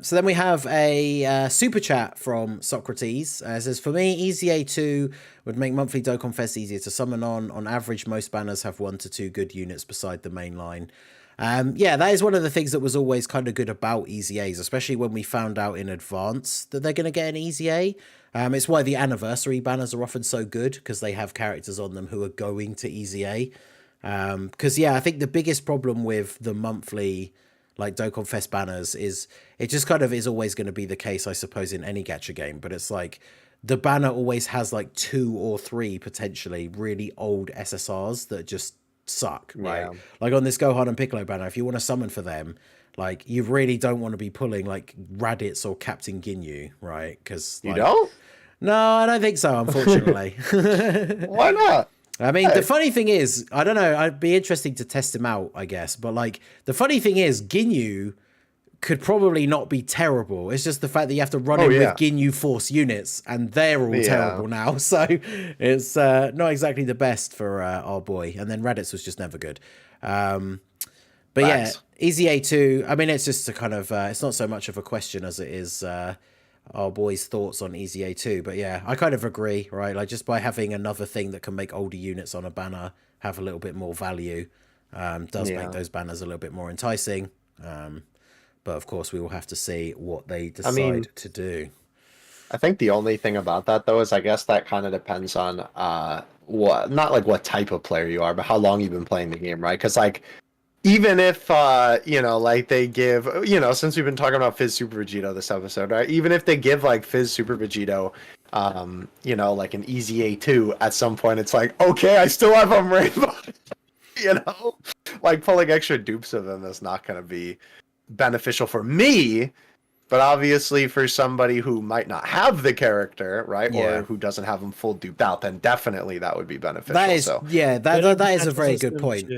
So then we have a super chat from Socrates. It says, for me, Easy A2 would make monthly Dokkan Fest easier to summon on. On average, most banners have 1 to 2 good units beside the main line. Yeah, that is one of the things that was always kind of good about Easy A's, especially when we found out in advance that they're going to get an Easy A. It's why the anniversary banners are often so good, because they have characters on them who are going to Easy A. Because, yeah, I think the biggest problem with the monthly like Dokkan Fest banners is it just kind of is always going to be the case, I suppose, in any gacha game. But it's like the banner always has like 2 or 3 potentially really old SSRs that just suck, right? Yeah. Like on this Gohan and Piccolo banner, if you want to summon for them, like you really don't want to be pulling like Raditz or Captain Ginyu, right? Because You don't? No, I don't think so, unfortunately. Why not? I mean, the funny thing is, I don't know, I'd be interesting to test him out, I guess. But like, the funny thing is, Ginyu could probably not be terrible. It's just the fact that you have to run in with Ginyu Force units, and they're all terrible now. So it's not exactly the best for our boy. And then Raditz was just never good. But yeah, Easy A2, I mean, it's just a kind of, it's not so much of a question as it is our boy's thoughts on Easy A2. But yeah, I kind of agree, right? Like just by having another thing that can make older units on a banner have a little bit more value, does make those banners a little bit more enticing. But of course, we will have to see what they decide to do. I think the only thing about that, though, is I guess that kind of depends on what, not like what type of player you are, but how long you've been playing the game, right? Because like, even if you know, like they give, you know, since we've been talking about Fizz Super Vegito this episode, right? Even if they give like Fizz Super Vegito, you know, like an Easy A2 at some point, it's like, okay, I still have him Rainbow. You know, like pulling extra dupes of them is not going to be beneficial for me, but obviously for somebody who might not have the character, right, or who doesn't have them full duped out, then definitely that would be beneficial. That is, so. that is a very good point.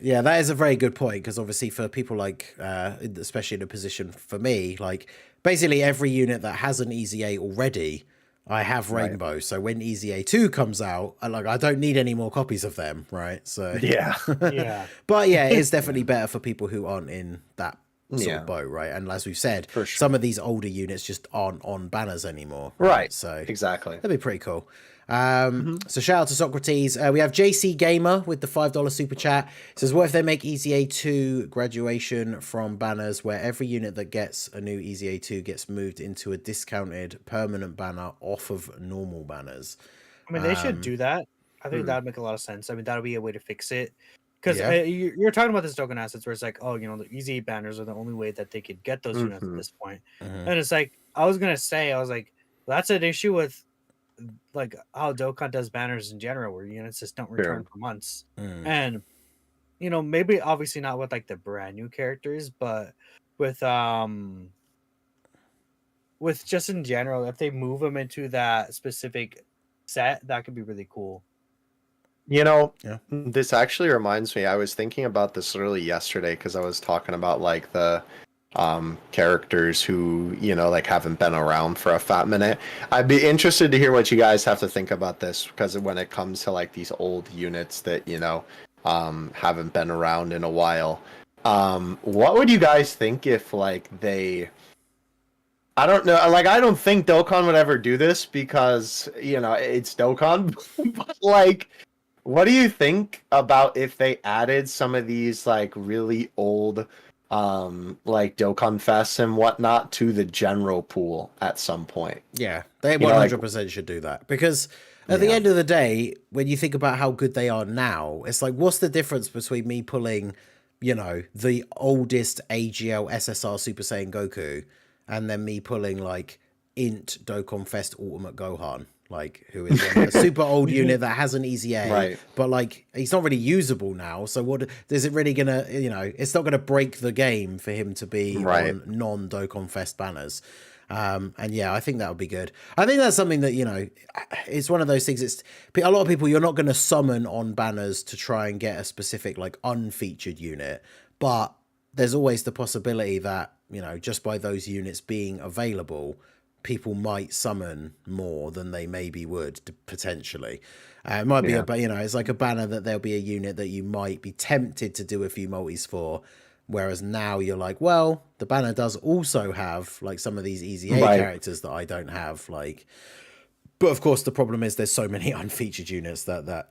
Yeah, that is a very good point, because obviously for people like, especially in a position for me, like basically every unit that has an Easy A already, I have Rainbow, so when Easy A2 comes out, I don't need any more copies of them, right? So Yeah. Yeah. But yeah, it's definitely better for people who aren't in that sort of boat, right? And as we've said, For sure. some of these older units just aren't on banners anymore. Right. So exactly. that'd be pretty cool. So shout out to Socrates. We have JC Gamer with the $5 super chat. It says, what if they make Easy A2 graduation from banners where every unit that gets a new Easy A2 gets moved into a discounted permanent banner off of normal banners? I mean, they should do that. I think that would make a lot of sense. I mean, that would be a way to fix it. Because Yeah. you're talking about this token assets where it's like, oh, the Easy banners are the only way that they could get those units at this point. And it's like, I was like, that's an issue with like how Dokkan does banners in general, where units just don't return for months. And maybe obviously not with like the brand new characters, but with just in general, if they move them into that specific set, that could be really cool. This actually reminds me, I was thinking about this literally yesterday because I was talking about like the characters who like haven't been around for a fat minute. I'd be interested to hear what you guys have to think about this, because when it comes to like these old units that haven't been around in a while, what would you guys think if like I don't know, like I don't think Dokkan would ever do this because it's Dokkan, but like what do you think about if they added some of these like really old like Dokkan Fests and whatnot to the general pool at some point? Yeah, they 100% should do that, because at the end of the day, when you think about how good they are now, it's like, what's the difference between me pulling, the oldest AGL SSR Super Saiyan Goku and then me pulling like Int Dokkan Fest Ultimate Gohan? Like, who is a super old unit that has an Easy A, but like he's not really usable now. So what is it really gonna? It's not gonna break the game for him to be on non-Dokkan Fest banners. And yeah, I think that would be good. I think that's something that it's one of those things. It's a lot of people. You're not going to summon on banners to try and get a specific like unfeatured unit, but there's always the possibility that just by those units being available, people might summon more than they maybe would potentially. It might be it's like a banner that there'll be a unit that you might be tempted to do a few multis for, whereas now you're like, well, the banner does also have like some of these Easy A characters that I don't have, like. But of course the problem is there's so many unfeatured units that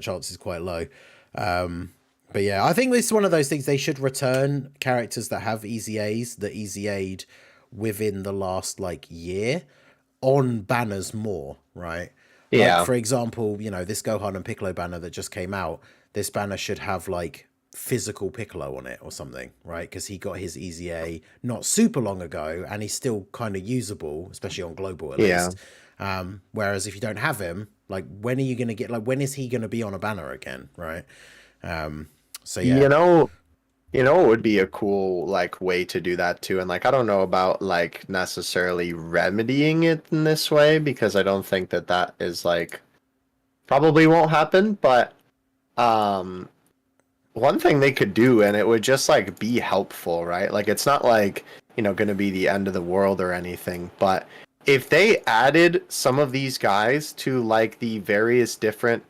chance is quite low. But yeah, I think it's one of those things. They should return characters that have Easy A's, that Easy A'd within the last like year on banners more, right? Yeah. Like, for example, this Gohan and Piccolo banner that just came out, this banner should have like physical Piccolo on it or something, right? Because he got his Easy A not super long ago and he's still kind of usable, especially on global at least. Whereas if you don't have him, like when are you going to get, like when is he going to be on a banner again, right? So yeah. It would be a cool like way to do that too. And like I don't know about like necessarily remedying it in this way, because I don't think that is like probably won't happen, but one thing they could do, and it would just like be helpful, right? Like it's not like going to be the end of the world or anything, but if they added some of these guys to like the various different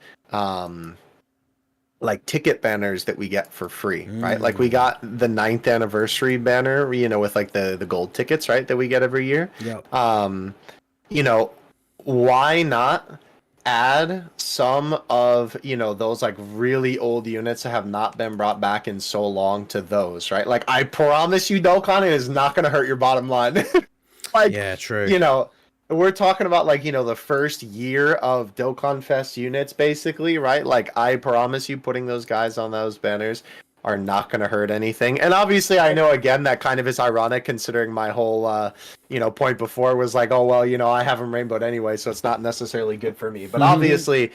like ticket banners that we get for free, right? Like we got the 9th anniversary banner, with like the gold tickets, right, that we get every year. Why not add some of those like really old units that have not been brought back in so long to those, right? Like I promise you, Dokkan, it is not going to hurt your bottom line. Like, yeah, true. We're talking about like the first year of Dokkan Fest units, basically, right? Like I promise you, putting those guys on those banners are not going to hurt anything. And obviously, I know again that kind of is ironic, considering my whole point before was like, oh well, I haven't rainbowed anyway, so it's not necessarily good for me. But obviously,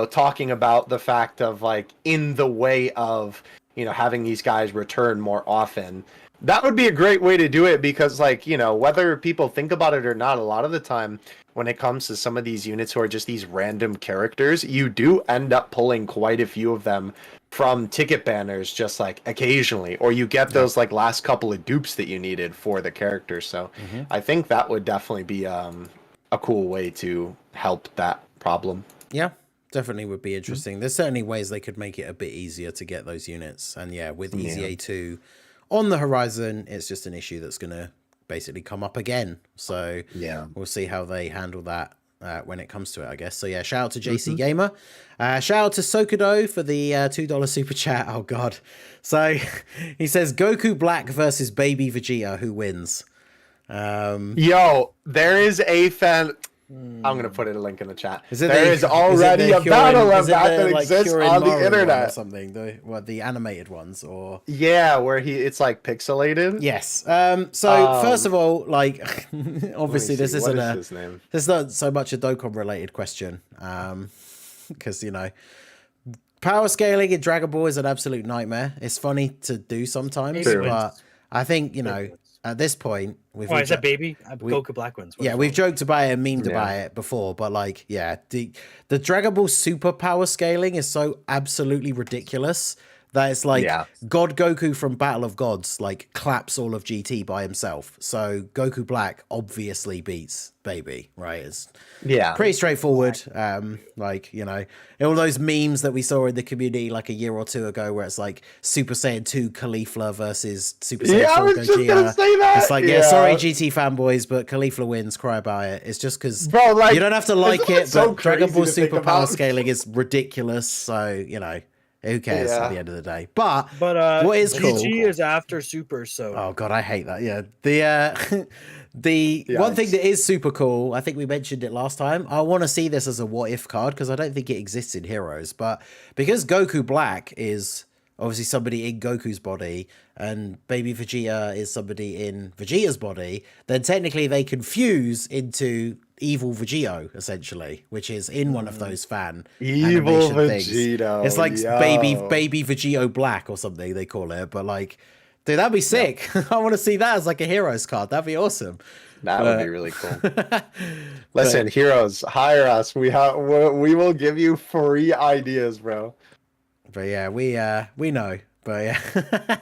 talking about the fact of like in the way of having these guys return more often. That would be a great way to do it, because like, whether people think about it or not, a lot of the time when it comes to some of these units who are just these random characters, you do end up pulling quite a few of them from ticket banners just like occasionally, or you get those like last couple of dupes that you needed for the characters. So I think that would definitely be a cool way to help that problem. Yeah, definitely would be interesting. There's certainly ways they could make it a bit easier to get those units. And yeah, with Easy A2 on the horizon, it's just an issue that's going to basically come up again. So yeah, we'll see how they handle that when it comes to it, I guess. So yeah, shout out to JC Gamer. Shout out to Sokudo for the $2 super chat. Oh god. So he says Goku Black versus Baby Vegeta, who wins? Yo, there is a fan. I'm gonna put a link in the chat. There is already a battle of that that exists on the internet. Or something, the animated ones, or yeah, where it's like pixelated. Yes. First of all, like, obviously this isn't there's not so much a Dokkan related question, because power scaling in Dragon Ball is an absolute nightmare. It's funny to do sometimes, but I think at this point, is that baby? Goku Black wins. Yeah, we've joked about it and memed about it before, but like, yeah, the Dragon Ball Super power scaling is so absolutely ridiculous that it's like God Goku from Battle of Gods like claps all of GT by himself. So Goku Black obviously beats Baby, right? It's pretty straightforward. Like, all those memes that we saw in the community like a year or two ago where it's like Super Saiyan 2 Caulifla versus Super Saiyan 4 Gogeta. It's like, sorry GT fanboys, but Caulifla wins, cry about it. It's just because you don't have to like it, but Dragon Ball Super power scaling is ridiculous, so who cares at the end of the day? But what is cool? GG is after Super, so oh god, I hate that. Yeah, the one thing that is super cool, I think we mentioned it last time. I want to see this as a what if card because I don't think it exists in Heroes, but because Goku Black is obviously somebody in Goku's body and Baby Vegeta is somebody in Vegeta's body, then technically they can fuse into Evil Vegito, essentially, which is in one of those fan Evil animation Vegito. Things. It's like baby Vegito Black or something they call it, but like, dude, that'd be sick. I want to see that as like a Heroes card. That'd be awesome. That would be really cool. Listen, Heroes, hire us. We will give you free ideas, bro. But yeah, we know. But yeah,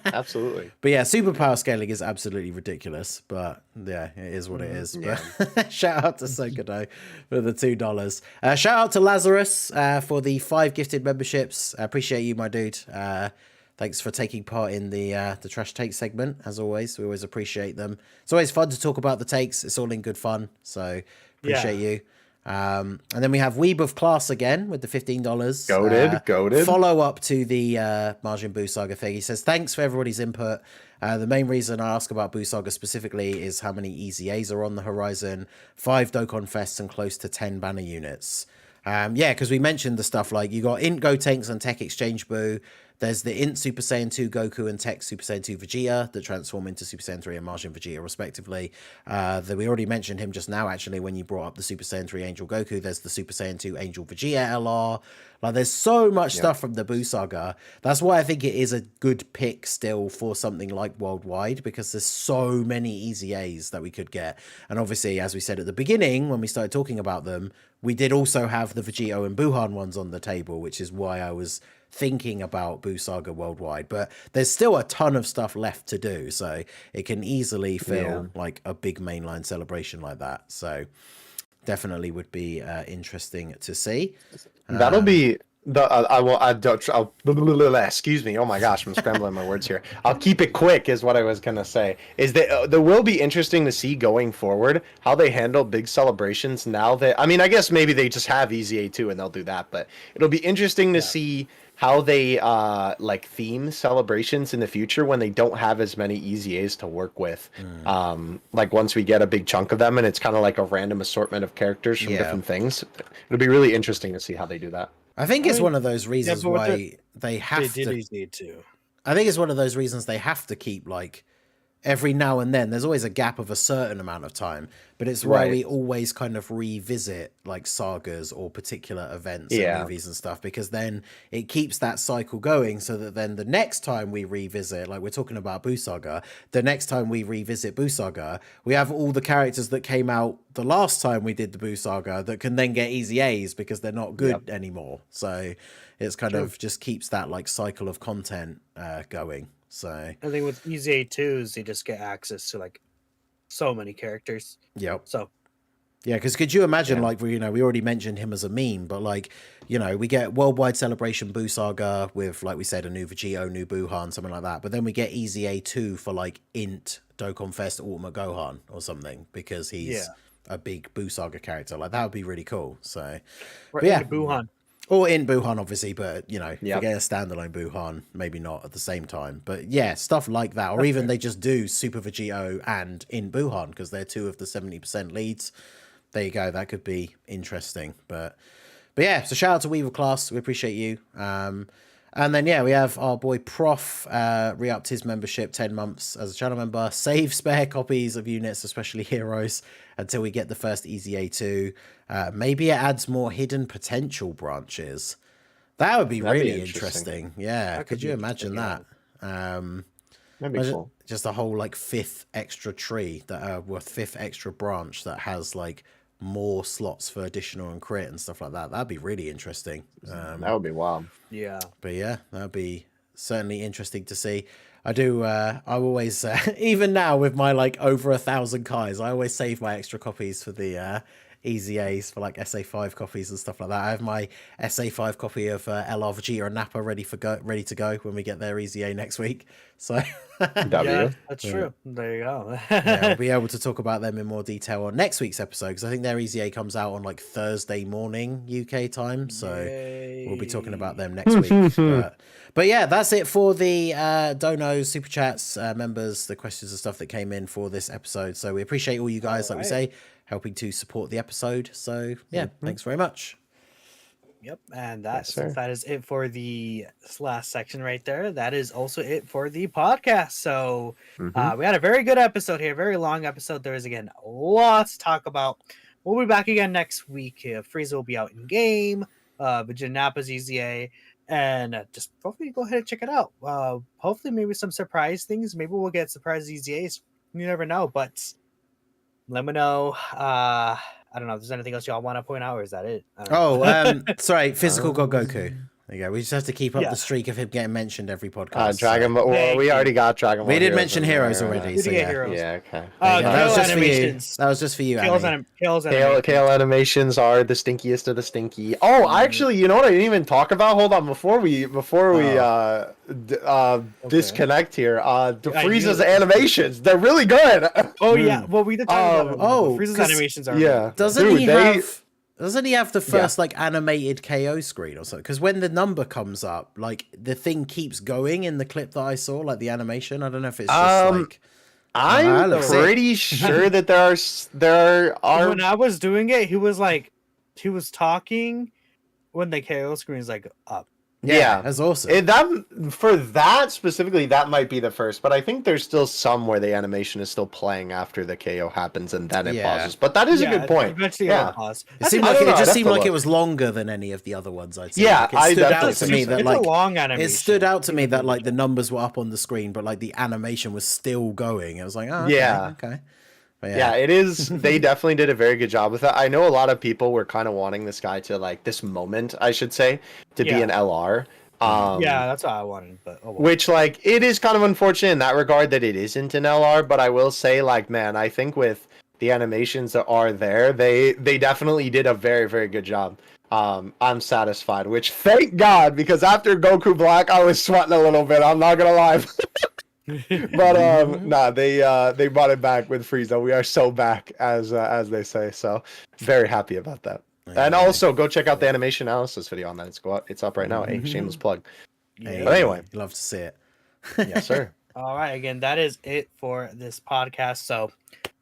absolutely. But yeah, superpower scaling is absolutely ridiculous. But yeah, it is what it is. Yeah. But shout out to Sokodo for the $2. Shout out to Lazarus for the 5 gifted memberships. I appreciate you, my dude. Thanks for taking part in the trash take segment. As always, we always appreciate them. It's always fun to talk about the takes. It's all in good fun. So appreciate you. And then we have Weeb of Class again with the $15. Goated. Follow up to the Majin Buu Saga thing. He says, thanks for everybody's input. The main reason I ask about Buu Saga specifically is how many Easy A's are on the horizon, 5 Dokkan Fests and close to 10 banner units. Yeah, because we mentioned the stuff like you got Int Gotenks and Tech Exchange Buu. There's the Int Super Saiyan 2 Goku and Tech Super Saiyan 2 Vegeta that transform into Super Saiyan 3 and Majin Vegeta, respectively. That we already mentioned him just now, actually, when you brought up the Super Saiyan 3 Angel Goku. There's the Super Saiyan 2 Angel Vegeta LR. Like, there's so much stuff from the Buu Saga. That's why I think it is a good pick still for something like Worldwide, because there's so many Easy A's that we could get. And obviously, as we said at the beginning, when we started talking about them, we did also have the Vegito and Buuhan ones on the table, which is why I was thinking about Buu Saga Worldwide. But there's still a ton of stuff left to do, so it can easily feel like a big mainline celebration like that. So definitely would be interesting to see. That'll be excuse me. Oh my gosh, I'm scrambling my words here. I'll keep it quick is what I was gonna say. Is that there will be interesting to see going forward how they handle big celebrations now that, I mean, I guess maybe they just have Easy A2 and they'll do that, but it'll be interesting to see how they like theme celebrations in the future when they don't have as many Easy A's to work with. Like once we get a big chunk of them and it's kind of like a random assortment of characters from different things. It'll be really interesting to see how they do that. I think it's one of those reasons why they have to. I think it's one of those reasons they have to keep like every now and then. There's always a gap of a certain amount of time, but it's why we always kind of revisit like sagas or particular events and movies and stuff, because then it keeps that cycle going, so that then the next time we revisit, like we're talking about Buu Saga, the next time we revisit Buu Saga, we have all the characters that came out the last time we did the Buu Saga that can then get Easy A's because they're not good anymore. So it's kind of just keeps that like cycle of content going. So I think with Easy A2s, they just get access to like so many characters. Yep. So Yeah, because could you imagine, like, we already mentioned him as a meme, but, like, we get Worldwide Celebration Buu Saga with, like we said, a new Vegito, new Buuhan, something like that. But then we get Easy A2 for, like, Int Dokkan Fest Ultimate Gohan or something, because he's a big Buu Saga character. Like, that would be really cool. So, Or but yeah. Buuhan. Or in Buuhan, obviously, but, forget a standalone Buuhan, maybe not at the same time. But yeah, stuff like that. Or even they just do Super Vegito and in Buuhan, because they're 2 of the 70% leads. There you go. That could be interesting. But yeah, so shout out to Weevil Class. We appreciate you. And then, we have our boy Prof re-upped his membership 10 months as a channel member. Save spare copies of units, especially heroes, until we get the first Easy A2. Maybe it adds more hidden potential branches. That would be really interesting. Yeah, could you imagine that? That'd be cool. Just a whole, like, 5th extra tree, that 5th extra branch that has, like, more slots for additional and crit and stuff like that. That'd be really interesting. That would be wild. Yeah. But yeah, that'd be certainly interesting to see. I always, even now with my, like, over 1,000 Kais, I always save my extra copies for the Easy A's, for, like, SA5 copies and stuff like that. I have my SA5 copy of LR Vegeta and Nappa ready to go when we get their Easy A next week. So yeah, that's true. There you go. We'll be able to talk about them in more detail on next week's episode, because I think their Easy A comes out on, like, Thursday morning UK time. So we'll be talking about them next week. But yeah, that's it for the donos, super chats, members, the questions and stuff that came in for this episode. So we appreciate all you guys, like we say, helping to support the episode. So yeah, thanks very much. Yep, and that is it for the last section right there. That is also it for the podcast. So we had a very good episode here, very long episode. There is, again, lots to talk about. We'll be back again next week. Frieza will be out in game. Vegeta Nappa's Easy A, and just hopefully go ahead and check it out. Hopefully, maybe some surprise things. Maybe we'll get surprise Easy A's. You never know, but let me know. I don't know if there's anything else y'all want to point out, or is that it? Sorry, Physical God Goku. There you go. We just have to keep up the streak of him getting mentioned every podcast. Dragon Ball. Well, we already got Dragon Ball. We did mention Heroes already. So Heroes. Yeah, okay. That was just for you. That was just for you, Kale animations are the stinkiest of the stinky. Oh, actually, you know what I didn't even talk about? Hold on, before we disconnect here. The Frieza's animations, they're really good. Oh yeah, well we did talk about Frieza's animations are really Doesn't he have the first like animated KO screen or something? Because when the number comes up, like the thing keeps going in the clip that I saw, like the animation. I don't know if it's just like. I'm pretty sure that there are. When I was doing it, he was talking when the KO screen is like up. Yeah, that's awesome. For that specifically, that might be the first, but I think there's still some where the animation is still playing after the KO happens and then it pauses. But that is a good point. Eventually it'll pause. It just seemed like it was longer than any of the other ones I'd seen. Yeah, like, it stood out to me that like a long animation. It stood out to me that like the numbers were up on the screen, but like the animation was still going. I was like, oh, okay. Yeah, it is. They definitely did a very good job with that. I know a lot of people were kind of wanting this guy to like this moment, I should say, to be an LR. Yeah, that's what I wanted. But which like it is kind of unfortunate in that regard that it isn't an LR. But I will say, like, man, I think with the animations that are there, they definitely did a very, very good job. I'm satisfied. Which thank God, because after Goku Black, I was sweating a little bit. I'm not gonna lie. But they brought it back with Frieza. We are so back, as they say. So very happy about that. And also go check out the animation analysis video on that. It's up right now. Hey, shameless plug. Hey, but anyway, love to see it. Yes, sir. All right, again, that is it for this podcast. So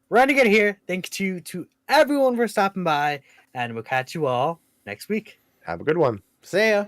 we're gonna get here. Thank you to everyone for stopping by, and we'll catch you all next week. Have a good one. See ya.